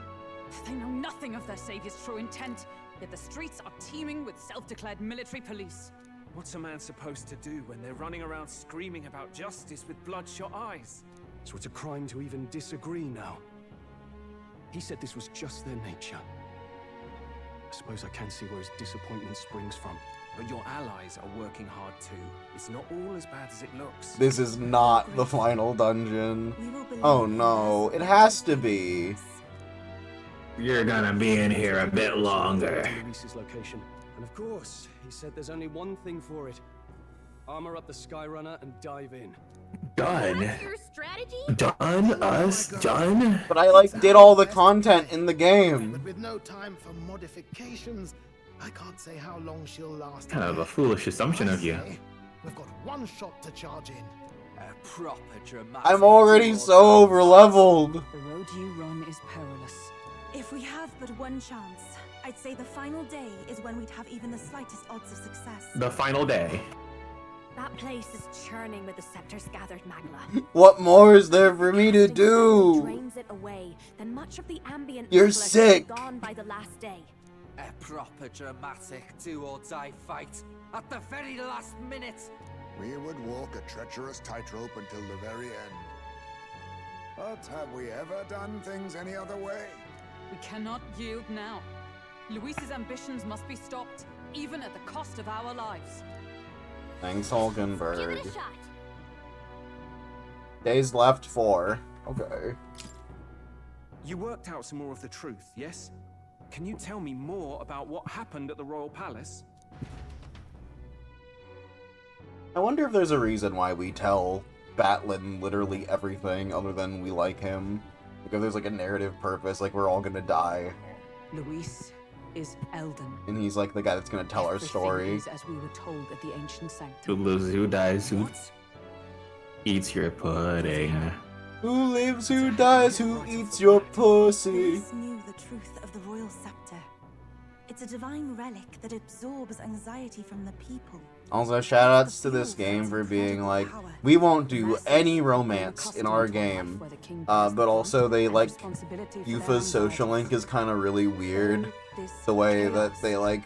S5: They know nothing of their savior's true intent, yet the streets are teeming with self-declared military police.
S17: What's a man supposed to do when they're running around screaming about justice with bloodshot eyes?
S13: So it's a crime to even disagree now. He said this was just their nature. I suppose I can see where his disappointment springs from.
S17: But your allies are working hard too. It's not all as bad as it looks.
S1: This is not the final dungeon. Oh no, it has to be.
S2: You're gonna be in here a bit longer.
S13: Luis's location. And of course, he said there's only one thing for it. Armor up the Skyrunner and dive in.
S2: Done.
S14: Your strategy?
S2: Done? Us? Done?
S1: But I like did all the content in the game.
S18: But with no time for modifications, I can't say how long she'll last.
S2: Kind of a foolish assumption of you.
S18: We've got one shot to charge in.
S11: A proper dramatic.
S1: I'm already so over-leveled.
S5: The road you run is perilous.
S10: If we have but one chance, I'd say the final day is when we'd have even the slightest odds of success.
S2: The final day.
S14: That place is churning with the scepter's gathered magma.
S1: What more is there for me to do?
S14: Drains it away, then much of the ambient
S1: You're
S14: magma
S1: sick.
S14: will be gone by the last day.
S11: A proper dramatic do-or-die fight at the very last minute.
S12: We would walk a treacherous tightrope until the very end. But have we ever done things any other way?
S5: We cannot yield now. Luis's ambitions must be stopped, even at the cost of our lives.
S1: Thanks,
S14: Give
S1: Hulkenberg.
S14: it a shot.
S1: Days left 4. Okay.
S17: You worked out some more of the truth, yes? Can you tell me more about what happened at the Royal Palace?
S1: I wonder if there's a reason why we tell Batlin literally everything other than we like him. Like if there's like a narrative purpose, like we're all gonna die.
S5: Luis is Elden.
S1: And he's like the guy that's gonna tell our
S5: Everything
S1: story.
S5: is as we were told at the ancient sanctum.
S2: Who lives, who dies, who eats your pudding.
S1: Who lives, who dies, who eats your pussy?
S10: Luis knew the truth of the royal scepter. It's a divine relic that absorbs anxiety from the people.
S1: Also, shoutouts to this game for being like, we won't do any romance in our game. But also they like, Yufa's social link is kind of really weird. The way that they like,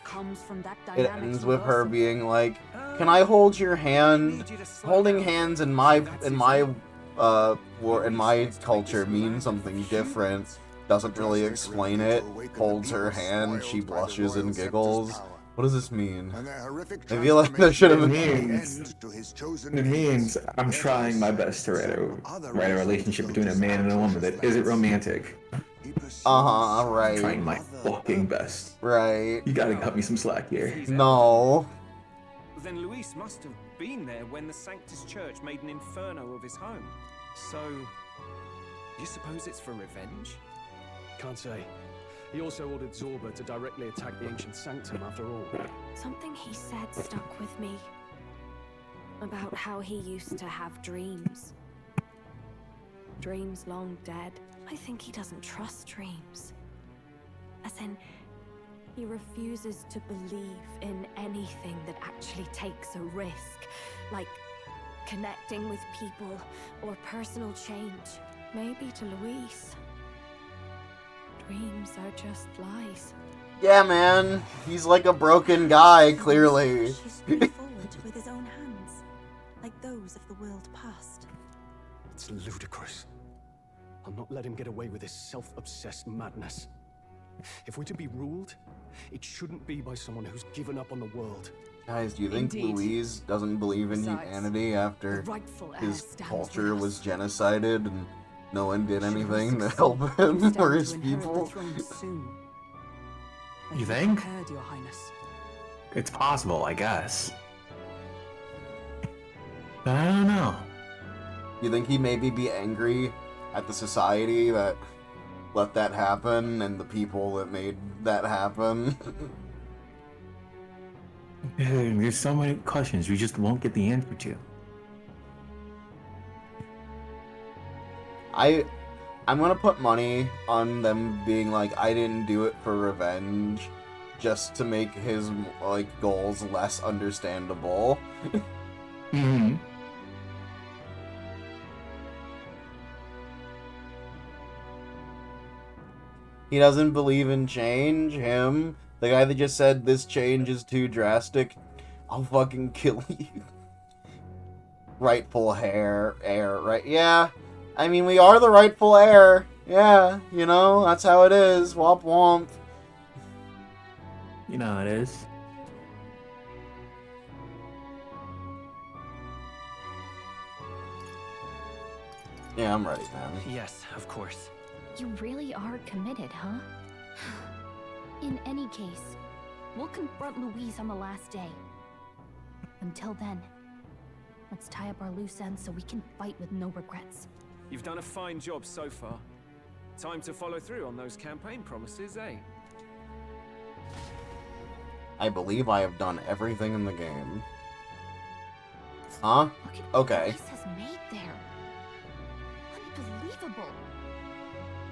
S1: it ends with her being like, can I hold your hand? Holding hands in my culture means something different. Doesn't really explain it. Holds her hand, she blushes and giggles. What does this mean? I feel like that should have been.
S2: It means I'm trying my best to write a relationship between a man and a woman that isn't romantic.
S1: Right.
S2: Trying my fucking best.
S1: Right.
S2: You gotta cut me some slack here.
S1: No.
S17: Then Luis must have been there when the Sanctus Church made an inferno of his home. So, you suppose it's for revenge?
S13: Can't say. He also ordered Zorba to directly attack the ancient sanctum after all.
S14: Something he said stuck with me. About how he used to have dreams. Dreams long dead. I think he doesn't trust dreams. As in, he refuses to believe in anything that actually takes a risk. Like connecting with people or personal change. Maybe to Luis, dreams are just lies.
S1: Yeah, man. He's like a broken guy, clearly.
S10: He's forward with his own hands, like those of the world past.
S13: It's ludicrous. I'll not let him get away with his self-obsessed madness. If we're to be ruled, it shouldn't be by someone who's given up on the world.
S1: Guys, do you think Louise doesn't believe in humanity after his culture was genocided and no one did anything to help him or his people?
S2: You think?
S5: Your Highness.
S2: It's possible, I guess. But I don't know.
S1: You think he maybe be angry at the society that let that happen and the people that made that happen?
S2: There's so many questions we just won't get the answer to.
S1: I'm gonna put money on them being like, I didn't do it for revenge, just to make his like goals less understandable.
S2: Mm-hmm.
S1: He doesn't believe in change, him. The guy that just said this change is too drastic. I'll fucking kill you. Rightful heir, right? Yeah. I mean, we are the rightful heir. Yeah, you know, that's how it is. Womp womp.
S2: You know how it is.
S1: Yeah, I'm ready, man.
S16: Yes, of course.
S8: You really are committed, huh? In any case, we'll confront Louise on the last day. Until then, let's tie up our loose ends so we can fight with no regrets.
S17: You've done a fine job so far. Time to follow through on those campaign promises, eh?
S1: I believe I have done everything in the game. Huh? Okay.
S8: Louise has made there. Unbelievable.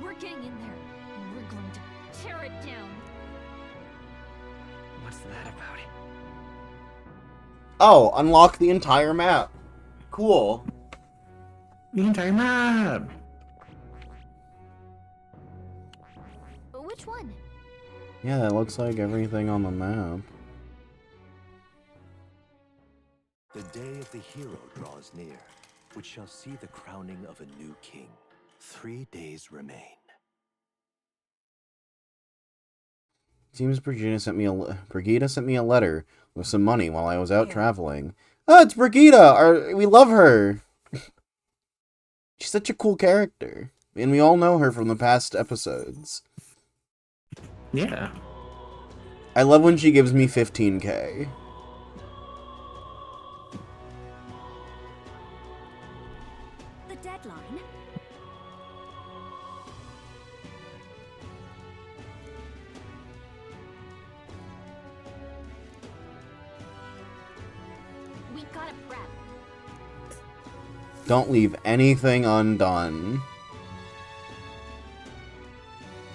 S8: We're getting in there, and we're going to tear it down.
S16: What's that about?
S1: Oh, unlock the entire map. Cool.
S2: The entire map.
S8: Which one?
S1: Yeah, that looks like everything on the map.
S19: The day of the hero draws near, which shall see the crowning of a new king. 3 days remain.
S1: Seems Brigida sent me a letter with some money while I was out traveling. Oh, it's Brigida! We love her! She's such a cool character. And we all know her from the past episodes.
S2: Yeah.
S1: I love when she gives me 15k.
S14: The deadline?
S8: We gotta prep.
S1: Don't leave anything undone.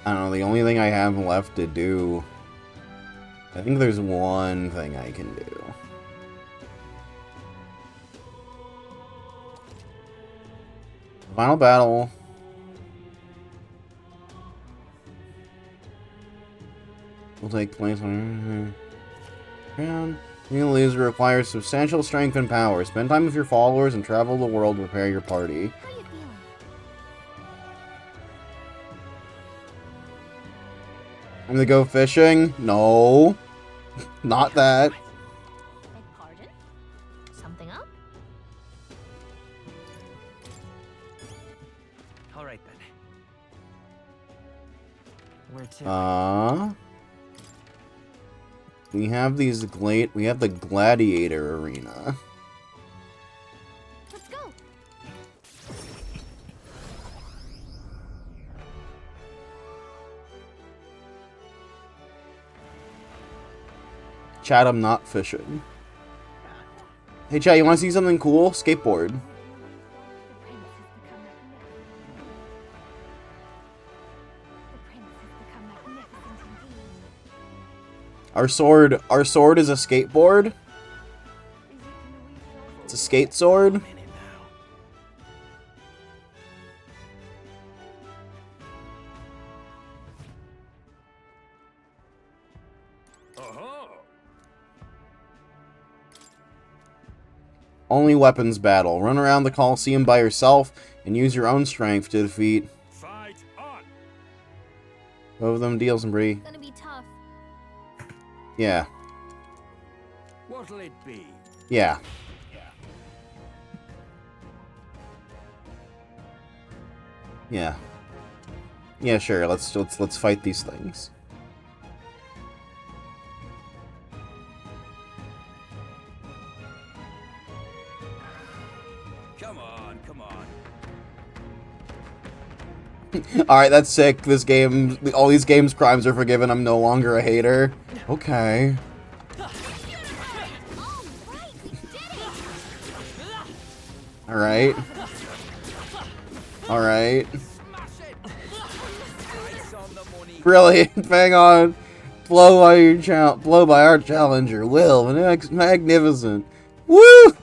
S1: I don't know, the only thing I have left to do... I think there's one thing I can do. Final battle. Will take place on... Being a loser requires substantial strength and power. Spend time with your followers and travel the world to prepare your party.
S8: How you feeling?
S1: I'm gonna go fishing? No. Not that.
S8: Beg pardon? Something up?
S16: All right then. Where to?
S1: We have these we have the gladiator arena.
S8: Let's go.
S1: Chat, I'm not fishing. Hey chat, you wanna see something cool? Skateboard. Our sword is a skateboard. It's a skate sword. Only weapons battle. Run around the Coliseum by yourself and use your own strength to defeat.
S15: Fight on.
S1: Both of them deals and Bree.
S8: Gonna be tough.
S1: Yeah.
S7: What'll it be?
S1: Yeah. Yeah. Yeah, sure. Let's fight these things.
S7: Come on, come on.
S1: Alright, that's sick. This game, all these games crimes are forgiven. I'm no longer a hater. Okay. Alright. Alright. Brilliant. Hang on. Blow by our challenger, Will. Magnificent. Woo!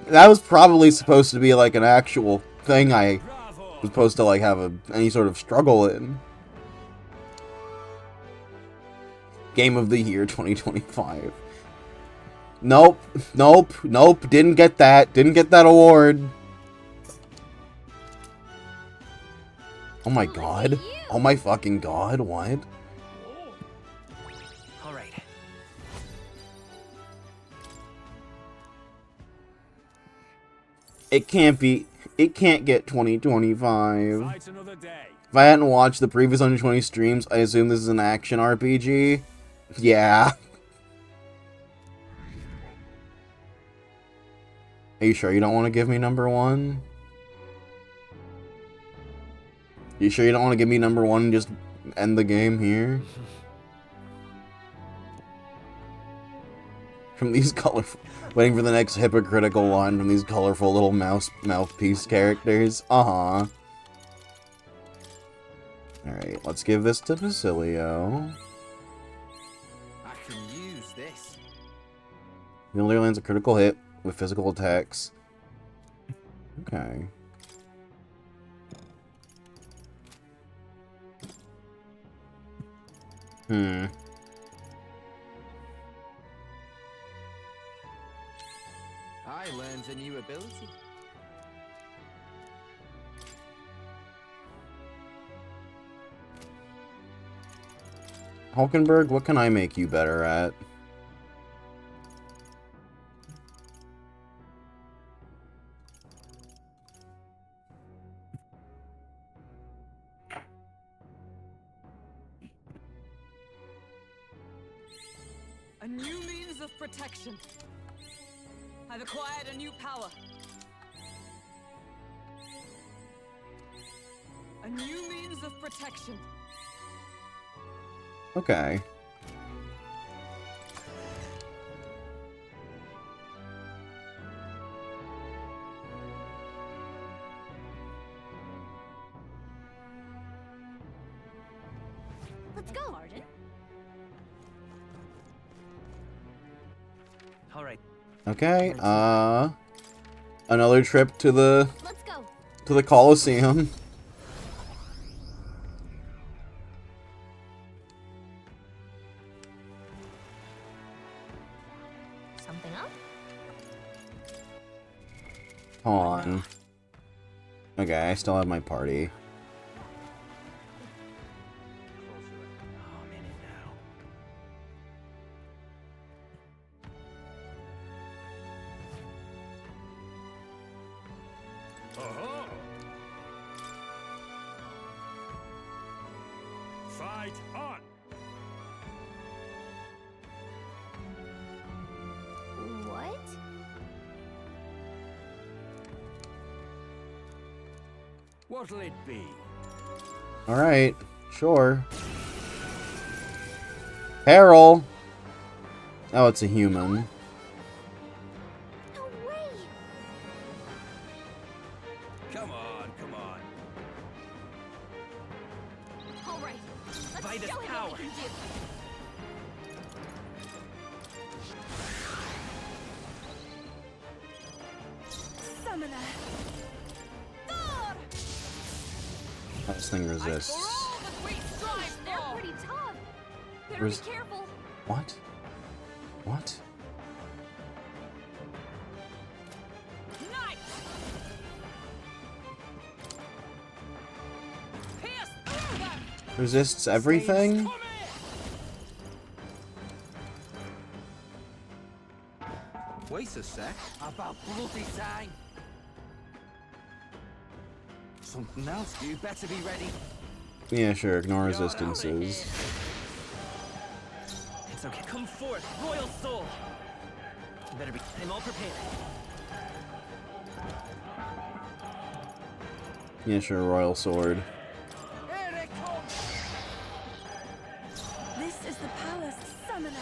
S1: That was probably supposed to be like an actual thing I was supposed to like have any sort of struggle in. Game of the Year 2025. Nope, nope, nope, didn't get that award. Oh my god. Oh my fucking god, what?
S16: Alright.
S1: It can't get 2025. If I hadn't watched the previous 120 streams, I assume this is an action RPG. Yeah. Are you sure you don't want to give me number one? You sure you don't want to give me number one and just end the game here? From these colorful... Waiting for the next hypocritical line from these colorful little mouthpiece characters. Uh-huh. Alright, let's give this to Basilio.
S11: I can use this.
S1: Mjolnir lands a critical hit with physical attacks. Okay.
S11: I learned a new ability.
S1: Hulkenberg, what can I make you better at?
S5: A new means of protection. I've acquired a new power. A new means of protection.
S1: Okay.
S14: Let's go, Arden.
S16: All right.
S1: Okay, another trip to the...
S14: Let's go.
S1: To the Colosseum.
S14: Something up?
S1: Hold on. Okay, I still have my party.
S15: Fight on!
S14: What?
S15: What'll it be?
S1: Alright, sure. Peril! Oh, it's a human.
S17: Come on, come on.
S14: All right. Let's
S16: Fight his
S14: show him
S16: power.
S14: what we can do.
S10: Summoner.
S1: Oh, this thing resists.
S14: They're pretty tough. Better
S1: Res-
S14: be careful.
S1: What? What? Resists everything?
S11: Wait a sec. About bloody time. Something else. You better be ready.
S1: Yeah, sure, ignore resistances.
S16: It's okay. Come forth, royal soul. You better be. I'm all prepared.
S1: Yeah, sure, royal sword.
S10: This is the palace summoner.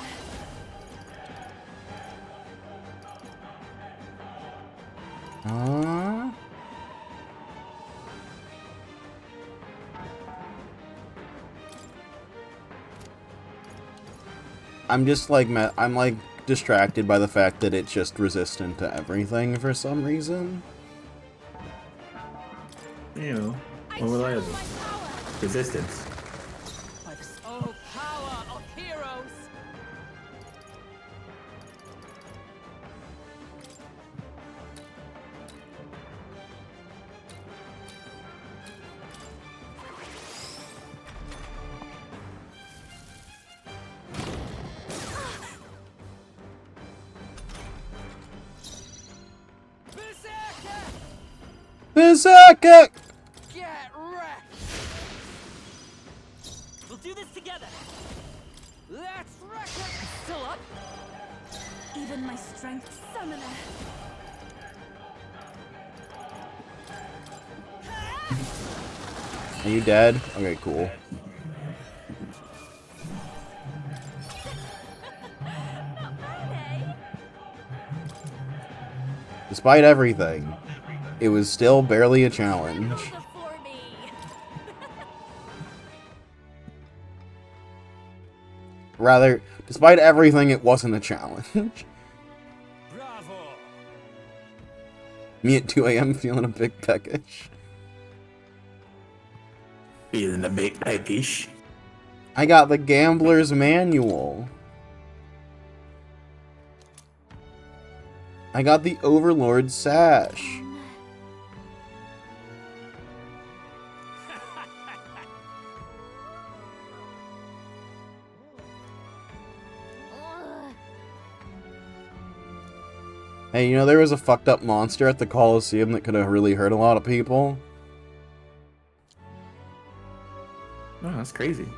S1: I'm just like, I'm like distracted by the fact that it's just resistant to everything for some reason.
S2: You know, more reliable. Resistance.
S14: Oh, power of heroes!
S1: Berserker!
S16: Get wrecked! We'll do this together. Let's wreck it! Still up?
S10: Even my strength summoner.
S1: Are you dead? Okay, cool. Despite everything, it was still barely a challenge. Rather, despite everything, it wasn't a challenge.
S16: Bravo!
S1: Me at 2 a.m. feeling a bit peckish.
S2: Feeling a bit peckish.
S1: I got the Gambler's Manual. I got the Overlord's Sash. Hey, you know, there was a fucked up monster at the Coliseum that could have really hurt a lot of people.
S2: Oh, that's crazy.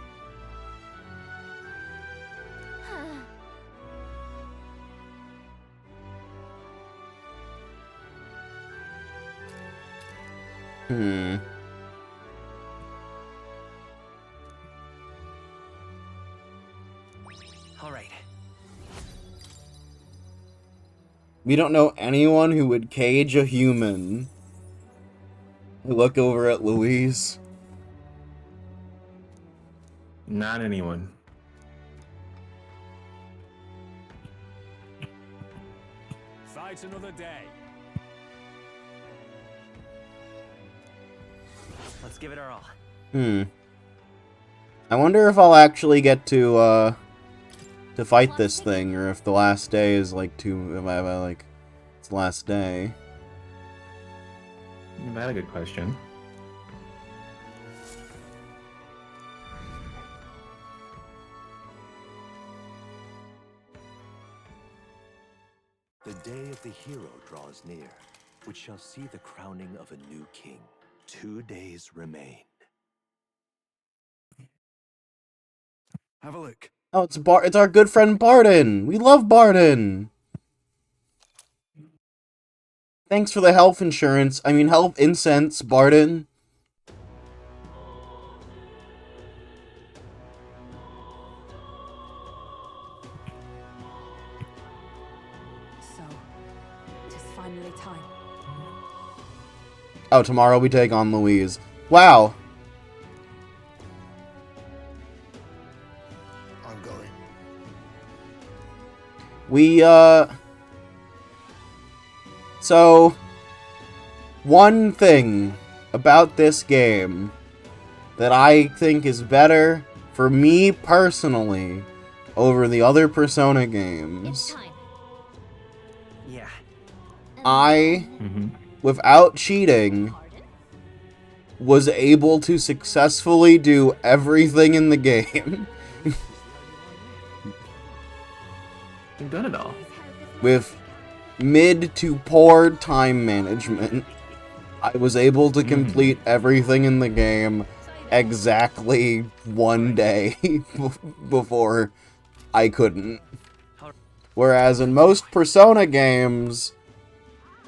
S16: All right.
S1: We don't know anyone who would cage a human. I look over at Louise.
S2: Not anyone.
S15: Fight another day.
S16: Let's give it our all.
S1: I wonder if I'll actually get to fight this thing, or if the last day is like it's the last day.
S2: That's a good question.
S19: The day of the hero draws near, which shall see the crowning of a new king. 2 days remain.
S13: Have a look.
S1: Oh, it's our good friend Barden. We love Barden. Thanks for the health insurance. I mean, health incense, Barden.
S5: So, it is finally time.
S1: Oh, tomorrow we take on Louise. Wow.
S12: I'm going.
S1: So, one thing about this game that I think is better for me personally over the other Persona games.
S16: Yeah.
S1: I, without cheating, was able to successfully do everything in the game.
S2: You've done it all.
S1: With mid to poor time management, I was able to complete everything in the game exactly one day before I couldn't. Whereas in most Persona games,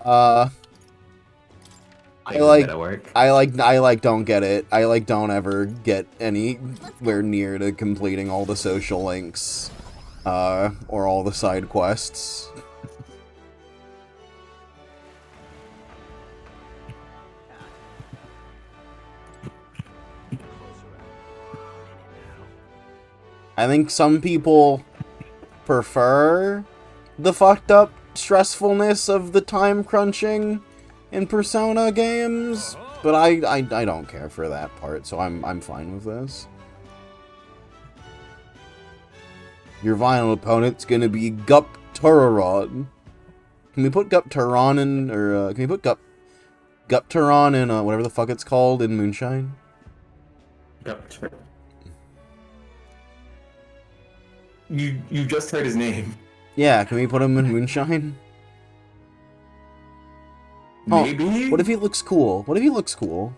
S1: I don't get it. I don't ever get anywhere near to completing all the social links, or all the side quests. I think some people prefer the fucked up stressfulness of the time crunching in Persona games, but I don't care for that part, so I'm fine with this. Your final opponent's gonna be Gupturon. Can we put Gupturon in, or can we put Gupturon in whatever the fuck it's called in Moonshine?
S2: You just heard his name.
S1: Yeah, can we put him in Moonshine?
S2: Maybe?
S1: Oh, what if he looks cool? What if he looks cool?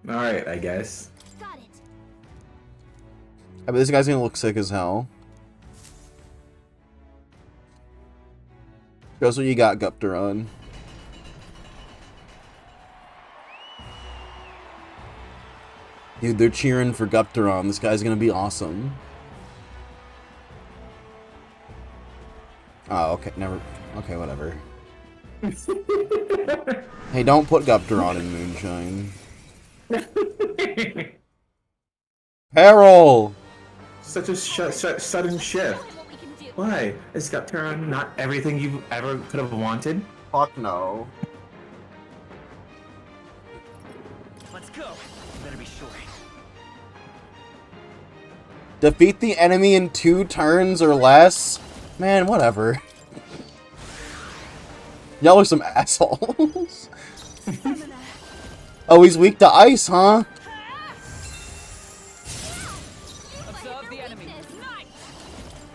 S2: Alright, I guess.
S1: I bet this guy's gonna look sick as hell. Show us what you got, Gupturon. Dude, they're cheering for Gupturon. This guy's gonna be awesome. Oh, okay, never... Okay, whatever. Hey, don't put Gupturon in Moonshine. Peril!
S2: Such a sudden shift. Why? Is Gupturon not everything you ever could have wanted?
S1: Fuck no.
S16: Let's go. You better be sure.
S1: Defeat the enemy in 2 turns or less? Man, whatever. Y'all are some assholes. Oh, he's weak to ice, huh?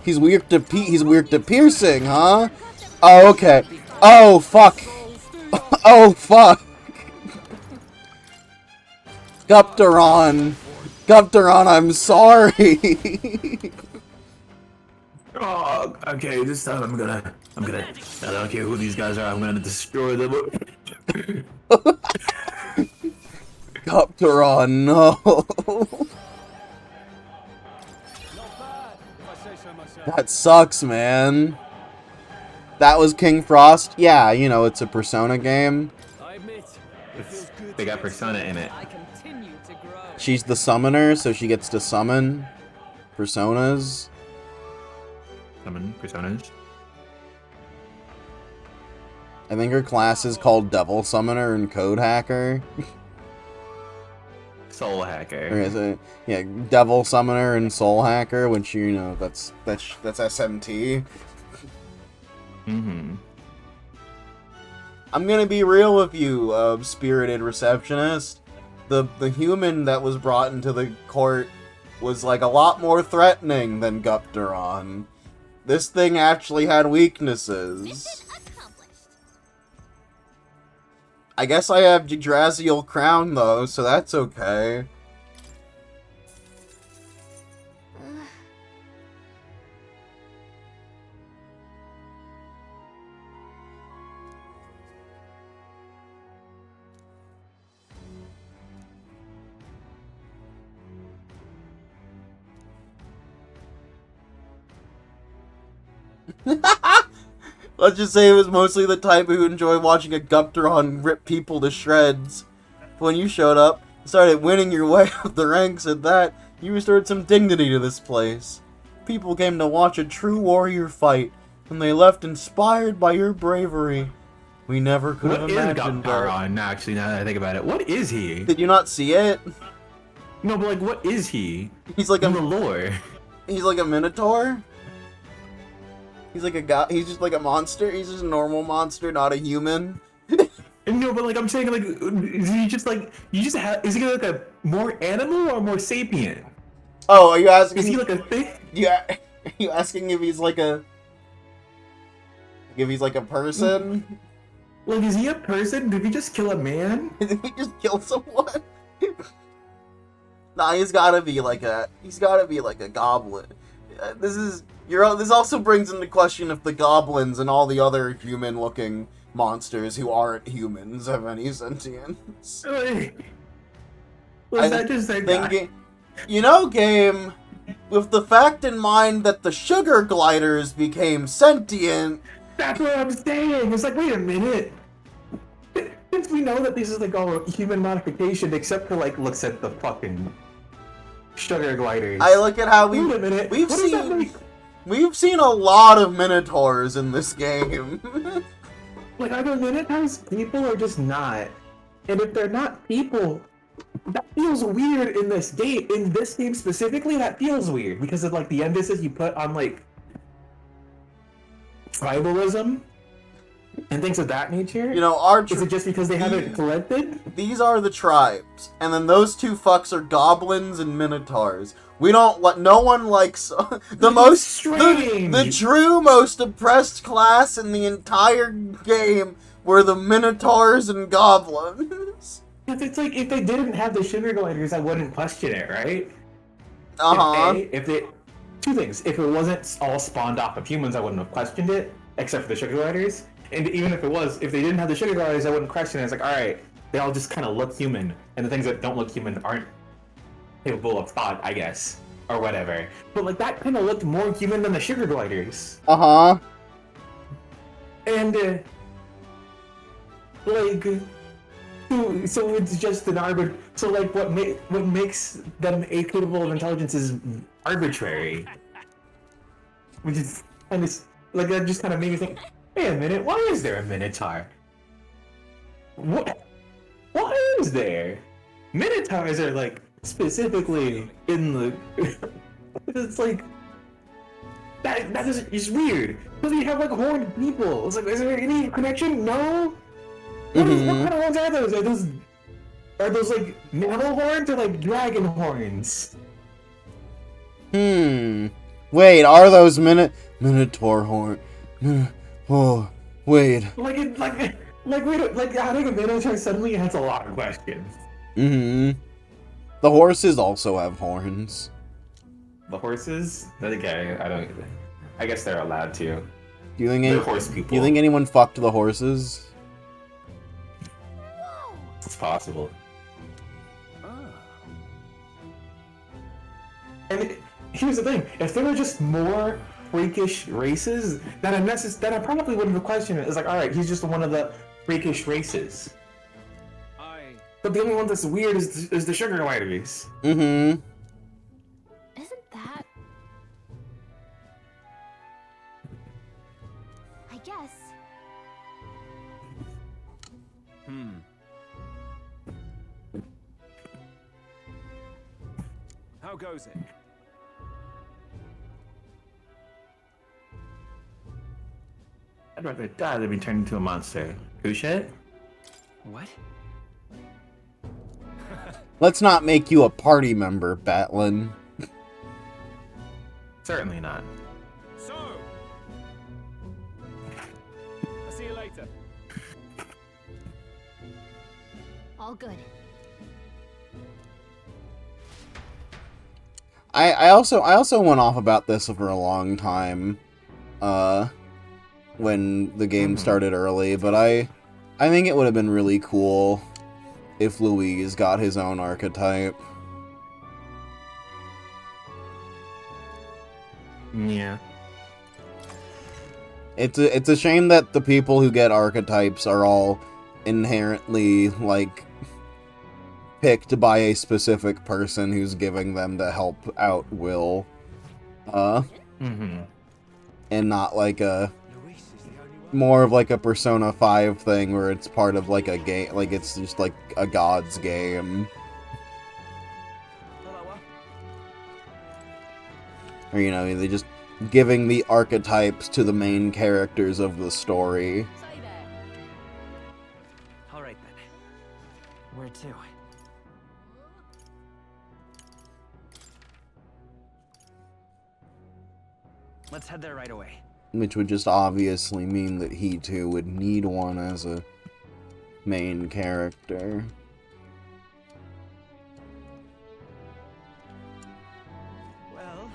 S1: He's weak to piercing, huh? Oh, okay. Oh, fuck. Oh, fuck. Gupturon. Gupturon, I'm sorry.
S2: Oh, okay, this time I'm gonna, I don't care who these guys are, I'm gonna destroy them.
S1: Gupturon, no. That sucks, man. That was King Frost? Yeah, you know, it's a Persona game.
S2: They got Persona in it.
S1: She's the summoner, so she gets to summon Personas.
S2: Summon Personas?
S1: I think her class is called Devil Summoner and Code Hacker.
S2: Soul Hacker.
S1: Or is it? Yeah, Devil Summoner and Soul Hacker, which, you know, that's SMT.
S2: Mm-hmm.
S1: I'm gonna be real with you, spirited receptionist. The human that was brought into the court was, like, a lot more threatening than Gupturon. This thing actually had weaknesses. I guess I have Yggdrasil Crown, though, so that's okay. Let's just say it was mostly the type who enjoyed watching a Gupturon rip people to shreds. When you showed up, started winning your way up the ranks at that, you restored some dignity to this place. People came to watch a true warrior fight, and they left inspired by your bravery. We never could have imagined that.
S2: Gupturon, actually, now that I think about it? What is he?
S1: Did you not see it?
S2: No, but, like, what is he?
S1: He's like
S2: in the lore.
S1: He's like a minotaur? He's like a guy. He's just like a monster. He's just a normal monster, not a human.
S2: No, but like I'm saying, like, is he just like is he like a more animal or more sapient?
S1: Oh, are you asking?
S2: Is he like a thing?
S1: Yeah. Are you asking if he's like a? If he's like a person?
S2: Like, is he a person? Did he just kill a man?
S1: Did he just kill someone? Nah, he's gotta be like a. He's gotta be like a goblin. This also brings into question if the goblins and all the other human-looking monsters who aren't humans have any sentience.
S2: Was that just that guy?
S1: You know, game, with the fact in mind that the sugar gliders became sentient...
S2: That's what I'm saying! It's like, wait a minute! Since we know that this is like all human modification, except for like looks at the fucking sugar gliders.
S1: I look at how
S2: Wait a minute,
S1: we've
S2: what
S1: seen...
S2: does that make?
S1: We've seen a lot of Minotaurs in this game.
S2: Like, either Minotaurs people or just not. And if they're not people, that feels weird in this game. In this game specifically, that feels weird because of like the emphasis you put on like tribalism and things of that nature.
S1: You know,
S2: is it just because they haven't collected?
S1: These are the tribes, and then those two fucks are goblins and minotaurs. We don't let. No one likes the true most oppressed class in the entire game were the minotaurs and goblins.
S2: It's like if they didn't have the sugar gliders, I wouldn't question it, right? If they two things. If it wasn't all spawned off of humans, I wouldn't have questioned it, except for the sugar gliders. And even if it was, if they didn't have the sugar gliders, I wouldn't question it. It's like, all right, they all just kind of look human, and the things that don't look human aren't capable of thought, I guess, or whatever. But like that kind of looked more human than the sugar gliders.
S1: And
S2: like, so it's just an arbit. So like, what makes them capable of intelligence is arbitrary, which is kind of like that. Just kind of made me think. Wait a minute, why is there a Minotaur? What is there? Minotaurs are like specifically in the. It's like that is just weird. Because we have like horned people. It's like, is there any connection? No. What kind of horns are those? Are those like mammal horns or like dragon horns?
S1: Wait, are those Minotaur horn? Oh, wait.
S2: Like I think a Minotaur suddenly has a lot of questions.
S1: The horses also have horns.
S2: The horses? Okay, I guess they're allowed to.
S1: Do you think
S2: They're horse people.
S1: Do you think anyone fucked the horses?
S2: It's possible. And here's the thing: if there were just more freakish races, then I probably wouldn't have questioned it. It's like, all right, he's just one of the freakish races. But the only one that's weird is the sugar gliders.
S8: Isn't that? I guess.
S17: How goes it?
S2: I'd rather die than be turned into a monster. Who shit?
S17: What?
S1: Let's not make you a party member, Batlin.
S2: Certainly not.
S17: So, I'll see you later.
S8: All good.
S1: I also went off about this for a long time, when the game started early, but I think it would have been really cool if Louise got his own archetype.
S2: Yeah.
S1: It's a shame that the people who get archetypes are all inherently, like, picked by a specific person who's giving them to help out Will. And not like a... more of like a Persona 5 thing where it's part of like a game, like it's just like a god's game. Or, you know, they just giving the archetypes to the main characters of the story.
S16: Alright then. Where to? Let's head there right away.
S1: Which would just obviously mean that he too would need one as a main character.
S16: Well,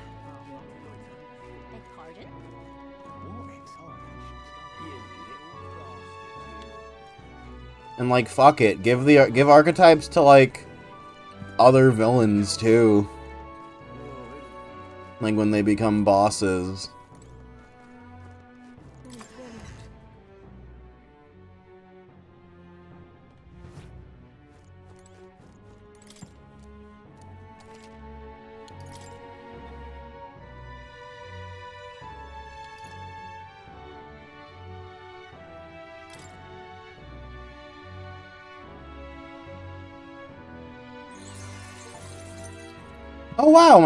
S8: beg pardon?
S1: And like, fuck it, give archetypes to like other villains too. Like when they become bosses. Oh wow,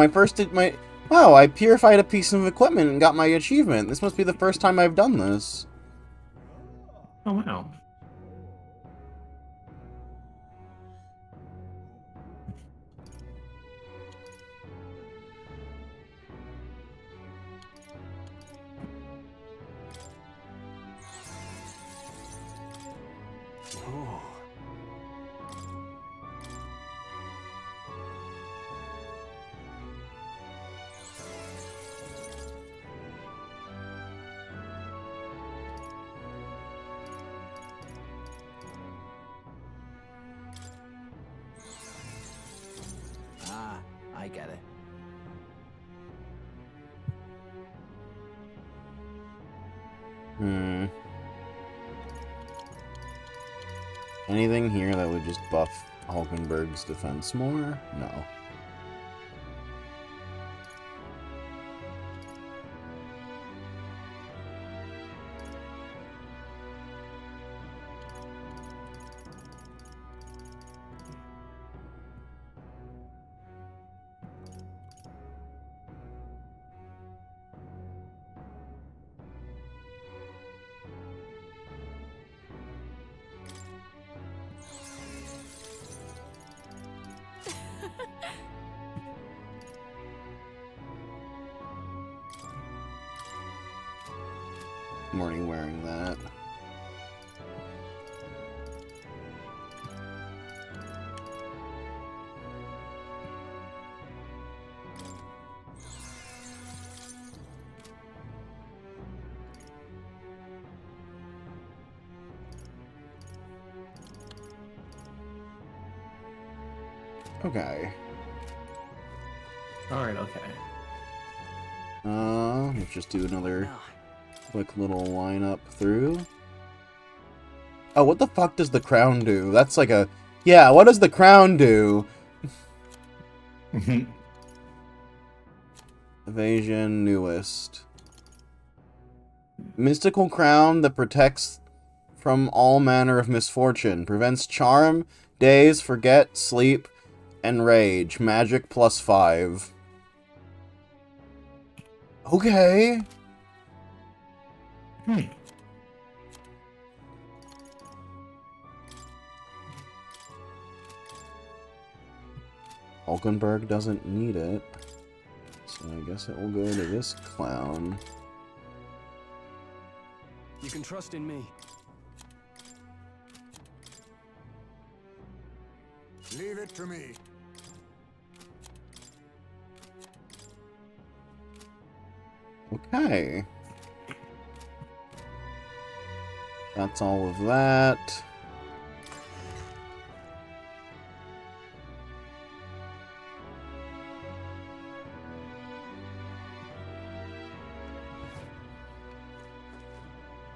S1: wow, I purified a piece of equipment and got my achievement. This must be the first time I've done this.
S2: Oh wow.
S13: Oh.
S16: Ah, I get it.
S1: Anything here that would just buff Hulkenberg's defense more? No. I'm already wearing that. Okay.
S2: Alright, okay.
S1: Let's just do another quick little lineup through. Oh, what the fuck does the crown do? That's like a... Yeah, what does the crown do? Evasion, newest. Mystical crown that protects from all manner of misfortune. Prevents charm, daze, forget, sleep, and rage. Magic +5. Okay. Hulkenberg doesn't need it. So I guess it will go to this clown.
S13: You can trust in me.
S12: Leave it to me.
S1: Okay. That's all of that.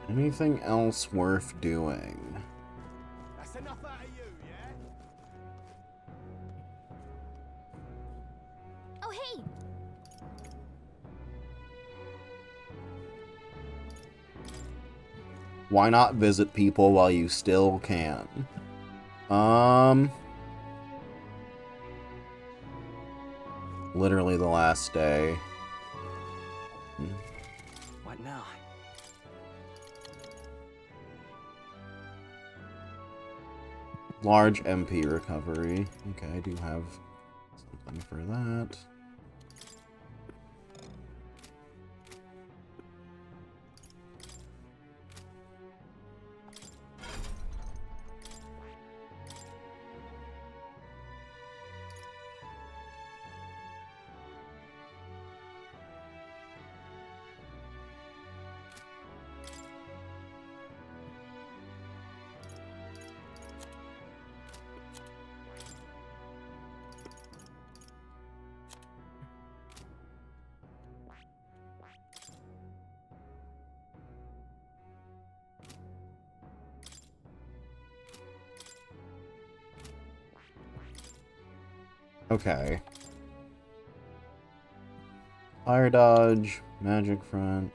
S1: Anything else worth doing?
S6: That's enough out of you, yeah?
S14: Oh, hey!
S1: Why not visit people while you still can? Literally the last day.
S13: What now?
S1: Large MP recovery. Okay, I do have something for that. Okay. Fire dodge, magic front.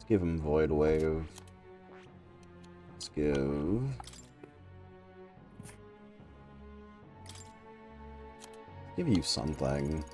S1: Let's give him Void Wave. Let's give you something.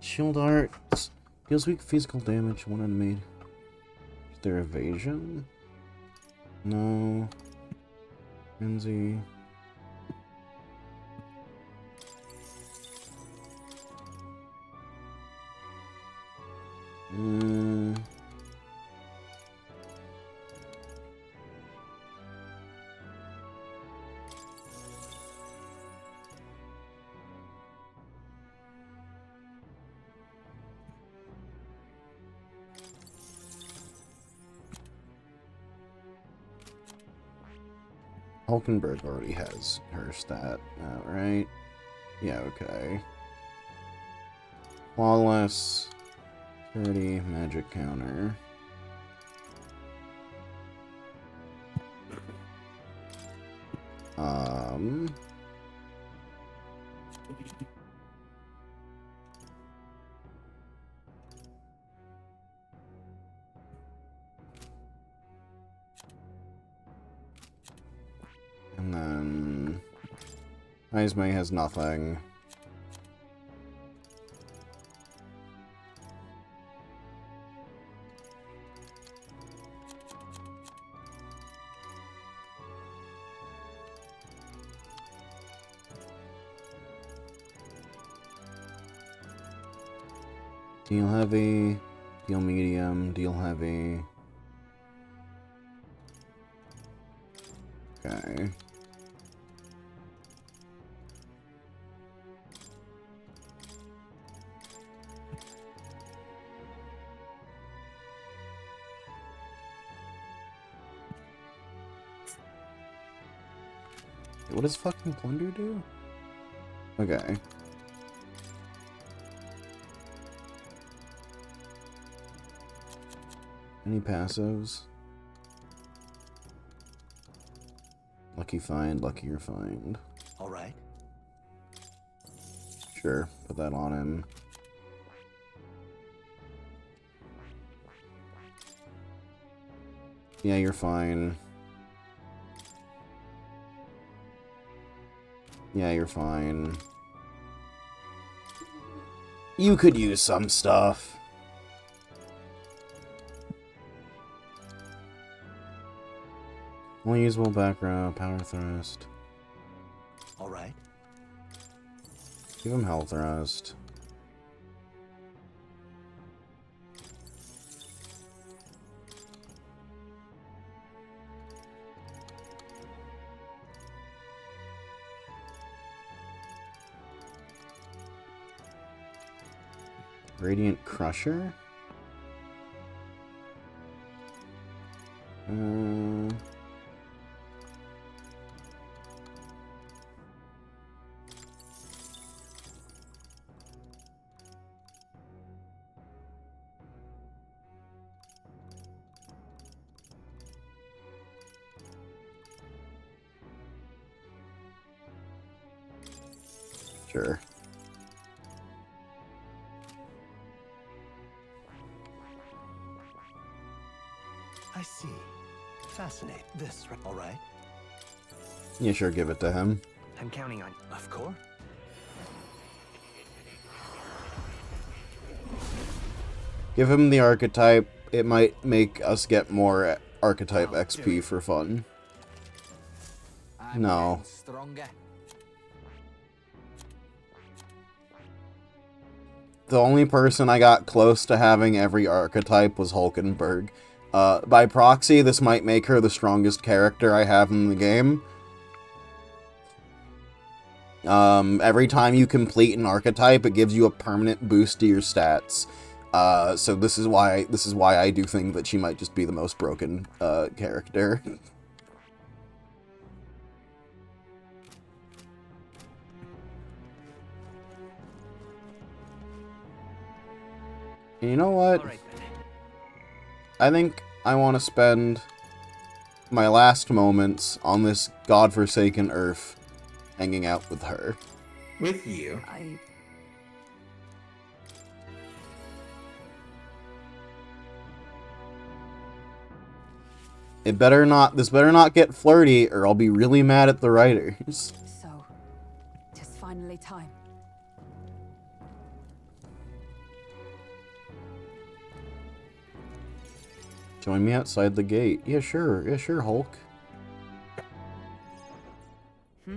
S1: Shield Arts deals weak physical damage to one enemy. Is there evasion? No. Frenzy. Hulkenberg already has her stat, right? Yeah, okay. Flawless, 30, magic counter. And then Ismay has nothing. Deal heavy, deal medium, deal heavy. Okay. What does fucking Plunder do? Okay. Any passives? Lucky find, luckier find.
S19: Alright.
S1: Sure, put that on him. Yeah, you're fine. Yeah, you're fine. You could use some stuff. Only usable back row, power thrust.
S19: Alright.
S1: Give him health thrust. Radiant Crusher? Sure.
S19: I see. Fascinate. This, all right?
S1: Yeah, sure, give it to him.
S16: I'm counting on.
S19: Of course.
S1: Give him the archetype. It might make us get more archetype XP for fun. No. The only person I got close to having every archetype was Hulkenberg. By proxy, this might make her the strongest character I have in the game. Every time you complete an archetype, it gives you a permanent boost to your stats. So this is why I do think that she might just be the most broken character. You know what? I think I want to spend my last moments on this godforsaken earth hanging out with her.
S2: With you?
S1: This better not get flirty, or I'll be really mad at the writers.
S5: So, tis finally time.
S1: Join me outside the gate. Yeah, sure. Yeah, sure, Hulk. We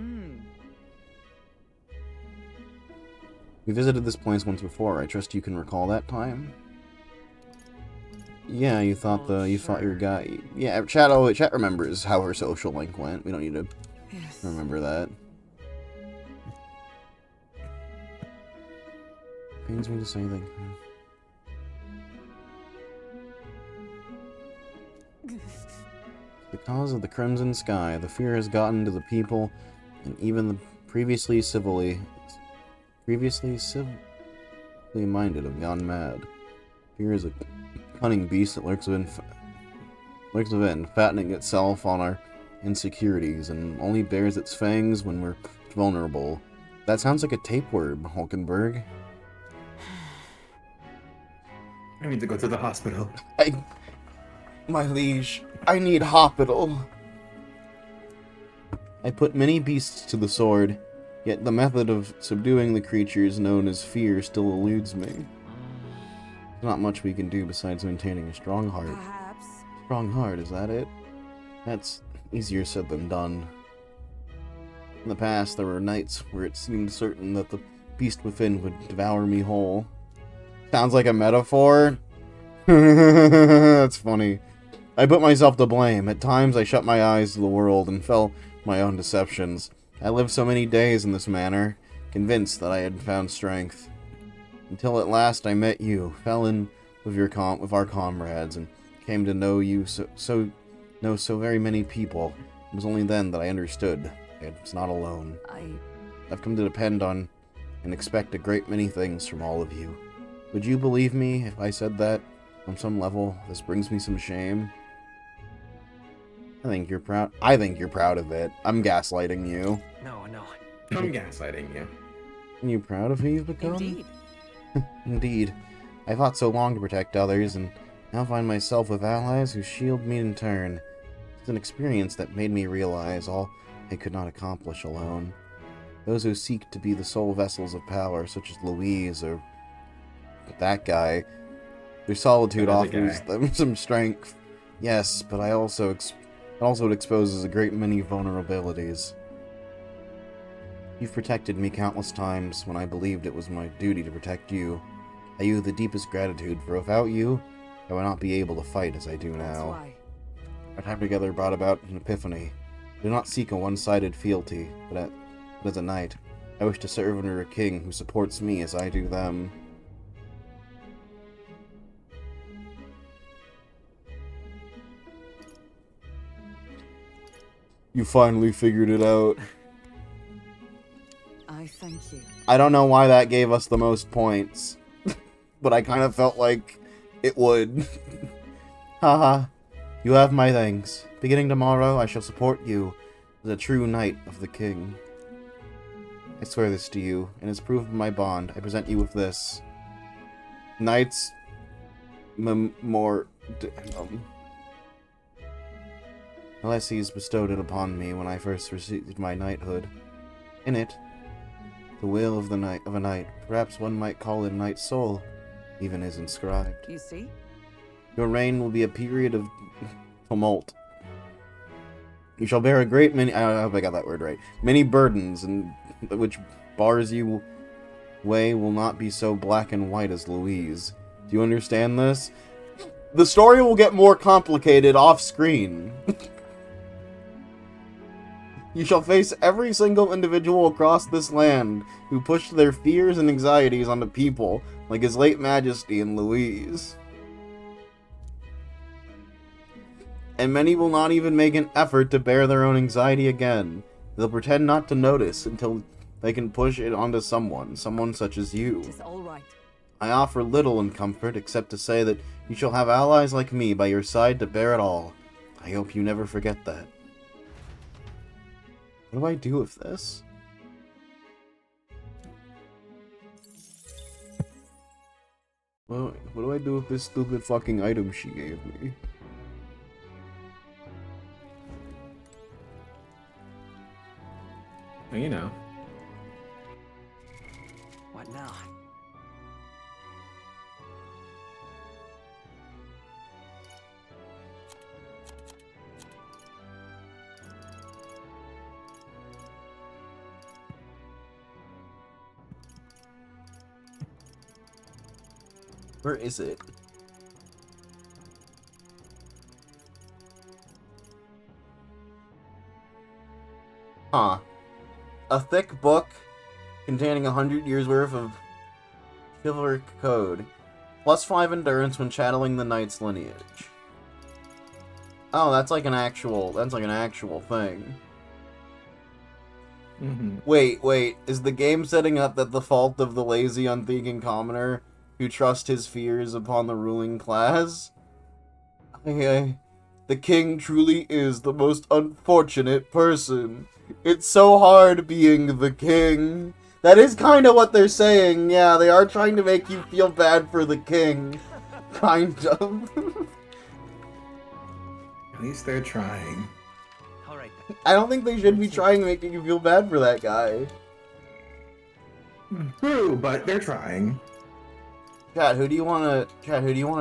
S1: visited this place once before. I trust you can recall that time. Yeah, you thought your guy. Yeah, chat remembers how her social link went. We don't need to remember that. Pains me to say that. Because of the crimson sky, the fear has gotten to the people, and even the previously civilly minded have gone mad. Fear is a cunning beast that lurks within, fattening itself on our insecurities, and only bares its fangs when we're vulnerable. That sounds like a tapeworm, Hulkenberg.
S2: I need to go to the hospital.
S1: My liege, I need hospital. I put many beasts to the sword, yet the method of subduing the creatures known as fear still eludes me. There's not much we can do besides maintaining a strong heart.
S5: Perhaps.
S1: Strong heart, is that it? That's easier said than done. In the past, there were nights where it seemed certain that the beast within would devour me whole. Sounds like a metaphor? That's funny. I put myself to blame. At times I shut my eyes to the world and fell my own deceptions. I lived so many days in this manner, convinced that I had found strength. Until at last I met you, fell in with our comrades, and came to know you know so very many people. It was only then that I understood I was not alone. I've come to depend on and expect a great many things from all of you. Would you believe me if I said that, on some level, this brings me some shame? I think you're proud of it. I'm gaslighting you.
S17: No.
S2: I'm gaslighting you.
S1: Are you proud of who you've become?
S5: Indeed.
S1: Indeed. I fought so long to protect others, and now find myself with allies who shield me in turn. It's an experience that made me realize all I could not accomplish alone. Those who seek to be the sole vessels of power, such as Louise or that guy, their solitude offers them some strength. Yes, but it exposes a great many vulnerabilities. You've protected me countless times when I believed it was my duty to protect you. I owe you the deepest gratitude, for without you, I would not be able to fight as I do now. Our time together brought about an epiphany. I do not seek a one-sided fealty, but as a knight, I wish to serve under a king who supports me as I do them. You finally figured it out.
S5: I thank you.
S1: I don't know why that gave us the most points, but I kind of felt like it would. Haha. You have my thanks. Beginning tomorrow, I shall support you as a true knight of the king. I swear this to you, and as proof of my bond, I present you with this. Knight's Alessi's bestowed it upon me when I first received my knighthood. In it, the will of a knight, perhaps one might call it a knight's soul, even is inscribed.
S5: You see?
S1: Your reign will be a period of tumult. You shall bear a great many, I hope I got that word right, many burdens, and which bars you way will not be so black and white as Louise. Do you understand this? The story will get more complicated off screen. You shall face every single individual across this land who pushed their fears and anxieties onto people, like His late Majesty and Louise. And many will not even make an effort to bear their own anxiety again. They'll pretend not to notice until they can push it onto someone such as you.
S5: It is all right.
S1: I offer little in comfort, except to say that you shall have allies like me by your side to bear it all. I hope you never forget that. What do I do with this? Well, what do I do with this stupid fucking item she gave me?
S2: Well, you know.
S16: What now?
S1: Where is it? Huh. A thick book containing 100 years worth of chivalric code. +5 endurance when channeling the knight's lineage. Oh, that's like an actual thing. Wait, is the game setting up that the fault of the lazy, unthinking commoner who trust his fears upon the ruling class? The king truly is the most unfortunate person. It's so hard being the king. That is kind of what they're saying. Yeah, they are trying to make you feel bad for the king. Kind of.
S2: At least they're trying.
S16: Alright.
S1: I don't think they should be trying to make you feel bad for that guy.
S2: True, but they're trying.
S1: Chat, who do you wanna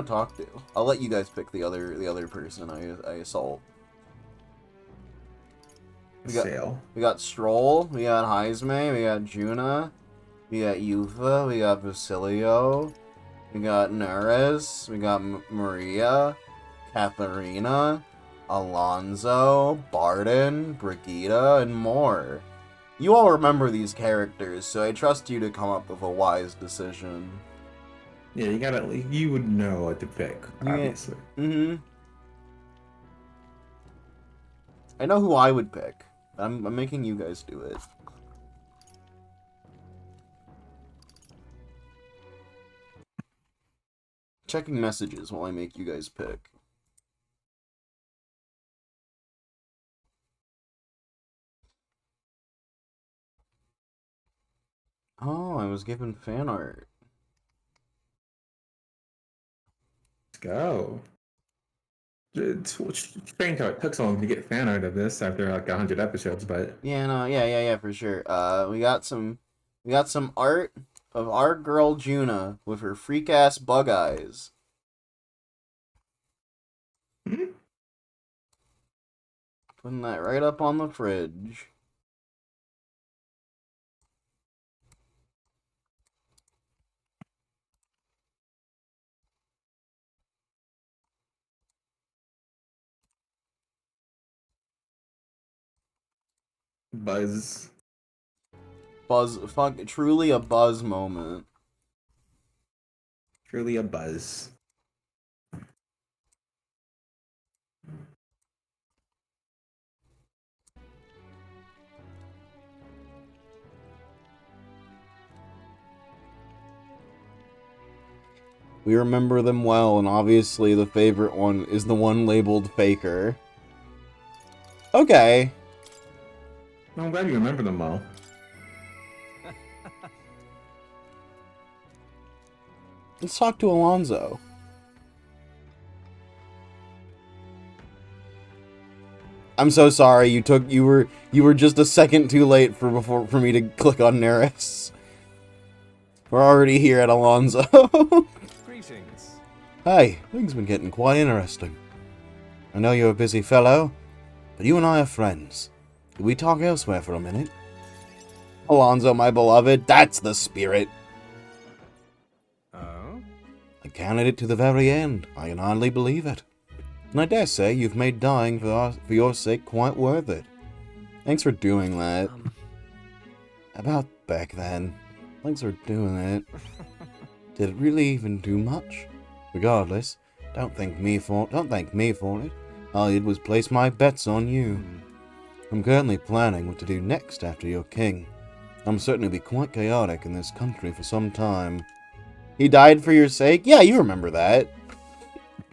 S1: talk to? I'll let you guys pick the other person I assault. We got Stroll, we got Heisme, we got Juna, we got Yufa, we got Basilio, we got Neres, we got Maria, Katharina, Alonso, Barden, Brigitte, and more. You all remember these characters, so I trust you to come up with a wise decision.
S2: Yeah, you would know what to pick, obviously.
S1: I know who I would pick. I'm making you guys do it. Checking messages while I make you guys pick. Oh, I was given fan art.
S2: Let's go. It's strange how it took so long to get fan art of this after like 100 episodes, but
S1: Yeah, for sure. We got some art of our girl Juna with her freak ass bug eyes. Putting that right up on the fridge.
S2: Buzz,
S1: truly a buzz moment.
S2: Truly a buzz.
S1: We remember them well, and obviously the favorite one is the one labeled Faker. Okay.
S2: I'm glad you remember them well.
S1: Let's talk to Alonso. I'm so sorry. You were just a second too late for me to click on Neris. We're already here at Alonso.
S17: Greetings.
S20: Hey, things been getting quite interesting. I know you're a busy fellow, but you and I are friends. Could we talk elsewhere for a minute?
S1: Alonso, my beloved, that's the spirit.
S17: Oh?
S20: I counted it to the very end. I can hardly believe it. And I dare say you've made dying for your sake quite worth it.
S1: Thanks for doing that.
S20: About back then. Thanks for doing it. Did it really even do much? Regardless, don't thank me for it. All I did was place my bets on you. I'm currently planning what to do next after you're king. I'm certain it'll be quite chaotic in this country for some time. He died for your sake? Yeah, you remember that.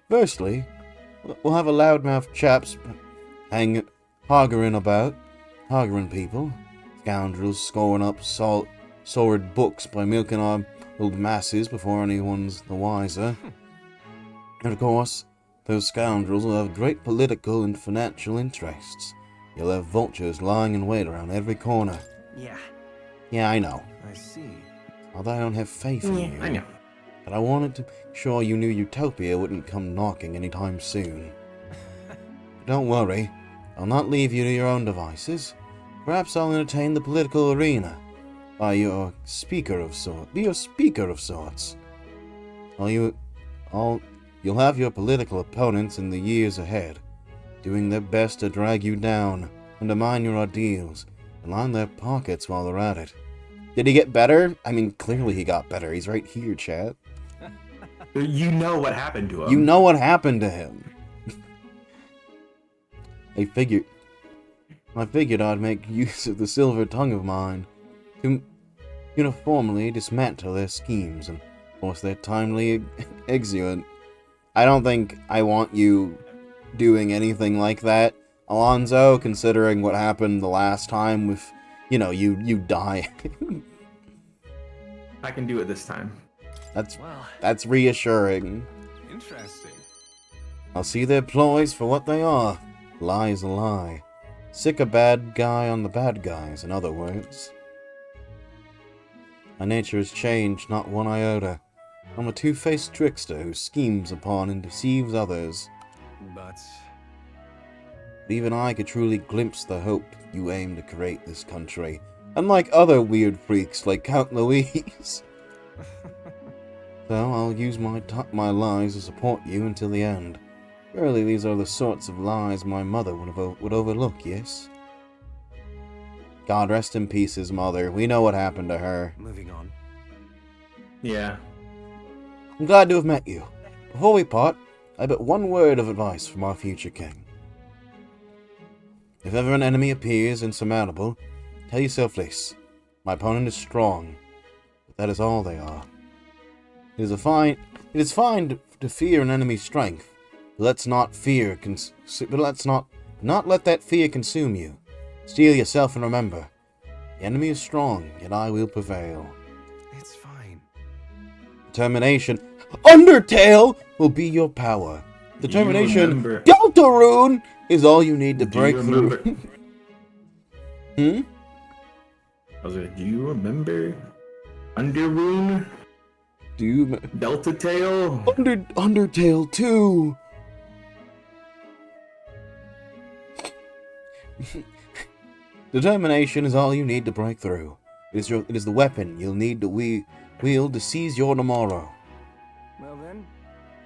S20: Firstly, we'll have a loudmouth chaps hoggering people. Scoundrels scoring up sordid books by milking our old masses before anyone's the wiser. And of course, those scoundrels will have great political and financial interests. You'll have vultures lying in wait around every corner.
S17: Yeah.
S20: Yeah, I know.
S17: I see.
S20: Although I don't have faith in you.
S2: I know.
S20: But I wanted to make sure you knew Utopia wouldn't come knocking anytime soon. Don't worry, I'll not leave you to your own devices. Perhaps I'll entertain the political arena by your speaker of sorts. You'll have your political opponents in the years ahead, doing their best to drag you down, undermine your ideals, and line their pockets while they're at it. Did he get better? I mean, clearly he got better. He's right here, chat.
S2: You know what happened to him.
S20: You know what happened to him. I figured I'd make use of the silver tongue of mine to uniformly dismantle their schemes and force their timely exeunt. I don't think I want you doing anything like that, Alonzo, considering what happened the last time with, you die.
S2: I can do it this time.
S20: That's reassuring.
S17: Interesting.
S20: I'll see their ploys for what they are. Lie's a lie. Sick a bad guy on the bad guys, in other words. My nature has changed, not one iota. I'm a two-faced trickster who schemes upon and deceives others.
S17: But
S20: even I could truly glimpse the hope you aim to create this country, unlike other weird freaks like Count Louise. So I'll use my lies to support you until the end. Surely these are the sorts of lies my mother would overlook, yes? God rest in peace, his mother. We know what happened to her.
S17: Moving on.
S2: Yeah.
S20: I'm glad to have met you. Before we part, I have but one word of advice from our future king. If ever an enemy appears insurmountable, tell yourself this. My opponent is strong, but that is all they are. It is fine to fear an enemy's strength, but let's not let that fear consume you. Steel yourself and remember, the enemy is strong, yet I will prevail.
S17: It's fine.
S20: Determination, Undertale will be your power. Determination, Deltarune is all you need to break through.
S2: I was like, do you remember Underrune? Delta Tail?
S20: Undertale 2. Determination is all you need to break through. It is the weapon you'll need to wield to seize your tomorrow.
S17: Well then.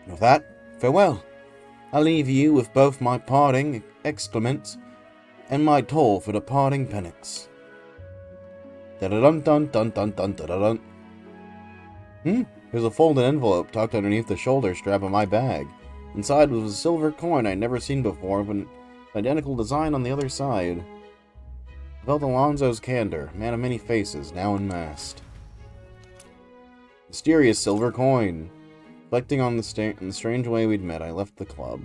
S20: And with that, farewell. I leave you with both my parting exclamants and my toll for departing penance. Da-da-dun-dun-dun-dun-dun-da-dun. There's a folded envelope tucked underneath the shoulder strap of my bag. Inside was a silver coin I'd never seen before, with an identical design on the other side. I felt Alonzo's candor, man of many faces, now unmasked. Mysterious silver coin. Reflecting on the strange way we'd met, I left the club.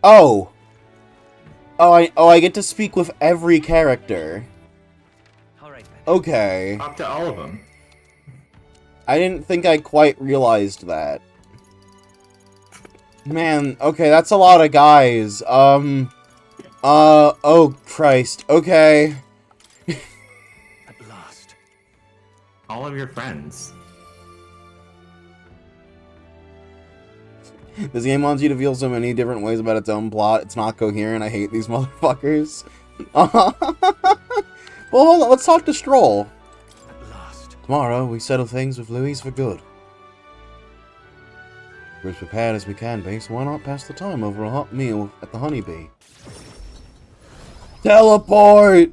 S20: Oh, I get to speak with every character. Okay.
S2: Talk to all of them.
S20: I didn't think I quite realized that. Man, okay, that's a lot of guys. Oh Christ, okay.
S2: At last. All of your friends.
S20: This game wants you to feel so many different ways about its own plot. It's not coherent. I hate these motherfuckers. Well, hold on. Let's talk to Stroll.
S2: At last.
S20: Tomorrow, we settle things with Louise for good. We're as prepared as we can be, so why not pass the time over a hot meal at the Honeybee? Teleport!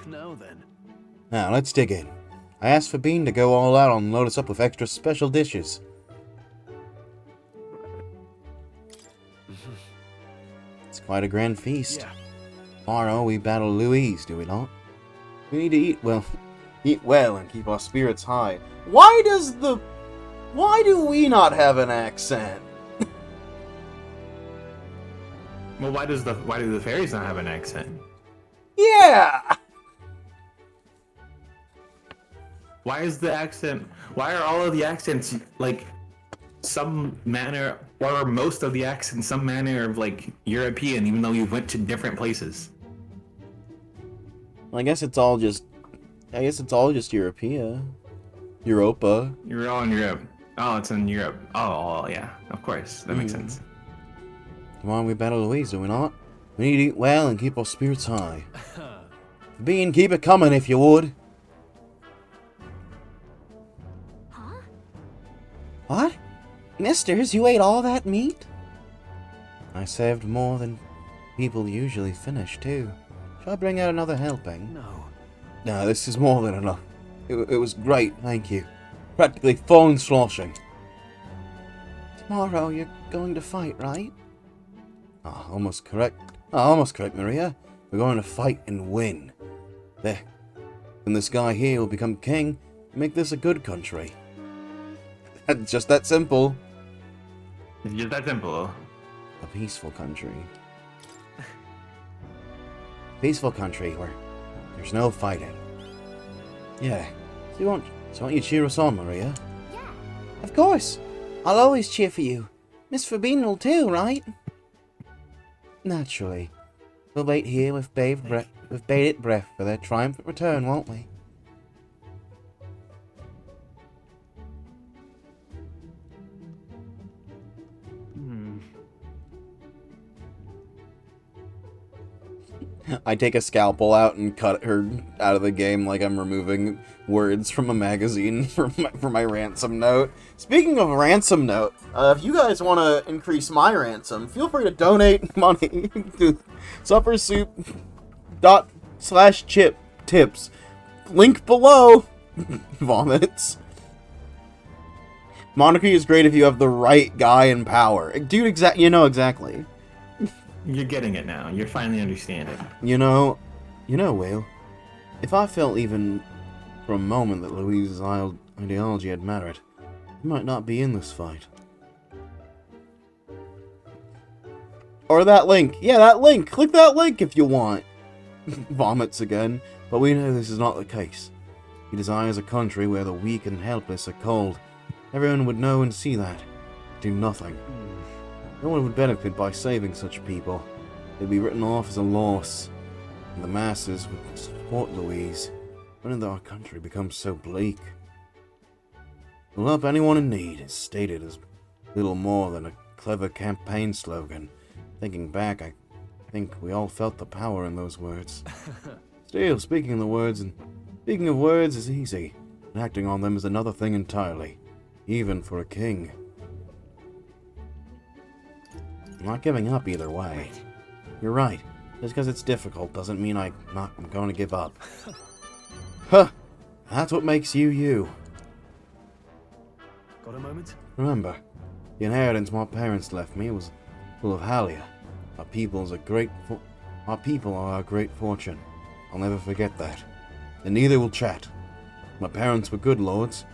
S13: Now then,
S20: Now, let's dig in. I asked for Bean to go all out and load us up with extra special dishes. It's quite a grand feast.
S13: Yeah.
S20: Tomorrow we battle Louise, do we not? We need to eat well and keep our spirits high. Why do we not have an accent?
S2: Well, why do the fairies not have an accent?
S20: Yeah!
S2: Why is the accent? Why are all of the accents like some manner, or most of the accents some manner of like European, even though you went to different places?
S20: I guess it's all just Europea. Europa.
S2: You're all in Europe. Oh, it's in Europe. Oh yeah, of course. That makes sense.
S20: Come on, we battle Louise, do we not? We need to eat well and keep our spirits high. Bean, keep it coming if you would.
S14: Huh?
S20: What? Misters, you ate all that meat? I saved more than people usually finish, too. Shall I bring out another helping?
S13: No.
S20: No, this is more than enough. It was great, thank you. Practically falling sloshing. Tomorrow you're going to fight, right? Almost correct, Maria. We're going to fight and win. There. Then this guy here will become king and make this a good country. It's just that simple.
S2: It's just that simple.
S20: A peaceful country. Peaceful country where there's no fighting. Yeah. So won't you cheer us on, Maria?
S14: Yeah.
S20: Of course. I'll always cheer for you. Miss Fabine will too, right? Naturally. We'll wait here with bated breath for their triumphant return, won't we? I take a scalpel out and cut her out of the game like I'm removing words from a magazine for my ransom note. Speaking of ransom note, if you guys want to increase my ransom, feel free to donate money to suppersoup./chip-tips. Link below. Vomits. Monarchy is great if you have the right guy in power. Dude, you know exactly.
S2: You're getting it now. You're finally understanding.
S20: You know, Will, if I felt even for a moment that Louise's ideology had merit, he might not be in this fight. Or that link. Yeah, that link. Click that link if you want. Vomits again. But we know this is not the case. He desires a country where the weak and helpless are cold. Everyone would know and see that. Do nothing. No one would benefit by saving such people. They'd be written off as a loss, and the masses would support Louise. When did our country become so bleak? We'll help anyone in need is stated as little more than a clever campaign slogan. Thinking back, I think we all felt the power in those words. Still, speaking of words is easy, and acting on them is another thing entirely, even for a king. I'm not giving up either way.
S13: Wait.
S20: You're right. Just because it's difficult doesn't mean I'm going to give up. Huh. That's what makes you you.
S13: Got a moment?
S20: Remember, the inheritance my parents left me was full of Halia. Our people are our great fortune. I'll never forget that. And neither will Chat. My parents were good lords.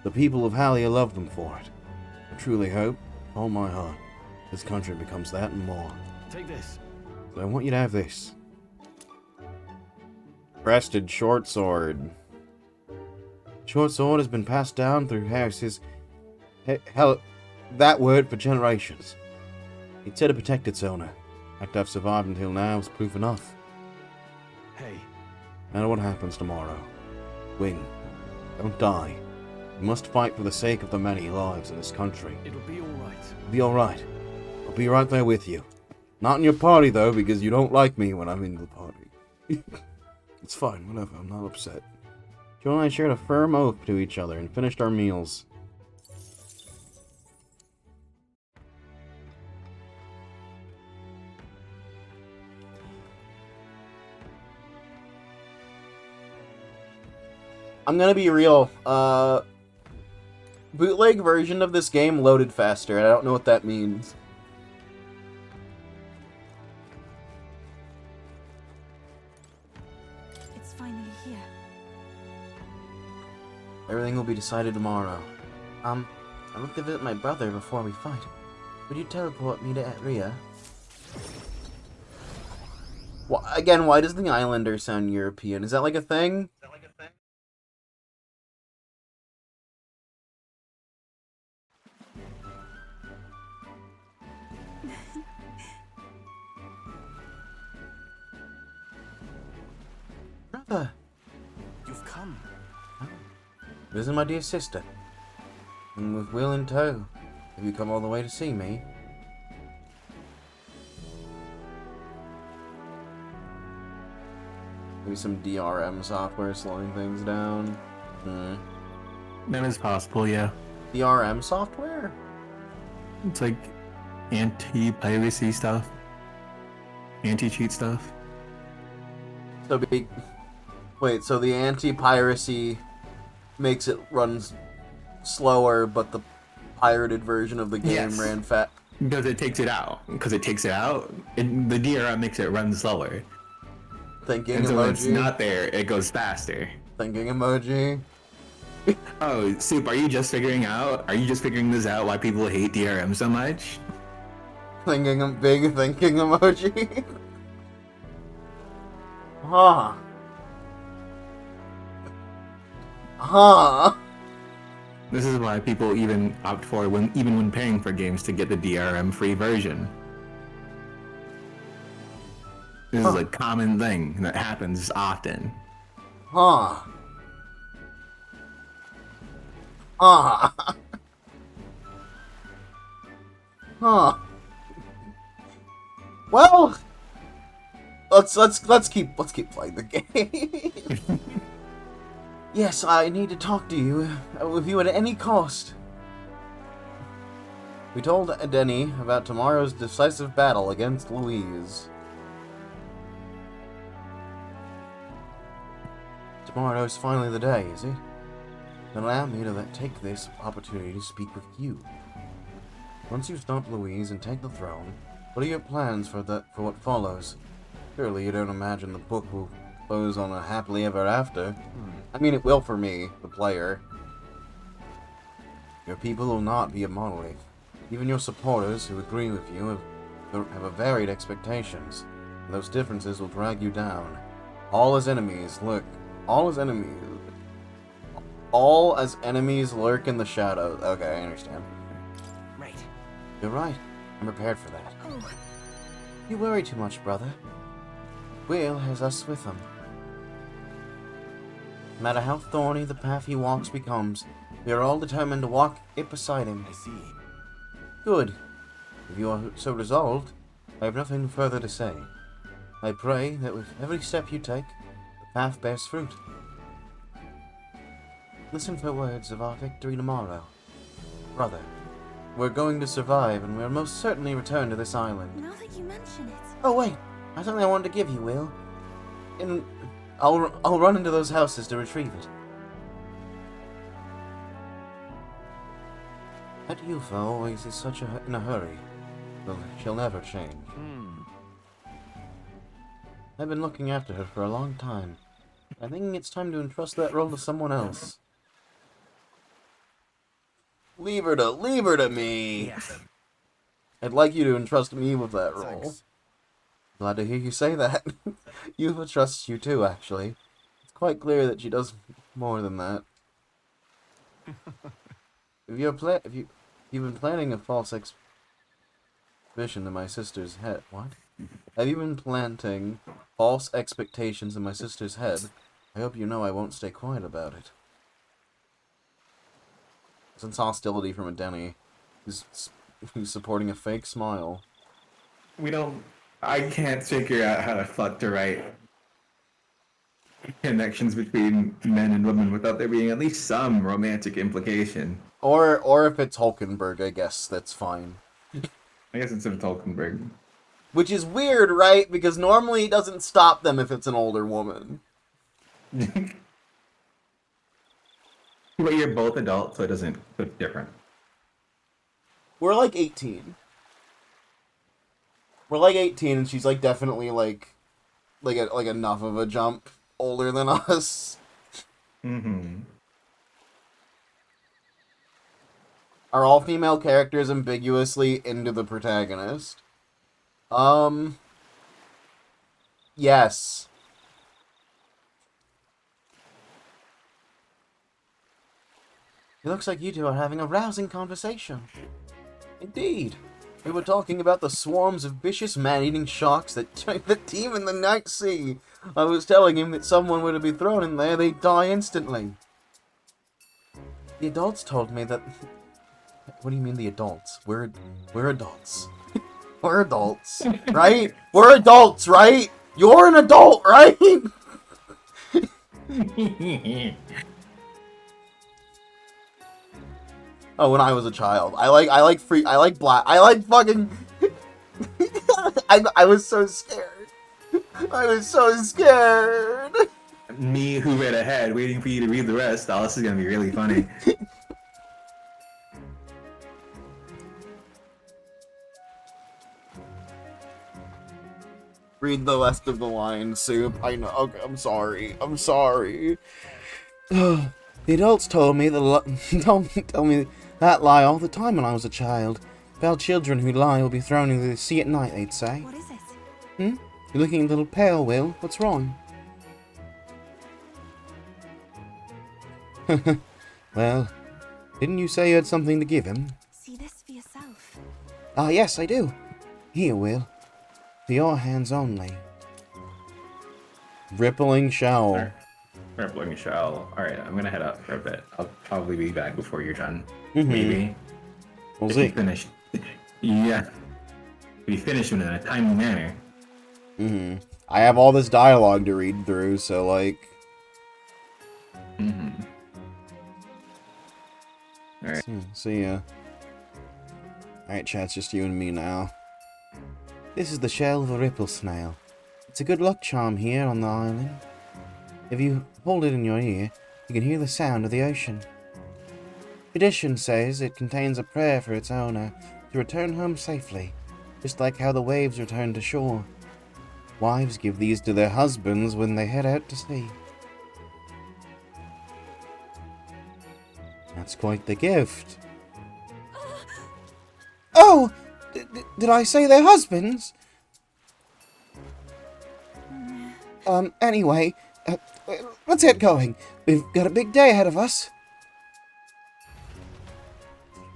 S20: The people of Halia loved them for it. I truly hope, with all my heart, this country becomes that and more.
S13: Take this.
S20: So I want you to have this. Crested short sword. Short sword has been passed down through houses. Hell, that word for generations. It's here to protect its owner. The fact I've survived until now is proof enough.
S13: Hey.
S20: No matter what happens tomorrow, win. Don't die. You must fight for the sake of the many lives in this country.
S13: It'll be alright.
S20: It'll be alright. I'll be right there with you. Not in your party, though, because you don't like me when I'm in the party. It's fine, whatever, I'm not upset. Joe and I shared a firm oath to each other and finished our meals.
S1: I'm gonna be real. Bootleg version of this game loaded faster, and I don't know what that means.
S10: It's finally here.
S20: Everything will be decided tomorrow. I look to visit my brother before we fight. Would you teleport me to Atria?
S1: Well, again, why does the Islander sound European? Is that like a thing?
S20: Brother!
S17: You've come.
S20: Visit my dear sister. And with Will in tow. Have you come all the way to see me?
S1: Maybe some DRM software slowing things down.
S2: That is possible, yeah.
S1: DRM software?
S2: It's like anti-piracy stuff. Anti-cheat stuff.
S1: So wait, so the anti-piracy makes it run slower, but the pirated version of the game ran fast?
S2: Because it takes it out. The DRM makes it run slower.
S1: Thinking
S2: and so
S1: emoji.
S2: when it's not there, it goes faster.
S1: Thinking emoji.
S2: Oh, Soup, are you just figuring this out why people hate DRM so much?
S1: Thinking emoji. Huh.
S2: This is why people even opt for even when paying for games to get the DRM free version. This is a common thing that happens often.
S1: Huh. Well, let's keep playing the game. Yes, I need to talk to you, with you at any cost. We told Denny about tomorrow's decisive battle against Louise. Tomorrow is finally the day, is it? Then allow me to take this opportunity to speak with you. Once you stop Louise and take the throne, what are your plans for what follows? Surely you don't imagine the book will close on a happily ever after. I mean, it will for me, the player. Your people will not be a monolith. Even your supporters who agree with you have a varied expectations, and those differences will drag you down. All as enemies lurk in the shadows. Okay, I understand.
S16: Right.
S20: You're right. I'm prepared for that.
S8: Oh.
S20: You worry too much, brother. Will has us with him. No matter how thorny the path he walks becomes, we are all determined to walk it beside him.
S19: I see.
S20: Good. If you are so resolved, I have nothing further to say. I pray that with every step you take, the path bears fruit. Listen for words of our victory tomorrow. Brother, we're going to survive, and we'll most certainly return to this island.
S10: Now that you mention it.
S20: Oh wait, I have something I wanted to give you, Will. I'll run into those houses to retrieve it. That Yufa always is in a hurry. Well, she'll never change. I've been looking after her for a long time. I think it's time to entrust that role to someone else.
S1: Leave her to me.
S16: Yes.
S1: I'd like you to entrust me with that role.
S16: Thanks.
S1: Glad to hear you say that. Yufa trusts you too, actually. It's quite clear that she does more than that. If you've been planning a false exhibition in my sister's head, what? Have you been planting false expectations in my sister's head? I hope you know I won't stay quiet about it. Since hostility from a Denny, who's supporting a fake smile.
S2: I can't figure out how the fuck to write connections between men and women without there being at least some romantic implication.
S1: Or if it's Hulkenberg, I guess that's fine.
S2: I guess it's if it's Hulkenberg.
S1: Which is weird, right? Because normally it doesn't stop them if it's an older woman.
S2: But you're both adults, so it doesn't look different.
S1: We're like 18. We're like 18, and she's like definitely like enough of a jump older than us.
S2: Mm-hmm.
S1: Are all female characters ambiguously into the protagonist? Yes. It looks like you two are having a rousing conversation. Indeed. We were talking about the swarms of vicious man-eating sharks that teem in the night sea. I was telling him that someone were to be thrown in there, they'd die instantly. The adults told me that... What do you mean the adults? We're adults. We're adults, right? We're adults, right? You're an adult, right? Oh, when I was a child. I like fucking... I was so scared. I was so scared.
S2: Me, who read ahead, waiting for you to read the rest. Oh, this is gonna be really funny.
S1: Read the rest of the line, Soup. I know. Okay, I'm sorry. I'm sorry. The adults told me told me that lie all the time when I was a child. About children who lie will be thrown into the sea at night, they'd say.
S10: What is it?
S1: You're looking a little pale, Will. What's wrong? Well, didn't you say you had something to give him?
S10: See this for yourself.
S1: Ah, yes, I do. Here, Will. For your hands only. Rippling shell.
S2: Rippling shell. Alright, I'm gonna head out for a bit. I'll probably be back before you're done.
S1: Mm-hmm.
S2: Maybe.
S1: We'll
S2: if
S1: see.
S2: you finish. Yeah. If you finish in a timely manner.
S1: Mm-hmm. I have all this dialogue to read through, so like...
S2: Mm-hmm. Alright.
S1: See ya. Alright, chat, it's just you and me now. This is the shell of a ripple snail. It's a good luck charm here on the island. If you hold it in your ear, you can hear the sound of the ocean. Tradition says it contains a prayer for its owner to return home safely, just like how the waves return to shore. Wives give these to their husbands when they head out to sea. That's quite the gift. Oh! Did I say their husbands? Anyway, let's get going. We've got a big day ahead of us.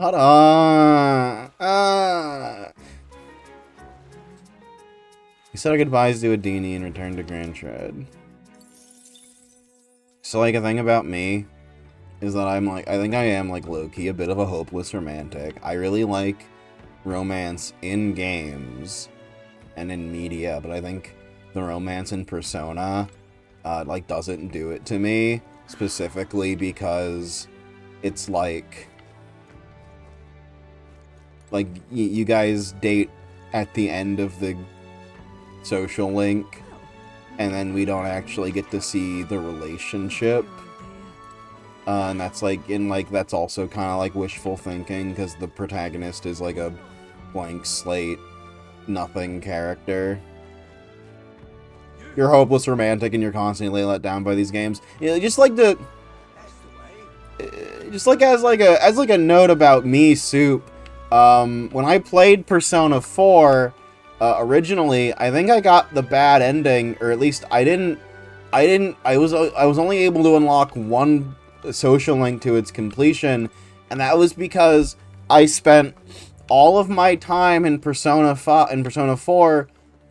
S1: Hold on. We said our goodbyes to Adini and returned to Grand Tread. So, like, a thing about me is that I think I am, like, low-key a bit of a hopeless romantic. I really like romance in games and in media, but I think the romance in Persona, like, doesn't do it to me, specifically because it's, like you guys date at the end of the social link, and then we don't actually get to see the relationship. And that's that's also kind of like wishful thinking, because the protagonist is like a blank slate, nothing character. You're hopeless romantic and you're constantly let down by these games. You know, just like as a note about me, Soup. When I played Persona 4 originally, I think I got the bad ending, or at least I was only able to unlock one social link to its completion, and that was because I spent all of my time in Persona 4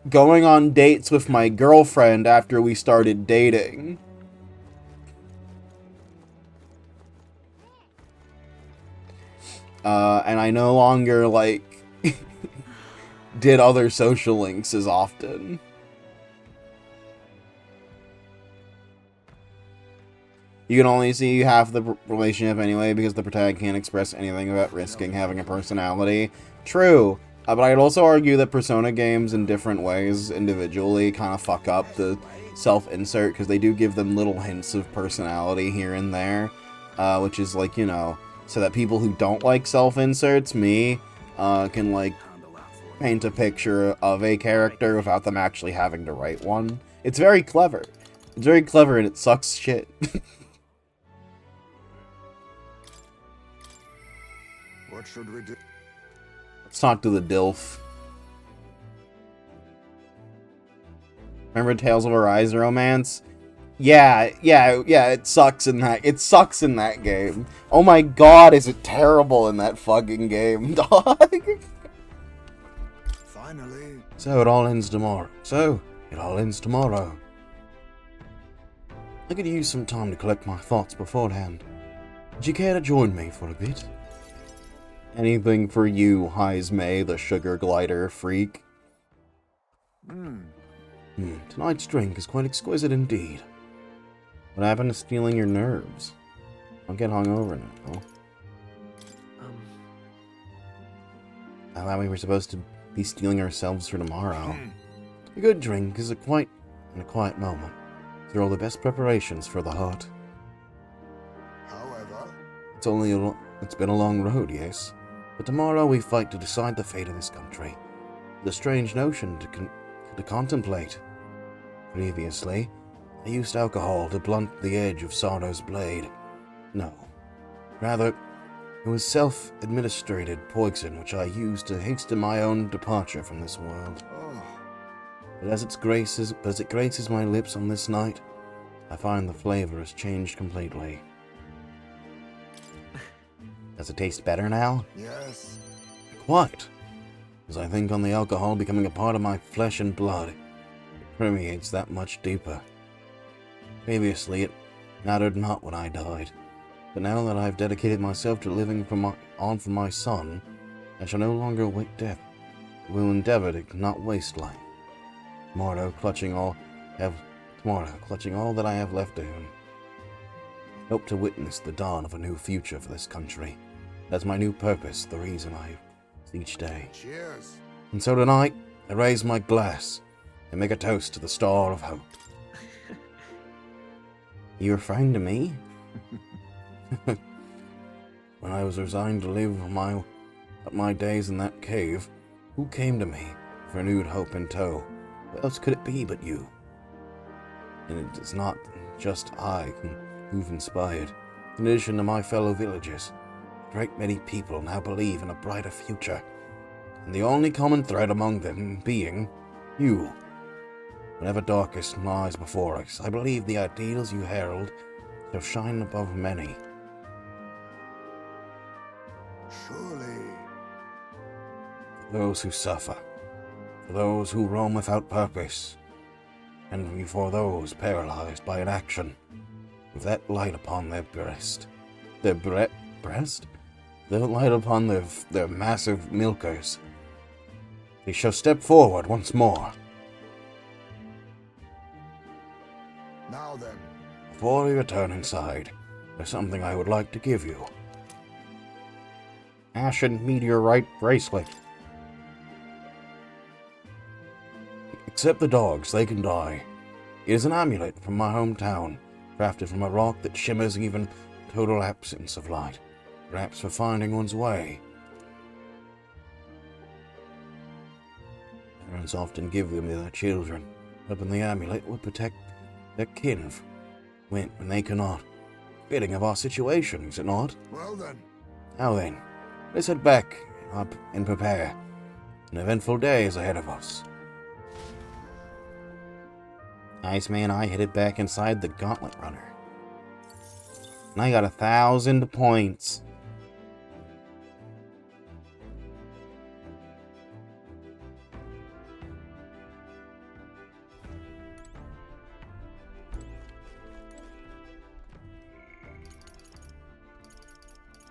S1: going on dates with my girlfriend after we started dating. And I no longer, like, did other social links as often. You can only see half the relationship anyway, because the protagonist can't express anything about risking having a personality. True, but I'd also argue that Persona games in different ways, individually, kind of fuck up the self-insert, because they do give them little hints of personality here and there. which is like, you know, so that people who don't like self-inserts, me, can like paint a picture of a character without them actually having to write one. It's very clever. It's very clever and it sucks shit.
S12: What should we do?
S1: Let's talk to the DILF. Remember Tales of Arise romance? Yeah, it sucks in that game. Oh my god, is it terrible in that fucking game, dog?
S12: Finally.
S20: So it all ends tomorrow. I could use some time to collect my thoughts beforehand. Would you care to join me for a bit?
S1: Anything for you, Heismay, the sugar glider freak.
S20: Tonight's drink is quite exquisite indeed.
S1: What happened to stealing your nerves? Don't get hungover now. I thought we were supposed to be stealing ourselves for tomorrow.
S20: A good drink is in a quiet moment. They're all the best preparations for the heart.
S12: However,
S20: it's been a long road, yes, but tomorrow we fight to decide the fate of this country. The strange notion to contemplate. Previously, I used alcohol to blunt the edge of Sardo's blade. No, rather, it was self-administered poison which I used to hasten my own departure from this world. But as it graces my lips on this night, I find the flavor has changed completely.
S1: Does it taste better now?
S12: yes.
S20: Quite. As I think on the alcohol becoming a part of my flesh and blood, it permeates that much deeper. Previously, it mattered not when I died, but now that I have dedicated myself to living for my son, I shall no longer await death. I will endeavor to not waste life. Tomorrow, clutching all that I have left to him. I hope to witness the dawn of a new future for this country. That's my new purpose, the reason I each day.
S12: Cheers.
S20: And so tonight, I raise my glass and make a toast to the Star of Hope.
S1: You referring to me?
S20: When I was resigned to live my days in that cave, who came to me with renewed hope in tow? What else could it be but you? And it is not just I who've inspired. In addition to my fellow villagers, a great many people now believe in a brighter future, and the only common thread among them being you. Whenever darkest lies before us, I believe the ideals you herald shall shine above many.
S12: Surely.
S20: For those who suffer, for those who roam without purpose, and for those paralyzed by inaction, with that light upon their breast. The light upon their massive milkers. They shall step forward once more.
S12: Now then.
S20: Before we return inside, there's something I would like to give you.
S1: Ashen meteorite bracelet.
S20: Except the dogs, they can die. It is an amulet from my hometown, crafted from a rock that shimmers even total absence of light, perhaps for finding one's way. Parents often give them to their children, hoping the amulet would protect their kin when they cannot. Fitting of our situation, is it not?
S12: Well then.
S20: Now then, let's head back up and prepare. An eventful day is ahead of us.
S1: Iceman and I headed back inside the Gauntlet Runner. And I got 1,000 points.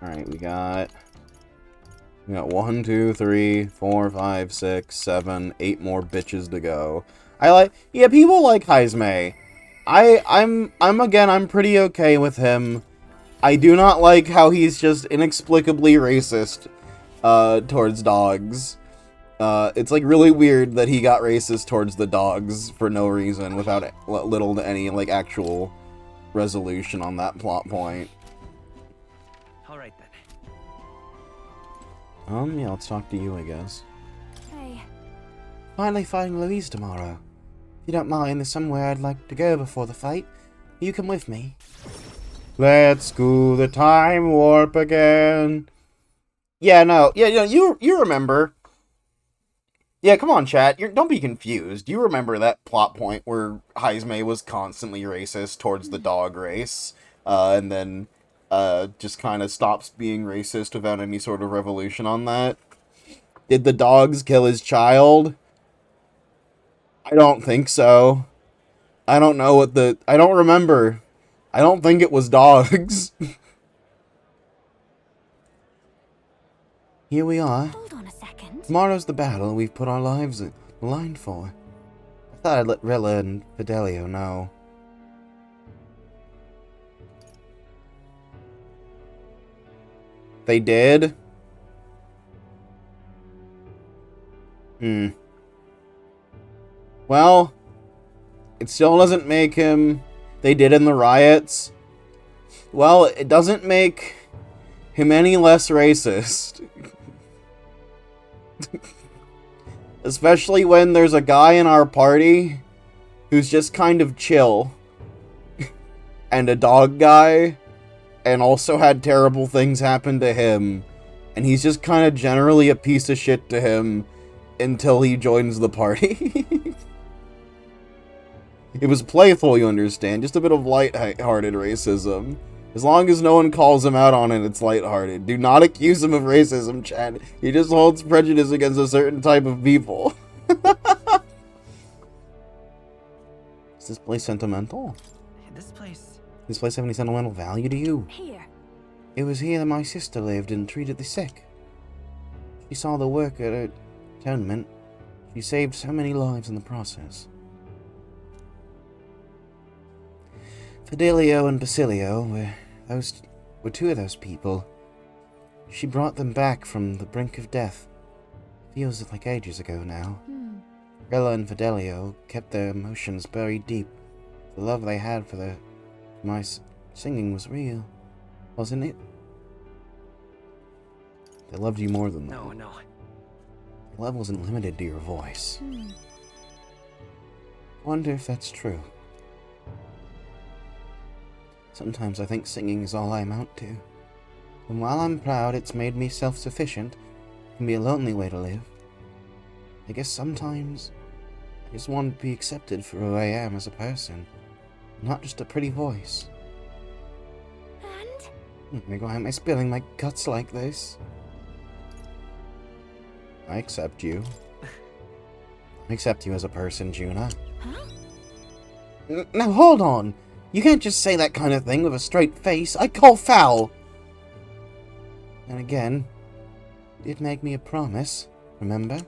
S1: Alright, we got 1, 2, 3, 4, 5, 6, 7, 8 more bitches to go. Yeah, people like Heismay. I'm pretty okay with him. I do not like how he's just inexplicably racist, towards dogs. It's like really weird that he got racist towards the dogs for no reason, without little to any, like, actual resolution on that plot point.
S20: Yeah, let's talk to you, I guess.
S8: Hey.
S20: Finally fighting Louise tomorrow. If you don't mind, there's somewhere I'd like to go before the fight. You come with me. Let's go the time warp again. Yeah, no. Yeah, you remember. Yeah, come on, chat. Don't be confused. You remember that plot point where Heisme was constantly racist towards the dog race, and then just kind of stops being racist without any sort of revolution on that? Did the dogs kill his child? I don't think so. I don't know what I don't remember. I don't think it was dogs. Here we are.
S8: Hold on a second.
S20: Tomorrow's the battle we've put our lives in the line for. I thought I'd let Rilla and Fidelio know. They did? Well, it still doesn't make him... They did in the riots. Well, it doesn't make him any less racist. Especially when there's a guy in our party who's just kind of chill. And a dog guy. And also had terrible things happen to him. And he's just kind of generally a piece of shit to him until he joins the party. It was playful, you understand. Just a bit of light-hearted racism. As long as no one calls him out on it, it's lighthearted. Do not accuse him of racism, Chad. He just holds prejudice against a certain type of people. Is this place sentimental?
S16: This place...
S20: Does this place have any sentimental value to you?
S8: Here.
S20: It was here that my sister lived and treated the sick. She saw the work at her atonement. She saved so many lives in the process. Fidelio and Basilio were two of those people. She brought them back from the brink of death. Feels like ages ago now. Rilla and Fidelio kept their emotions buried deep. The love they had for my singing was real, wasn't it? They loved you more than that.
S16: No.
S20: The love wasn't limited to your voice. Wonder if that's true. Sometimes I think singing is all I amount to. And while I'm proud it's made me self-sufficient, it can be a lonely way to live. I guess sometimes I just want to be accepted for who I am as a person, not just a pretty voice.
S8: And?
S20: Why am I spilling my guts like this? I accept you. I accept you as a person, Juna.
S8: Huh?
S20: Now hold on! You can't just say that kind of thing with a straight face. I call foul! And again, you did make me a promise, remember?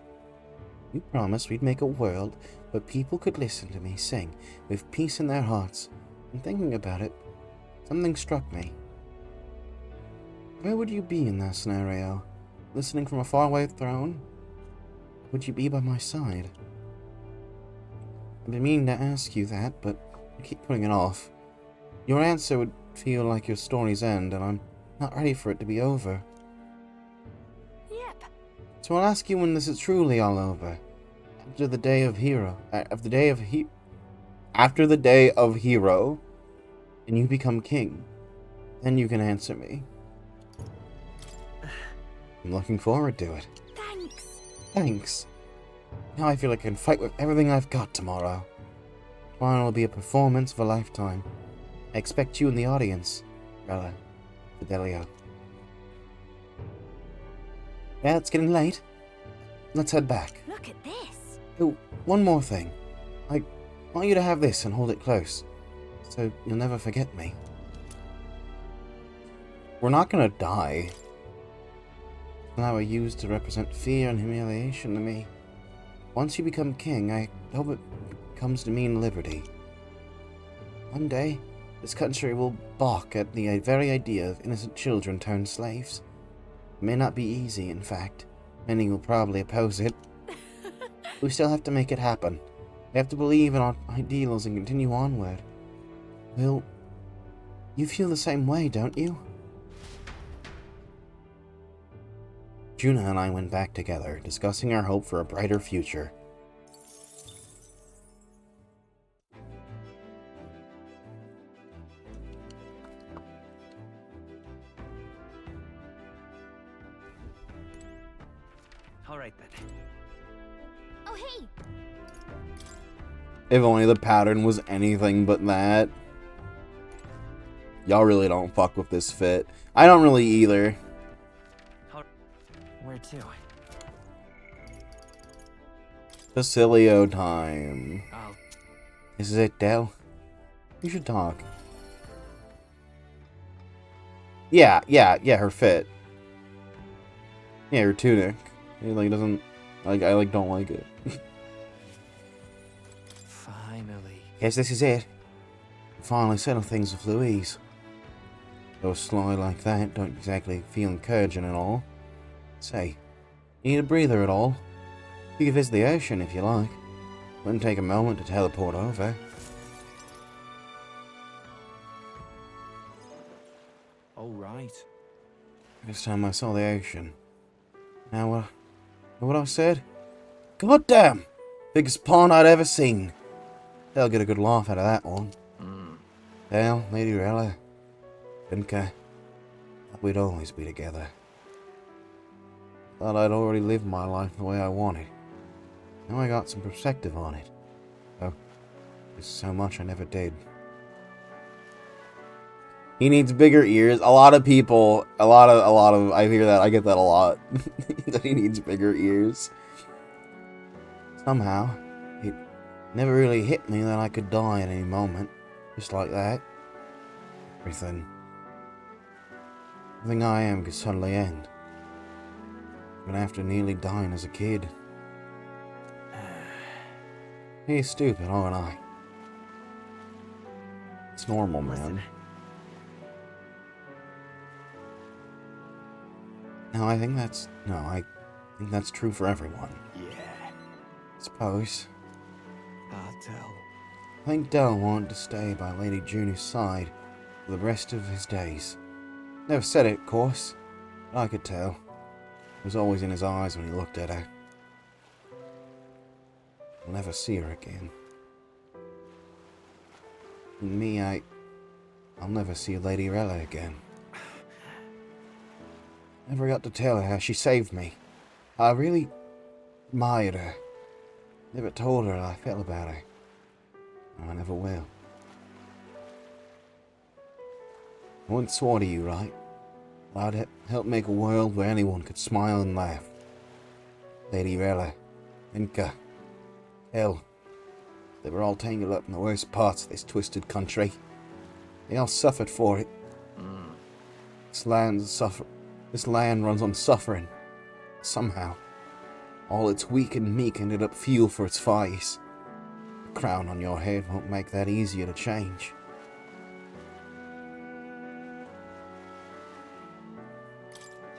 S20: You promised we'd make a world where people could listen to me sing with peace in their hearts. And thinking about it, something struck me. Where would you be in that scenario? Listening from a faraway throne? Would you be by my side? I've been meaning to ask you that, but I keep putting it off. Your answer would feel like your story's end, and I'm not ready for it to be over.
S8: Yep.
S20: So I'll ask you when this is truly all over. After the day of Hero. After the day of Hero, and you become king. Then you can answer me. I'm looking forward to it.
S8: Thanks.
S20: Thanks. Now I feel like I can fight with everything I've got tomorrow. Tomorrow will be a performance of a lifetime. I expect you in the audience, Rilla, Fidelio. Yeah, it's getting late. Let's head back.
S8: Look at this.
S20: Oh, one more thing. I want you to have this and hold it close, so you'll never forget me. We're not gonna die. Now are used to represent fear and humiliation to me. Once you become king, I hope it comes to mean liberty. One day, this country will balk at the very idea of innocent children turned slaves. It may not be easy, in fact. Many will probably oppose it. We still have to make it happen. We have to believe in our ideals and continue onward. Will, you feel the same way, don't you? Juna and I went back together, discussing our hope for a brighter future.
S16: All right then.
S14: Oh, hey!
S20: If only the pattern was anything but that. Y'all really don't fuck with this fit. I don't really either.
S16: Where to?
S20: Facilio time.
S16: I'll...
S20: This is it, Del? You should talk. Yeah, her fit. Yeah, her tunic. It, like, doesn't... Like, I, like, don't like it.
S16: Finally.
S20: Guess this is it. Finally settle things with Louise. Though sly like that, don't exactly feel encouraging at all. Say, you need a breather at all? You can visit the ocean if you like. Wouldn't take a moment to teleport over.
S17: Oh, right.
S20: First time I saw the ocean. Now, what I said? Goddamn! Biggest pond I'd ever seen. They'll get a good laugh out of that one. Well, Lady Rella, Vinka, we'd always be together. Thought I'd already lived my life the way I wanted. Now I got some perspective on it. Oh, there's so much I never did. He needs bigger ears. A lot of people, a lot of, I hear that, I get that a lot. That he needs bigger ears. Somehow, it never really hit me that I could die at any moment. Just like that. Everything I am could suddenly end. Even after nearly dying as a kid. He's stupid, aren't I? It's normal, man. No, I think that's true for everyone.
S6: Yeah.
S20: Suppose.
S6: Del.
S20: I think Del wanted to stay by Lady Junie's side for the rest of his days. Never said it, of course, but I could tell. It was always in his eyes when he looked at her. I'll never see her again. And me, I'll never see Lady Rella again. Never got to tell her how she saved me. I really admired her. Never told her how I felt about her. And I never will. I once swore to you, right? I'd help make a world where anyone could smile and laugh. Lady Rella, Inca, hell, they were all tangled up in the worst parts of this twisted country. They all suffered for it. This land runs on suffering. Somehow, all its weak and meek ended up fuel for its fires. The crown on your head won't make that easier to change.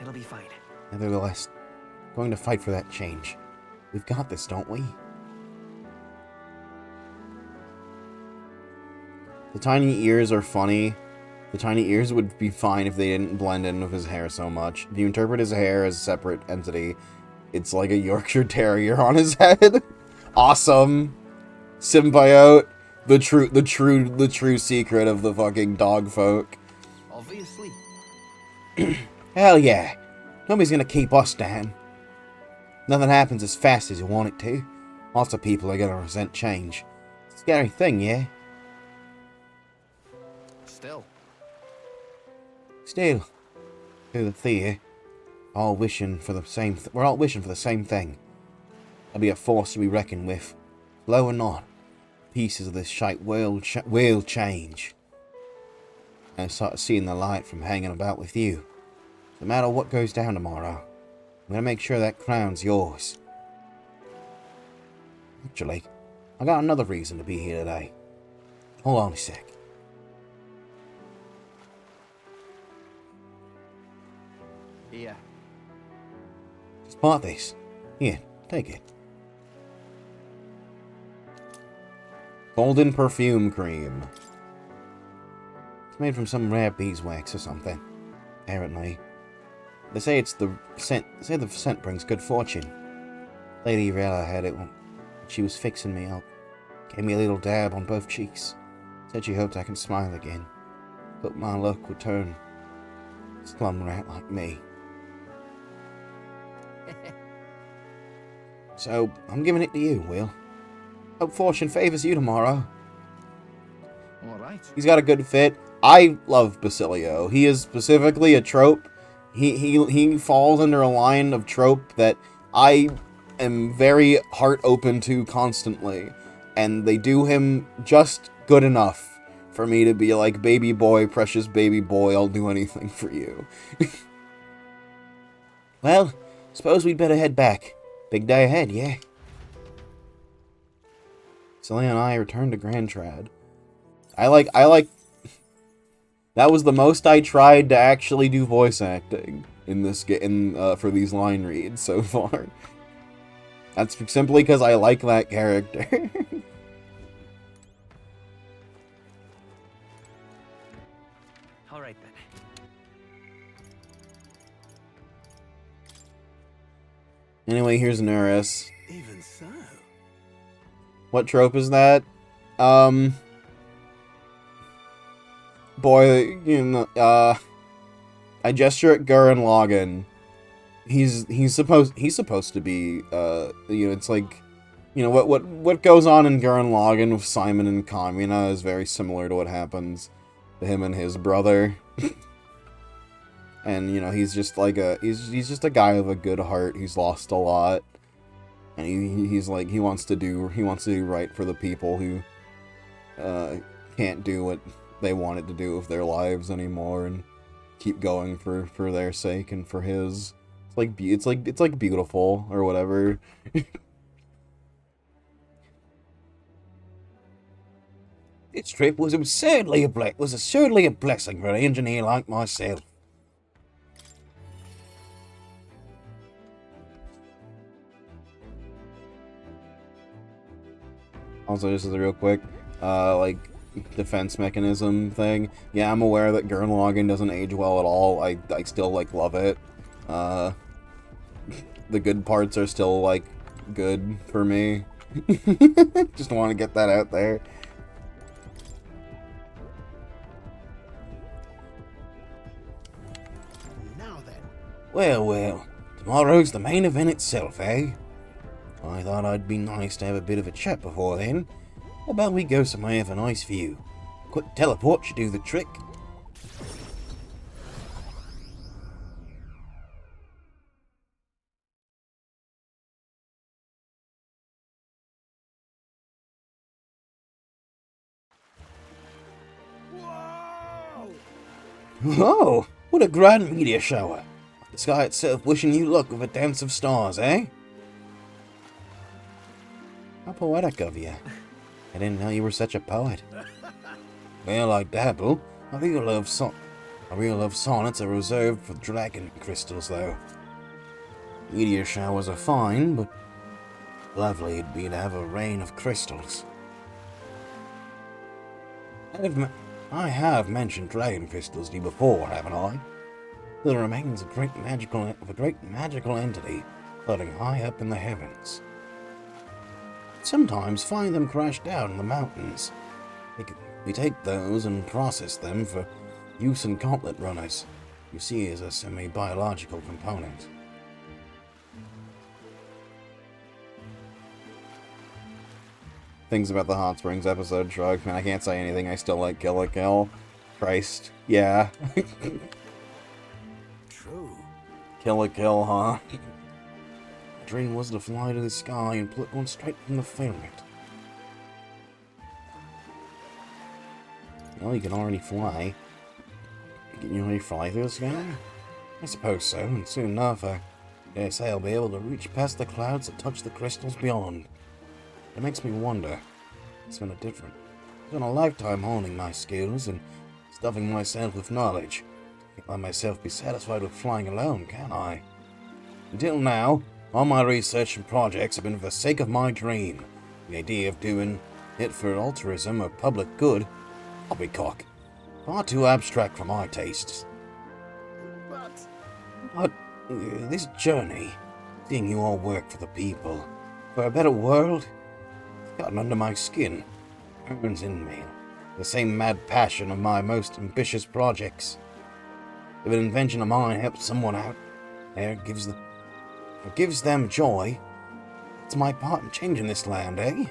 S16: It'll be fine.
S20: Nevertheless, going to fight for that change. We've got this, don't we? The tiny ears are funny. The tiny ears would be fine if they didn't blend in with his hair so much. If you interpret his hair as a separate entity, it's like a Yorkshire Terrier on his head. Awesome. Symbiote. The true secret of the fucking dog folk.
S16: Obviously.
S20: Hell yeah. Nobody's gonna keep us down. Nothing happens as fast as you want it to. Lots of people are gonna resent change. It's a scary thing, yeah? Still, through the fear, we're all wishing for the same thing. There'll be a force to be reckoned with. Slow or not, pieces of this shite will change. And I start seeing the light from hanging about with you. No matter what goes down tomorrow, I'm gonna make sure that crown's yours. Actually, I got another reason to be here today. Hold on a sec.
S16: Yeah.
S20: Just bought this. Here, take it. Golden perfume cream. It's made from some rare beeswax or something. Apparently. They say it's the scent. They say the scent brings good fortune. Lady Rella had it when she was fixing me up. Gave me a little dab on both cheeks. Said she hoped I can smile again. Hoped my luck would turn. Slum rat like me. So, I'm giving it to you, Will. Hope fortune favors you tomorrow.
S7: Alright.
S1: He's got a good fit. I love Basilio. He is specifically a trope. He falls under a line of trope that I am very heart open to constantly. And they do him just good enough for me to be like, baby boy, precious baby boy, I'll do anything for you. Well, suppose we'd better head back. Big day ahead, yeah? Celia and I returned to Grand Trad. I like... That was the most I tried to actually do voice acting in this for these line reads so far. That's simply because I like that character.
S16: All right then.
S1: Anyway, here's Nuris.
S6: Even so.
S1: What trope is that? Boy, you know, I gesture at Gurren Lagann. He's supposed to be, you know, it's like, you know, what goes on in Gurren Lagann with Simon and Kamina is very similar to what happens to him and his brother. And, you know, he's just like he's just a guy with a good heart. He's lost a lot. And he's like, he wants to do right for the people who, can't do what they wanted to do with their lives anymore, and keep going for their sake and for his. It's like beautiful or whatever.
S20: This trip was absurdly a blessing for an engineer like myself.
S1: Also, just as a real quick, like, defense mechanism thing. Yeah, I'm aware that Gurren Lagann doesn't age well at all. I still, like, love it. The good parts are still, like, good for me. Just want to get that out there.
S18: Now then.
S20: Well, tomorrow's the main event itself, eh? I thought I'd be nice to have a bit of a chat before then. How about we go somewhere with a nice view? Quick teleport should do the trick. Oh, what a grand meteor shower. The sky itself wishing you luck with a dance of stars, eh? How poetic of you. I didn't know you were such a poet. Well, I dabble. My real love sonnets are reserved for dragon crystals, though. Meteor showers are fine, but lovely it'd be to have a rain of crystals. I have mentioned dragon crystals to you before, haven't I? The remains of a great magical entity floating high up in the heavens. Sometimes find them crashed down in the mountains. We take those and process them for use in gauntlet runners. You see, as a semi-biological component.
S1: Things about the Hot Springs episode, Shrug. Man, I can't say anything. I still like Kill la Kill. Christ. Yeah.
S6: True.
S1: Kill la Kill, huh?
S20: My dream was to fly to the sky and pluck one straight from the firmament. Well, you can already fly. Can you already fly through the sky? I suppose so, and soon enough, I dare say I'll be able to reach past the clouds that touch the crystals beyond. It makes me wonder. It's been a lifetime honing my skills and stuffing myself with knowledge. Can't let myself be satisfied with flying alone, can I? Until now, all my research and projects have been for the sake of my dream. The idea of doing it for altruism or public good, poppycock. Far too abstract for my tastes.
S18: But
S20: But this journey, seeing you all work for the people, for a better world, it's gotten under my skin, burns in me. The same mad passion of my most ambitious projects. If an invention of mine helps someone out, gives them joy, it's my part in changing this land, eh?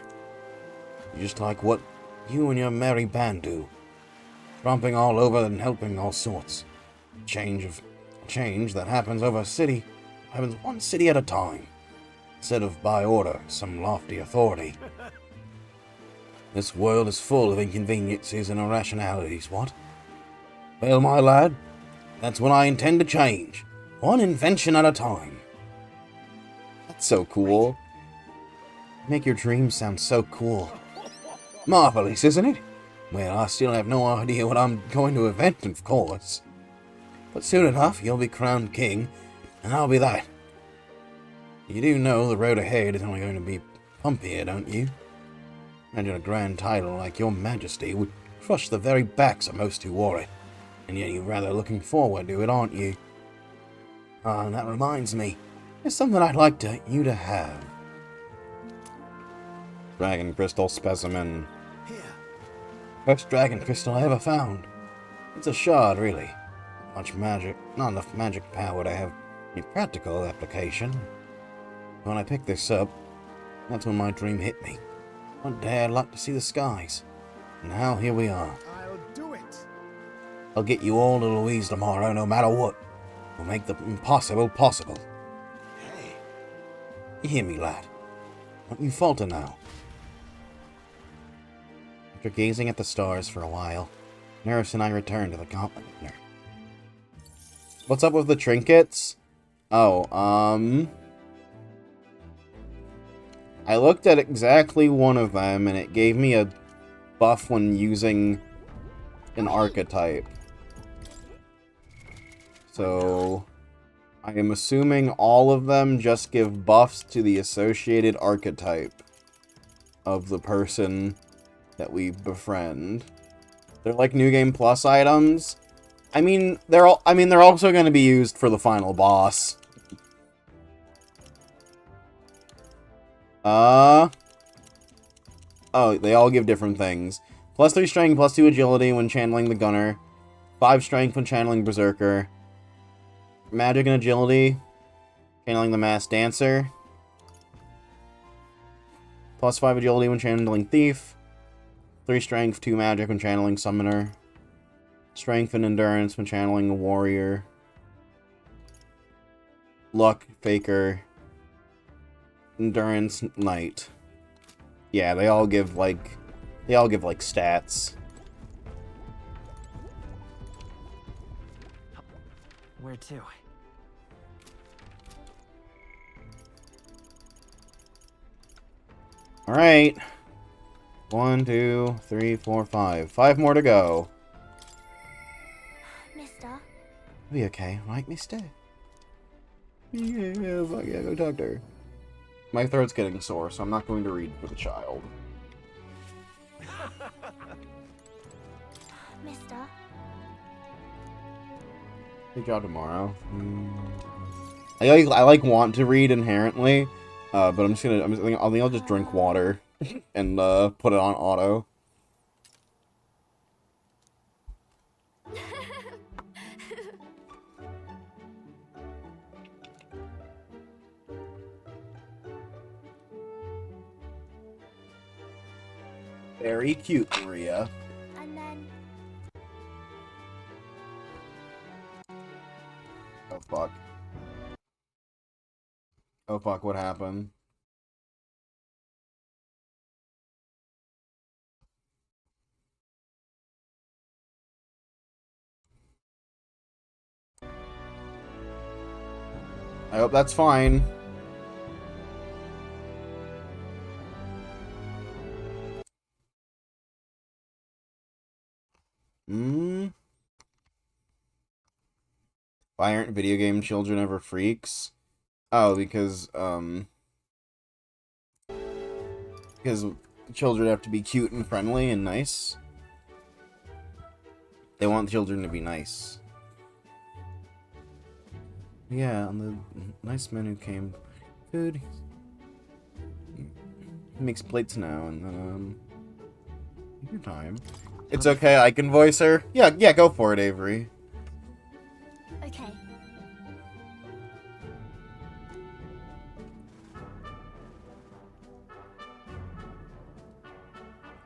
S20: Just like what you and your merry band do. Tromping all over and helping all sorts. Change that happens over a city, happens one city at a time, instead of by order, some lofty authority. This world is full of inconveniences and irrationalities, what? Well, my lad, that's what I intend to change. One invention at a time.
S1: That's so cool.
S20: Make your dreams sound so cool. Marvelous, isn't it? Well, I still have no idea what I'm going to invent, of course. But soon enough, you'll be crowned king, and I'll be that. You do know the road ahead is only going to be bumpier, don't you? Imagine a grand title like Your Majesty would crush the very backs of most who wore it. And yet you're rather looking forward to it, aren't you? Ah, and that reminds me. There's something I'd like you to have.
S1: Dragon crystal specimen.
S20: First dragon crystal I ever found. It's a shard, really. Much magic, not enough magic power to have any practical application. When I picked this up, that's when my dream hit me. One day I'd like to see the skies. And now here we are.
S18: I'll do it.
S20: I'll get you all to Louise tomorrow, no matter what. We'll make the impossible possible.
S18: Hey.
S20: You hear me, lad? Don't you falter now. After gazing at the stars for a while, Nerys and I returned to the gauntlet dinner.
S1: What's up with the trinkets? Oh, I looked at exactly one of them, and it gave me a buff when using an archetype. So, I am assuming all of them just give buffs to the associated archetype of the person that we befriend. They're like New Game Plus items. I mean, they're also going to be used for the final boss. Oh, they all give different things. +3 strength, +2 agility when channeling the gunner. 5 strength when channeling berserker. Magic and agility, channeling the masked dancer. +5 agility when channeling thief. 3 strength, 2 magic when channeling summoner. Strength and endurance when channeling a warrior. Luck, faker. Endurance, knight. Yeah, they all give like stats.
S16: Where to?
S1: Alright. 1, 2, 3, 4, 5. 5 more to go.
S8: Mister?
S20: Be okay, right, mister?
S1: Yeah, fuck yeah, go talk to her. My throat's getting sore, so I'm not going to read for the child.
S8: Mister?
S1: Good job tomorrow. I like want to read inherently, but I think I'll just drink water and put it on auto. Very cute, Maria.
S8: And then...
S1: Oh, fuck. Oh, fuck, what happened? I hope that's fine. Why aren't video game children ever freaks? Oh, because children have to be cute and friendly and nice. They want children to be nice.
S20: Yeah, on the nice menu came food. He makes plates now, and then, your time. It's okay, I can voice her. Yeah, go for it, Avery.
S8: Okay.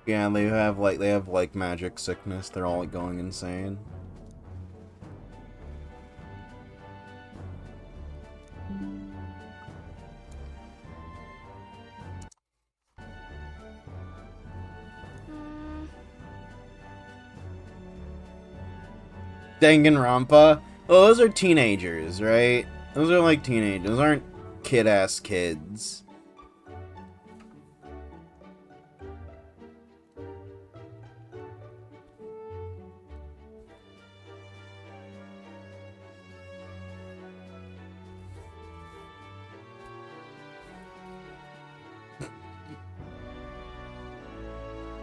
S20: Yeah, they have like magic sickness. They're all like going insane. Danganronpa? Well, those are teenagers, right? Those are like teenagers. Those aren't kid-ass kids.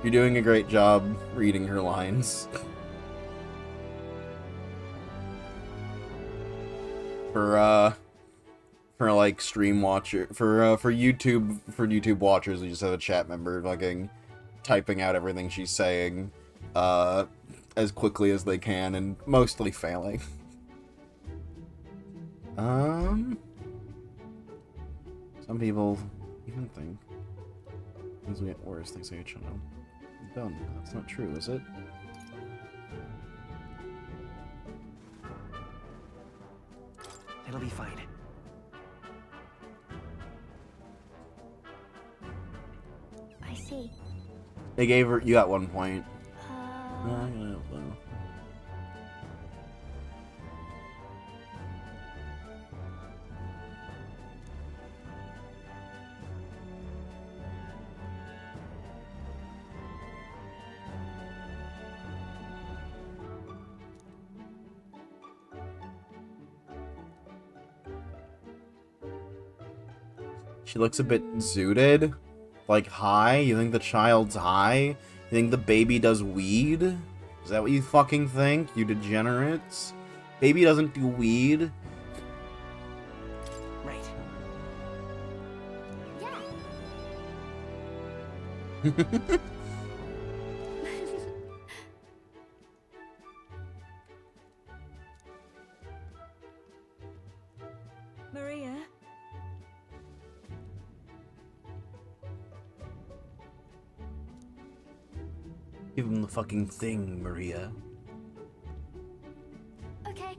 S20: You're doing a great job reading her lines. For like stream watcher for YouTube watchers, we just have a chat member fucking typing out everything she's saying as quickly as they can and mostly failing. Some people even think things will get worse. They say it should have done. That's not true, is it?
S16: It'll be fine.
S8: I see.
S20: They gave her. You got 1 point. She looks a bit zooted. Like, high? You think the child's high? You think the baby does weed? Is that what you fucking think, you degenerates? Baby doesn't do weed.
S16: Right.
S8: Yeah.
S10: Maria?
S20: Give him the fucking thing, Maria.
S8: Okay.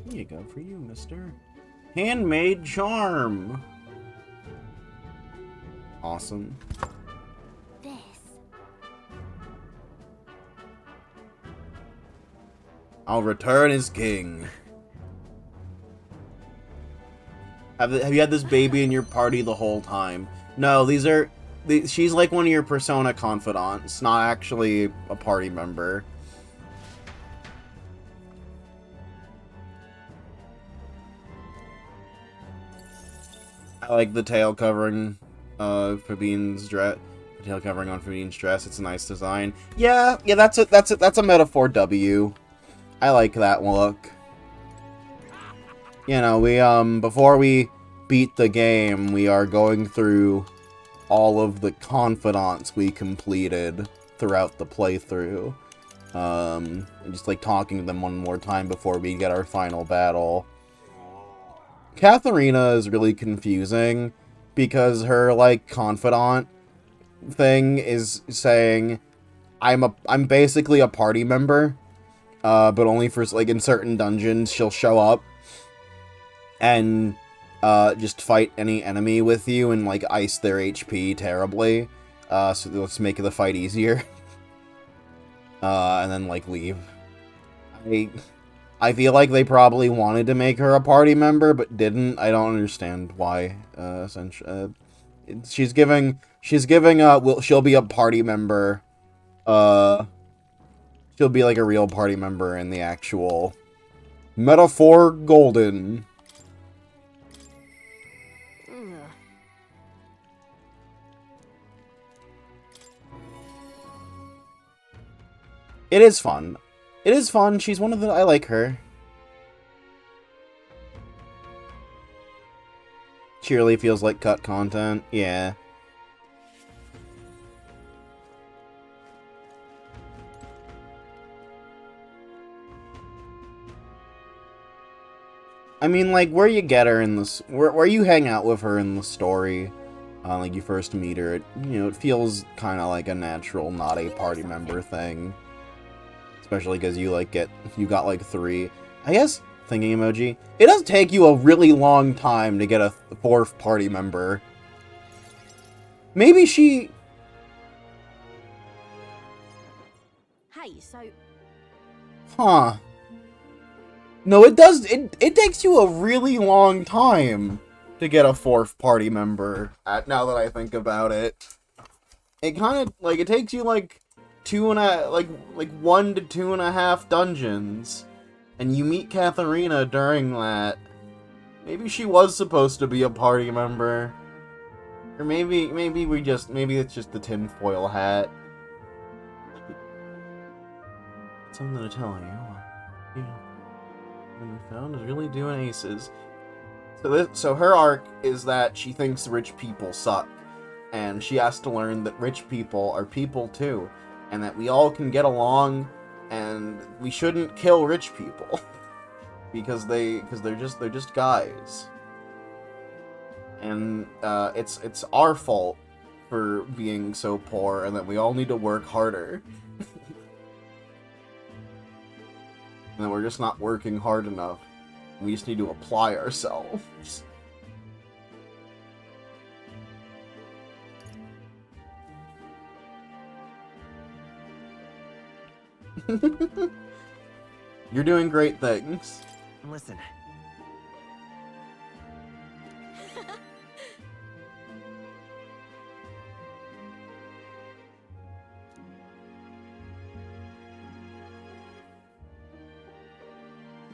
S20: Here you go for you, mister. Handmade charm. Awesome.
S8: This.
S20: I'll return as king. Have you had this baby in your party the whole time? No, she's like one of your persona confidants, not actually a party member. I like the tail covering Fabine's dress. The tail covering on Fabine's dress. It's a nice design. Yeah, that's a metaphor W. I like that look. You know, we before we beat the game, we are going through all of the confidants we completed throughout the playthrough. And just like talking to them one more time before we get our final battle. Katharina is really confusing because her like confidant thing is saying I'm basically a party member, but only for like in certain dungeons she'll show up and just fight any enemy with you and like ice their HP terribly. So let's make the fight easier. And then like leave. I feel like they probably wanted to make her a party member, but didn't. I don't understand why. Essentially, she'll be a party member. She'll be like a real party member in the actual Metaphor Golden. It is fun. It is fun. She's one of the... I like her. clearly feels like cut content. Yeah. I mean, like, where you get her in this, where you hang out with her in the story, like you first meet her, it feels kind of like a natural, not a party member thing. Especially because you got like 3. I guess, thinking emoji, it does take you a really long time to get a 4th party member. Maybe she...
S14: Hey, so...
S20: Huh. No, it does, it takes you a really long time to get a 4th party member, now that I think about it. It kind of, like, it takes you, like, 1 to 2.5 dungeons, and you meet Katharina during that. Maybe she was supposed to be a party member. Or maybe it's just the tinfoil hat. Something to tell you. When we found is really doing aces. So her arc is that she thinks rich people suck, and she has to learn that rich people are people too, and that we all can get along, and we shouldn't kill rich people because they're just guys, and it's our fault for being so poor, and that we all need to work harder. And that we're just not working hard enough. We just need to apply ourselves. You're doing great things.
S16: Listen.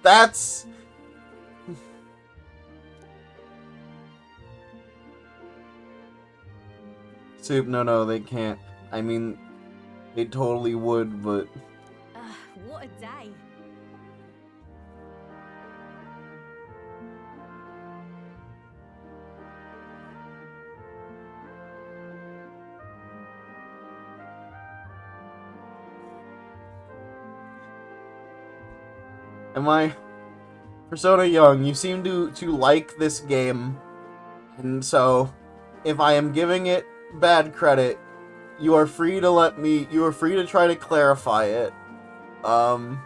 S20: That's... Soup, no, they can't. I mean, they totally would, but...
S14: what a day.
S20: Am I... Persona Young, you seem to like this game, and so, if I am giving it bad credit, you are free to try to clarify it. But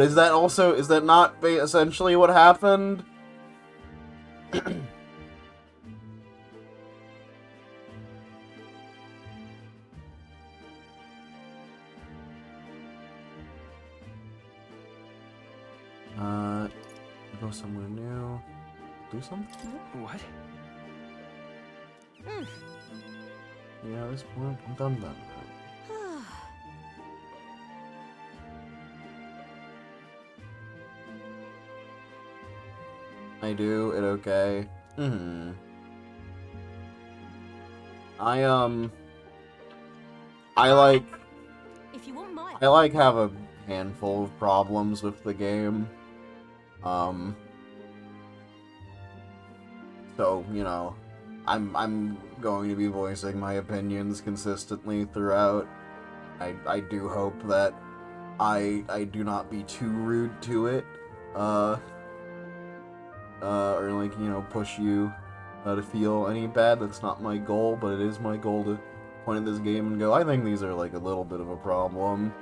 S20: is that not essentially what happened? Go somewhere new. Do something?
S17: What?
S20: Yeah, at this point, I'm done then. I do it okay. I like have a handful of problems with the game. So, I'm going to be voicing my opinions consistently throughout. I do hope that I do not be too rude to it, or push you to feel any bad. That's not my goal, but it is my goal to point at this game and go, I think these are like a little bit of a problem.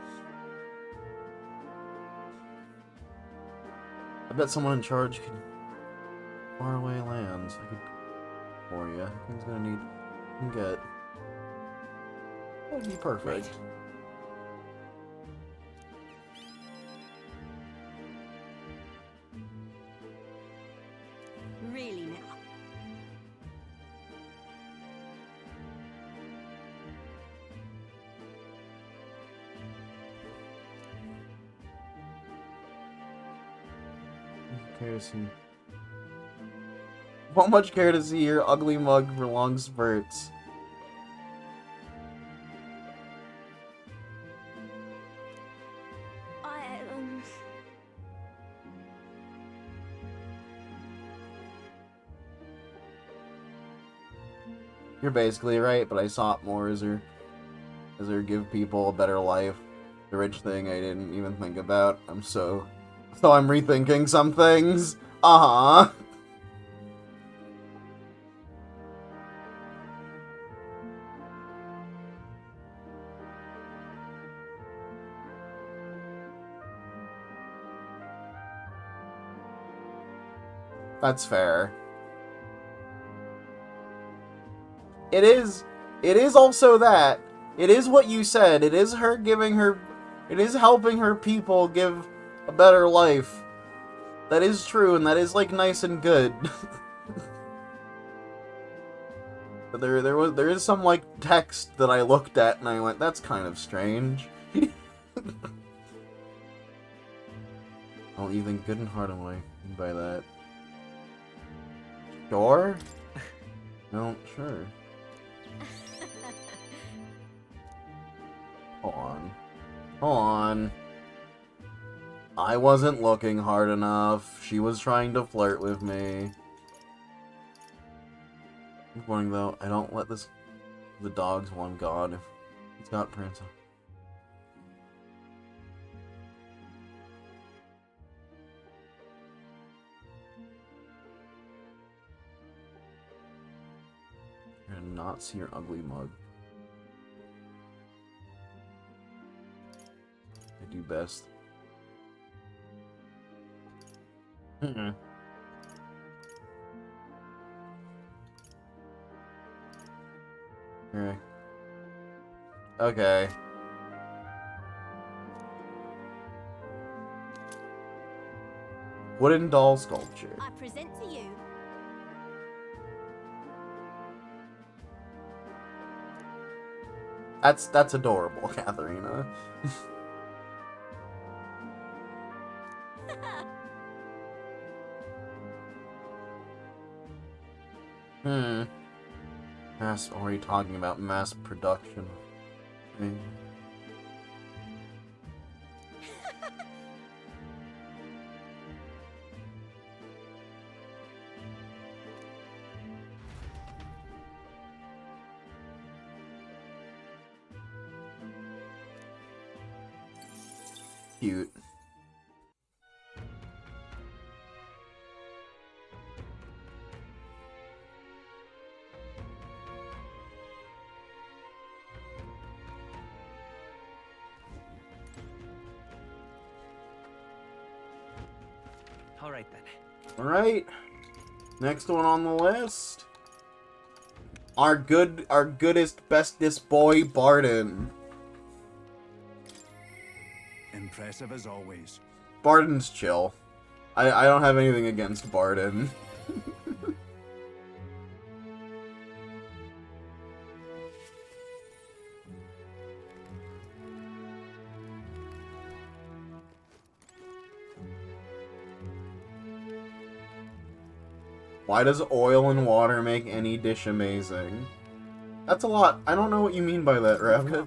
S20: I bet someone in charge could faraway lands. I could for you. He's gonna need get. That'd be perfect.
S14: Really now.
S20: Care to see? Won't much care to see your ugly mug for long spurts.
S1: You're basically right, but I saw it more as her give people a better life. The rich thing I didn't even think about. So I'm rethinking some things. Uh-huh. That's fair. It is also that. It is what you said. It is her giving her... It is helping her people give a better life. That is true, and that is, like, nice and good. But there is some, like, text that I looked at and I went, that's kind of strange. Oh, you think good and hard am I by that? Sure? No, sure. Hold on. Hold on. I wasn't looking hard enough. She was trying to flirt with me. Good morning, though. I don't let this... The dog's one god. If it's got Prancer. You're gonna not see your ugly mug. I do best. Mm-mm. Okay. Okay. Wooden doll sculpture.
S14: I present to you.
S1: That's adorable, Katharina. Already talking about mass production. Cute.
S16: All right then.
S1: All right. Next one on the list. Our goodest, bestest boy, Barden.
S6: Impressive as always.
S1: Barden's chill. I don't have anything against Barden. Why does oil and water make any dish amazing? That's a lot. I don't know what you mean by that, Rabbit.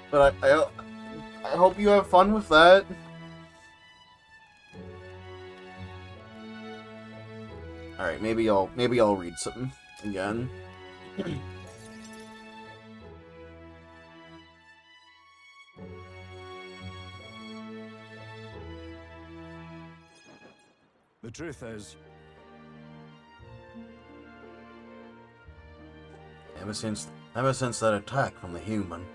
S1: But I hope you have fun with that. Alright, maybe I'll read something again.
S6: The truth is,
S1: ever since that attack from the human,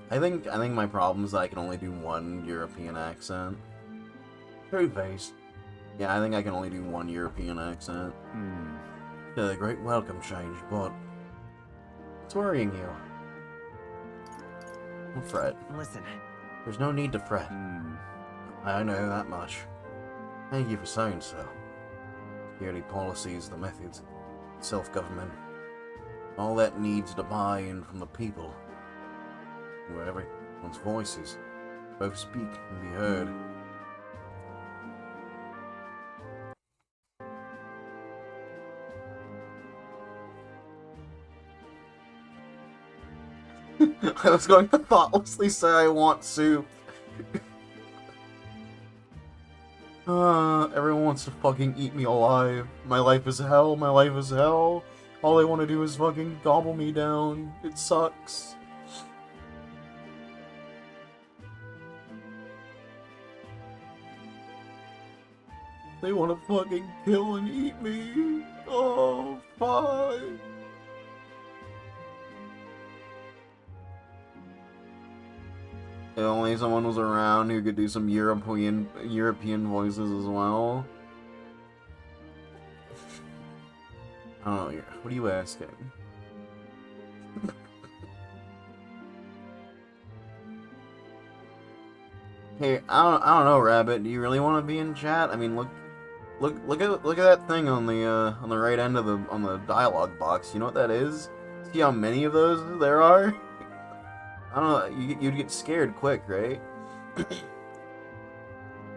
S1: I think my problem is that I can only do one European accent. Truth is, yeah, I think I can only do one European accent. The great welcome change, but what's worrying you? Don't fret.
S16: Listen.
S1: There's no need to fret. I know that much. Thank you for saying so. Security policies, the methods, self-government, all that needs to buy-in from the people, where everyone's voices both speak and be heard. I was going to thoughtlessly say I want soup. Everyone wants to fucking eat me alive. My life is hell, my life is hell. All they want to do is fucking gobble me down. It sucks. They want to fucking kill and eat me. Oh, fuck. If only someone was around who could do some European voices as well. I don't know. What are you asking? Hey, I don't know, Rabbit. Do you really want to be in chat? I mean, look at that thing on the right end of the dialogue box. You know what that is? See how many of those there are? I don't know. You'd get scared quick, right?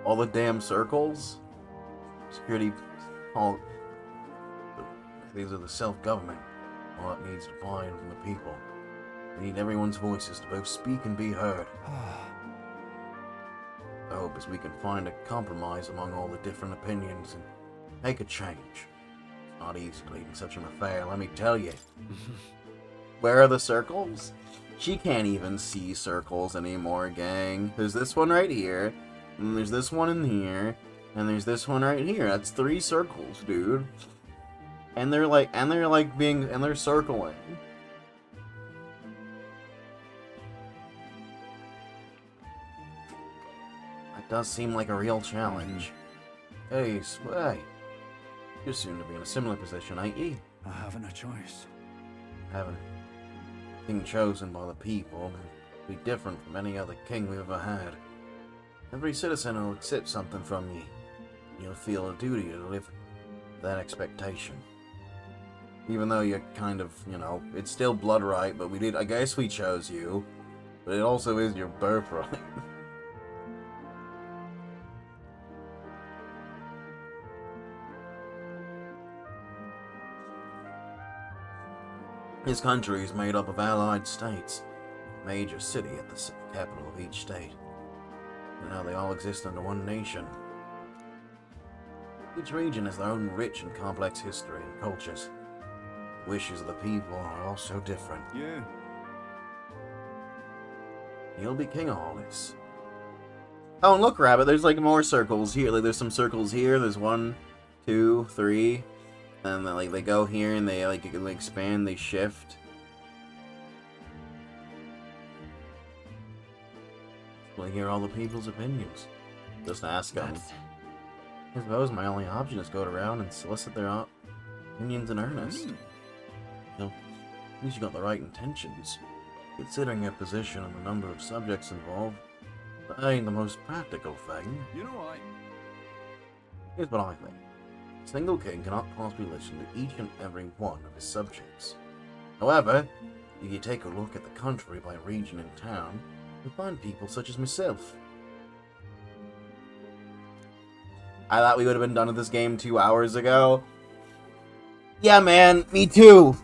S1: All the damn circles. Security. All. These are the self-government. All it needs to find from the people. We need everyone's voices to both speak and be heard. The hope is we can find a compromise among all the different opinions and make a change. It's not easy leading such an affair, let me tell you. Where are the circles? She can't even see circles anymore, gang. There's this one right here, and there's this one in here, and there's this one right here. That's 3 circles, dude. And they're circling. It does seem like a real challenge. Hey, Sway. You're soon to be in a similar position, ain't ye?
S6: I haven't a choice.
S1: Having king chosen by the people will be different from any other king we've ever had. Every citizen will accept something from ye. You'll feel a duty to live that expectation. Even though you're kind of, you know, it's still blood right, but I guess we chose you. But it also is your birthright. This country is made up of allied states, a major city at the capital of each state. And now they all exist under one nation. Each region has their own rich and complex history and cultures. The wishes of the people are all so different.
S6: Yeah.
S1: You'll be king of all this. Oh, and look, Rabbit, there's like more circles here. Like, there's some circles here. There's 1, 2, 3. And then, like, they go here and they expand, they shift. We'll hear all the people's opinions. Just ask them. I suppose my only option is go around and solicit their opinions in earnest. You know, at least you got the right intentions. Considering your position and the number of subjects involved, that ain't the most practical thing.
S6: You know,
S1: Here's what I think. A single king cannot possibly listen to each and every one of his subjects. However, if you take a look at the country by region and town, you'll find people such as myself. I thought we would have been done with this game 2 hours ago. Yeah, man, me too.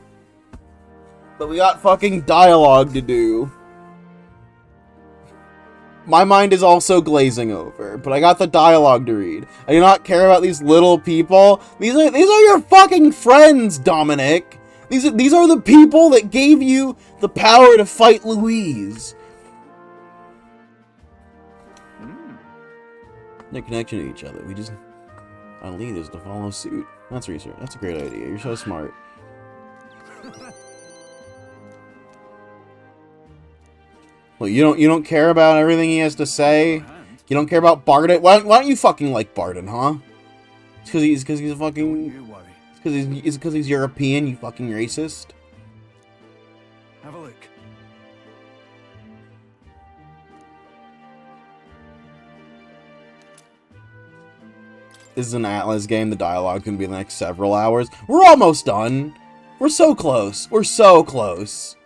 S1: But we got fucking dialogue to do. My mind is also glazing over, but I got the dialogue to read. I do not care about these little people. These are your fucking friends, Dominic. These are the people that gave you the power to fight Louise. No connection to each other. We just our leaders to follow suit. That's research. That's a great idea. You're so smart. Well, you don't care about everything he has to say. You don't care about Barden. Why don't you fucking like Barden, huh? It's because he's a fucking. It's because he's European. You fucking racist.
S6: have a look.
S1: This is an Atlas game. The dialogue can be the next several hours. We're almost done. We're so close. We're so close.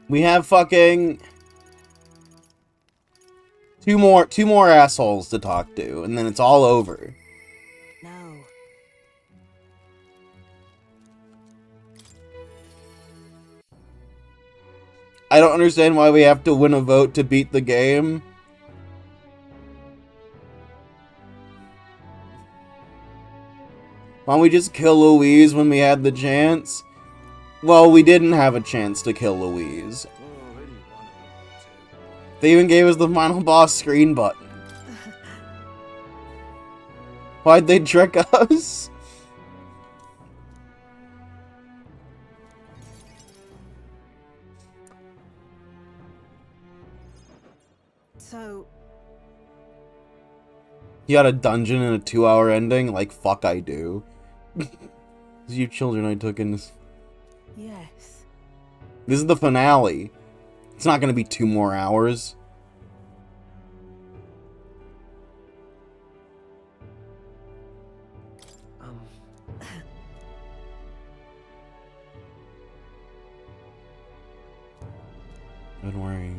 S1: We have fucking two more assholes to talk to, and then it's all over.
S10: No.
S1: I don't understand why we have to win a vote to beat the game. Why don't we just kill Louise when we had the chance? Well, we didn't have a chance to kill Louise. They even gave us the final boss screen button. Why'd they trick us?
S10: So,
S1: You got a dungeon and a 2-hour ending? Like, fuck I do. You children I took in this.
S10: yes.
S1: This is the finale. It's not gonna be 2 more hours. Don't worry.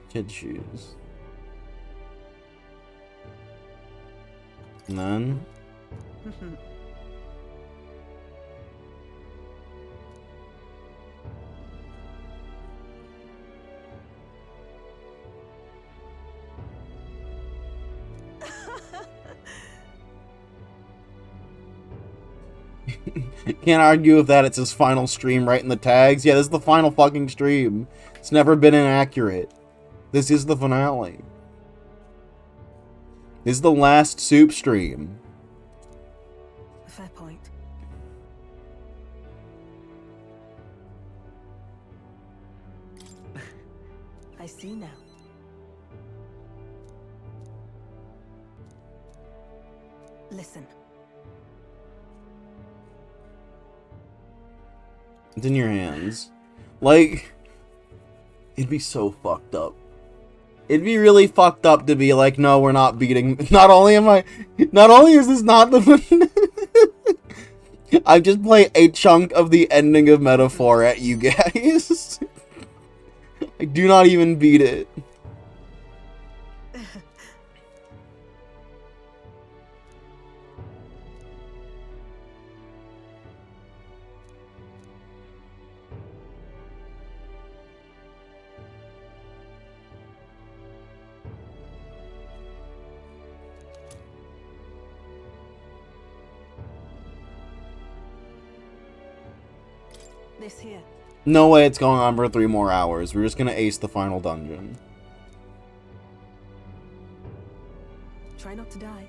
S1: Kid shoes. None. Can't argue with that. It's his final stream right in the tags. Yeah, this is the final fucking stream. It's never been inaccurate. This is the finale. This is the last soup stream.
S10: Fair point. I see now. Listen.
S1: It's in your hands. Like, it'd be so fucked up. It'd be really fucked up to be like, no, we're not beating. Not only is this not the. I've just played a chunk of the ending of Metaphor at you guys. I do not even beat it.
S10: This here.
S1: No way it's going on for 3 more hours. We're just gonna ace the final dungeon.
S10: Try not to die.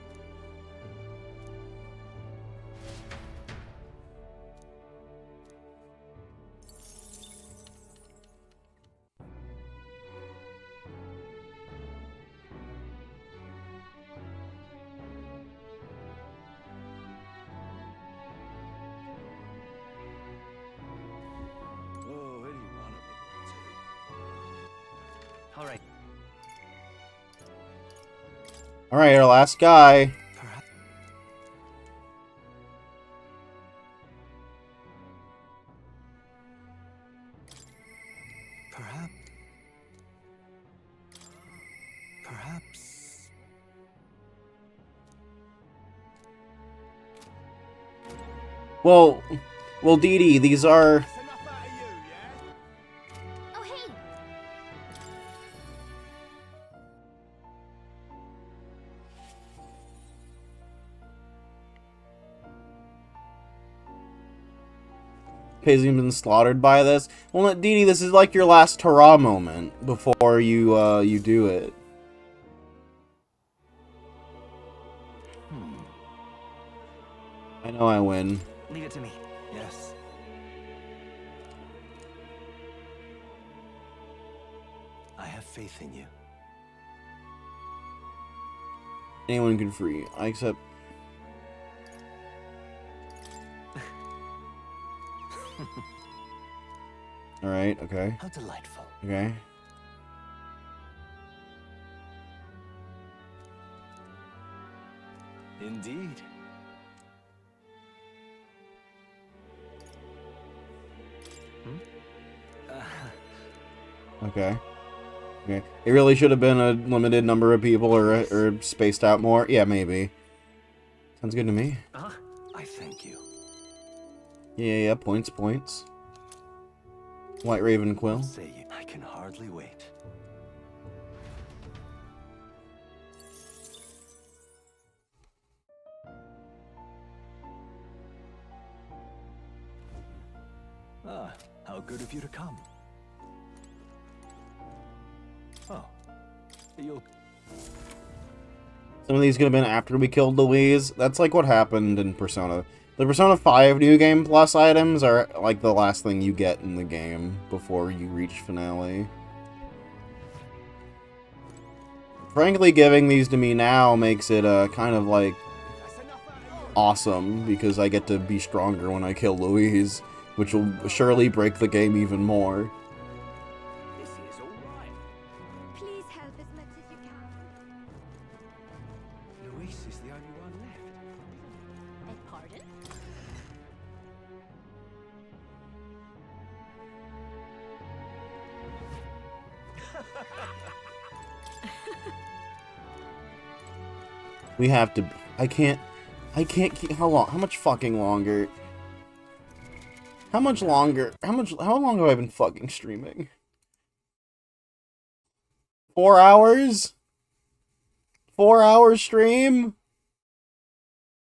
S16: Alright.
S1: Alright, our last guy.
S6: Perhaps.
S1: Well, Dee Dee, these are.
S14: Oh, hey!
S1: Paisley's been slaughtered by this. Well, Dee Dee, this is like your last hurrah moment before you do it. I know I win.
S16: Leave it to me.
S6: Yes. I have faith in you.
S1: Anyone can free. I accept. Alright, okay.
S6: How delightful.
S1: Okay.
S6: Indeed.
S1: Okay. Okay. It really should have been a limited number of people or spaced out more. Yeah, maybe.
S20: Sounds good to me.
S19: I thank you.
S20: Yeah, points. White Raven Quill.
S19: Say you. I can hardly wait. Ah, how good of you to come. Oh, you'll...
S20: Some of these could have been after we killed Louise. That's like what happened in Persona. The Persona 5 New Game Plus items are like the last thing you get in the game before you reach finale. Frankly, giving these to me now makes it kind of like awesome because I get to be stronger when I kill Louise, which will surely break the game even more.
S14: Please help as much as you can.
S17: Luis is the only one left.
S14: Beg pardon?
S20: We have to... I can't keep... How long? How much fucking longer? How much longer? How long have I been fucking streaming? 4 hours? 4 hour stream?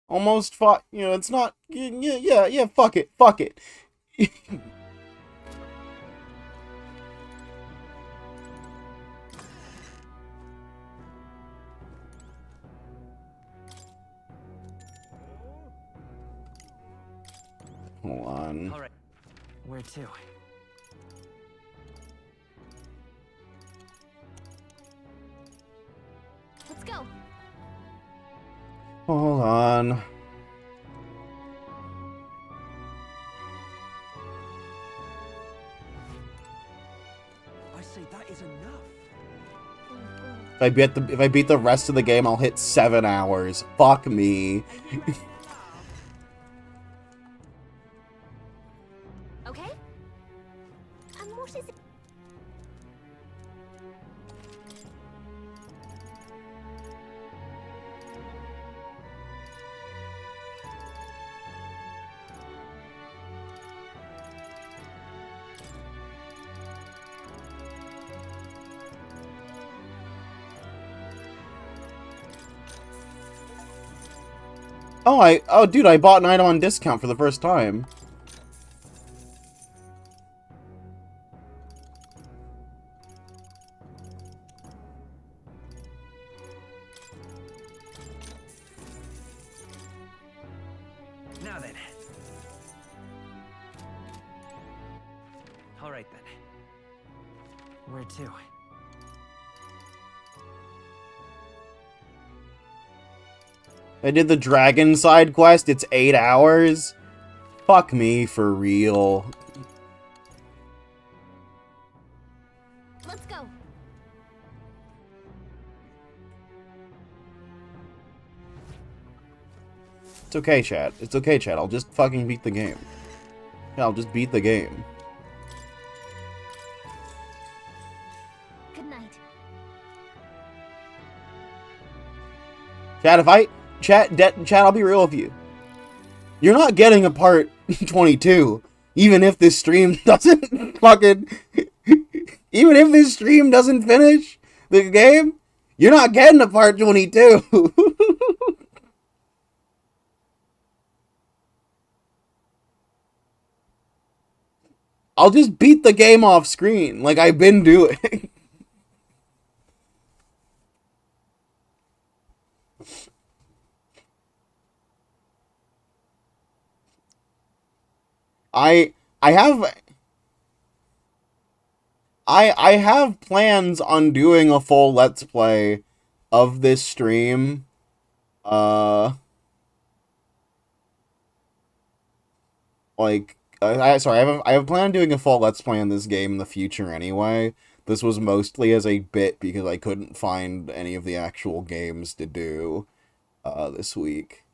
S20: Almost you know, it's not... Yeah, fuck it. Hold on.
S16: All right. Where to?
S14: Let's go.
S20: Hold on.
S17: I say that is enough.
S20: If I beat the rest of the game, I'll hit 7 hours. Fuck me.
S14: Okay? And what is it?
S20: Oh, dude, I bought an item on discount for the first time.
S16: Now then. All right then. Where to?
S20: I did the dragon side quest. It's 8 hours. Fuck me, for real.
S14: Let's go.
S20: It's okay, chat. It's okay, chat. I'll just fucking beat the game. Yeah, I'll just beat the game.
S14: Good night.
S20: Chat, I'll be real with you. You're not getting a part 22, even if this stream doesn't fucking... Even if this stream doesn't finish the game, you're not getting a part 22. I'll just beat the game off screen, like I've been doing. I have plans on doing a full Let's Play of this stream. Sorry, I have a plan on doing a full Let's Play on this game in the future anyway. This was mostly as a bit because I couldn't find any of the actual games to do this week.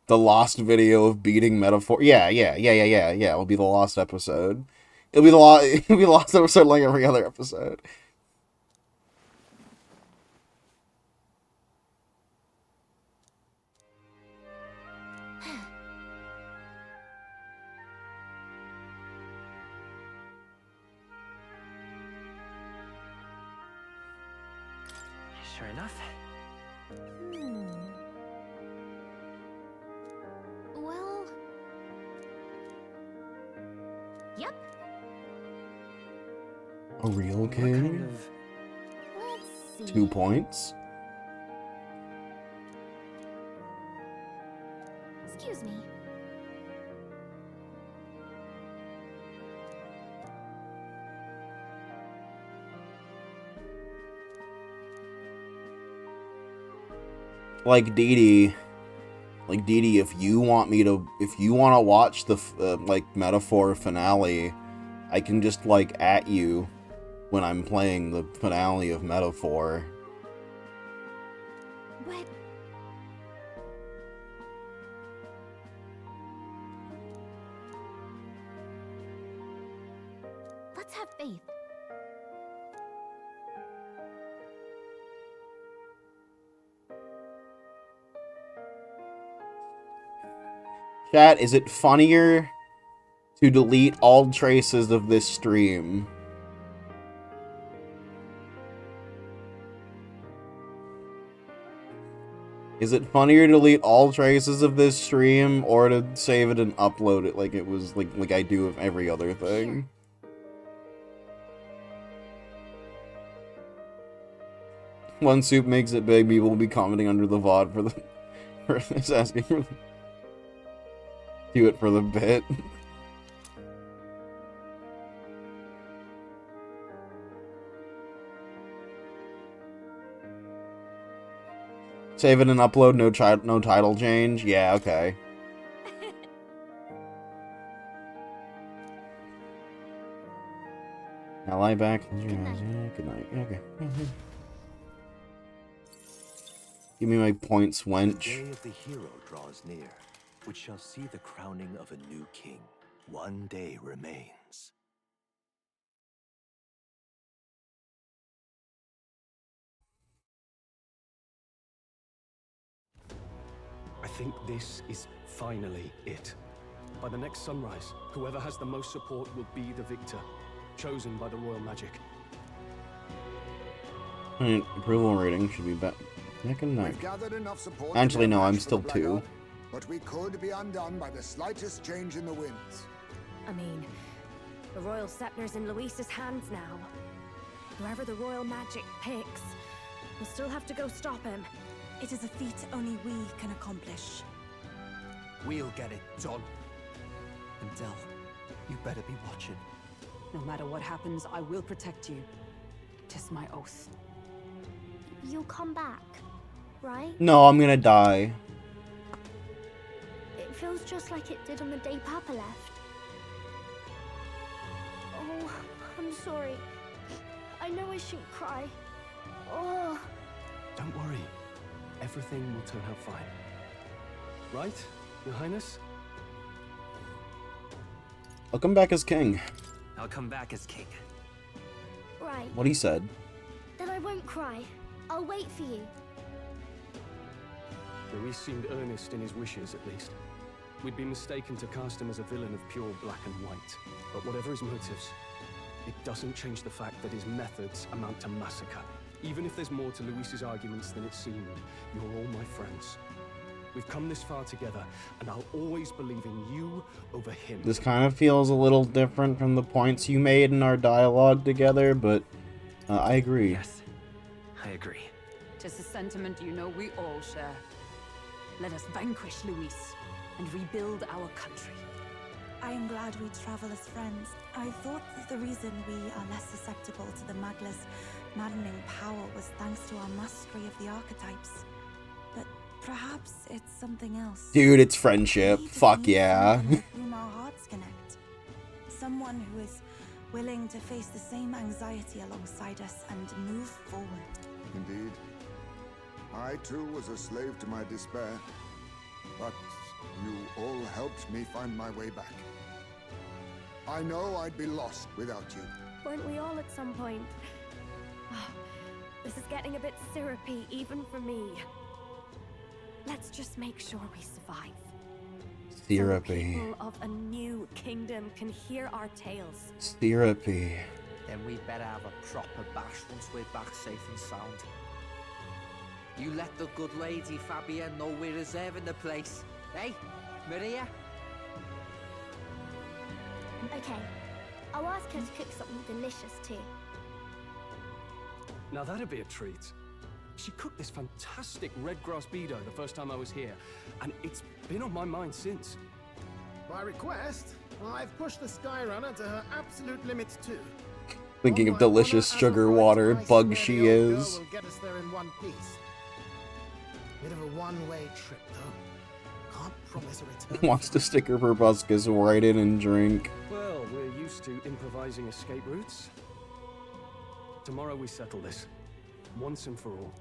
S20: The lost video of beating Metaphor. Yeah. It'll be the lost episode. It'll be the lost episode like every other episode.
S16: Sure enough.
S14: Well... Yep.
S20: A real king?
S14: Let's see.
S20: 2 points?
S14: Excuse me.
S20: Like Dee Dee, if you want to watch the like Metaphor finale, I can just like at you when I'm playing the finale of Metaphor.
S14: But... let's have faith.
S20: Chat, is it funnier to delete all traces of this stream? Is it funnier to delete all traces of this stream or to save it and upload it like it was like I do with every other thing? One Soup makes it big, people will be commenting under the VOD for the it's asking for do it for the bit. Save it and upload, no title change. Yeah, okay. Now lie back. Good night. Okay. Give me my points, wench.
S19: The day of the hero draws near, which shall see the crowning of a new king. One day remains.
S13: I think this is finally it. By the next sunrise, whoever has the most support will be the victor, chosen by the royal magic.
S20: Approval rating should be back in 9.
S12: We've gathered enough support.
S20: Actually, no, I'm
S12: for
S20: still
S12: the
S20: 2.
S12: blackguard, but we could be undone by the slightest change in the winds.
S14: I mean, the royal scepter's in Luis's hands now. Whoever the royal magic picks, we'll still have to go stop him.
S10: It is a feat only we can accomplish.
S11: We'll get it done. And Del, you better be watching.
S5: No matter what happens, I will protect you. 'Tis my oath.
S14: You'll come back, right?
S20: No, I'm gonna die.
S14: It feels just like it did on the day Papa left. Oh, I'm sorry. I know I shouldn't cry. Oh.
S13: Don't worry. Everything will turn out fine. Right, Your Highness?
S20: I'll come back as king.
S16: I'll come back as king.
S14: Right.
S20: What he said.
S14: Then I won't cry. I'll wait for you.
S13: Luis seemed earnest in his wishes, at least. We'd be mistaken to cast him as a villain of pure black and white. But whatever his motives, it doesn't change the fact that his methods amount to massacre. Even if there's more to Luis's arguments than it seemed, you're all my friends. We've come this far together, and I'll always believe in you over him.
S20: This kind of feels a little different from the points you made in our dialogue together, but I agree.
S16: Yes, I agree.
S5: 'Tis a sentiment you know we all share. Let us vanquish Luis and rebuild our country.
S10: I am glad we travel as friends. I thought that the reason we are less susceptible to the Magla's maddening power was thanks to our mastery of the archetypes. But perhaps it's something else.
S20: Dude, it's friendship. Fuck yeah.
S10: Whom our hearts connect. Someone who is willing to face the same anxiety alongside us and move forward.
S12: Indeed. I too was a slave to my despair, but you all helped me find my way back. I know I'd be lost without you.
S14: Weren't we all at some point? Oh, this is getting a bit syrupy, even for me. Let's just make sure we survive.
S20: Syrupy.
S14: People of a new kingdom can hear our tales.
S20: Syrupy.
S11: Then we'd better have a proper bash once we're back safe and sound. You let the good lady Fabia know we're reserving the place. Hey, Maria?
S21: Okay. I'll ask her to cook something delicious too.
S13: Now that'd be a treat. She cooked this fantastic red grass bedo the first time I was here, and it's been on my mind since.
S18: By request, I've pushed the Skyrunner to her absolute limits too.
S20: Thinking of delicious sugar water bug she is.
S18: Will get us there in one piece. Bit of a one-way trip though. Can't promise a return.
S20: Wants to stick her proboscis right in and drink.
S13: Well, we're used to improvising escape routes. Tomorrow we settle this, once and for all.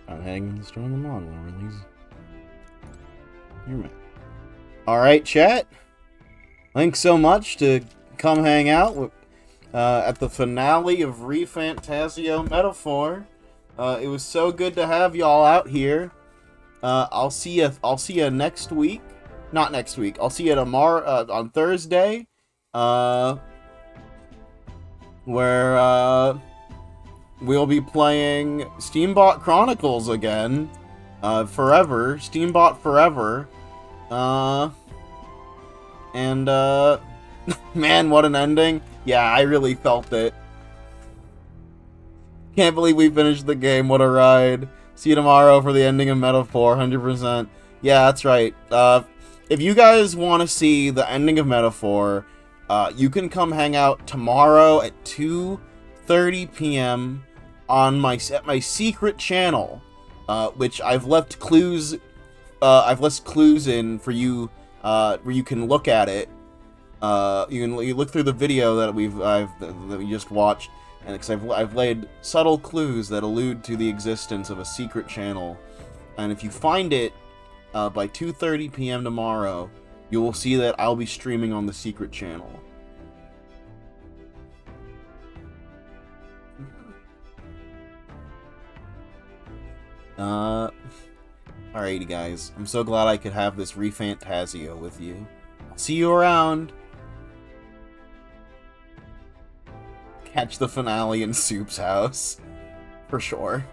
S20: I'm heading in the store in the mall, release. You're man. Alright, chat. Thanks so much to come hang out with, at the finale of ReFantazio Metaphor. It was so good to have y'all out here. I'll see you next week. Not next week. I'll see you tomorrow on Thursday. Where we'll be playing Steambot Chronicles again. Forever. Steambot Forever. Man, what an ending. Yeah, I really felt it. Can't believe we finished the game. What a ride. See you tomorrow for the ending of Metaphor, 100%. Yeah, that's right. If you guys want to see the ending of Metaphor, you can come hang out tomorrow at 2:30 p.m. on my secret channel, which I've left clues. I've left clues in for you, where you can look at it. You look through the video that we just watched, and because I've laid subtle clues that allude to the existence of a secret channel, and if you find it by 2:30 p.m. tomorrow, you will see that I'll be streaming on the secret channel. Alrighty guys, I'm so glad I could have this ReFantazio with you. I'll see you around. Catch the finale in Soup's house. For sure.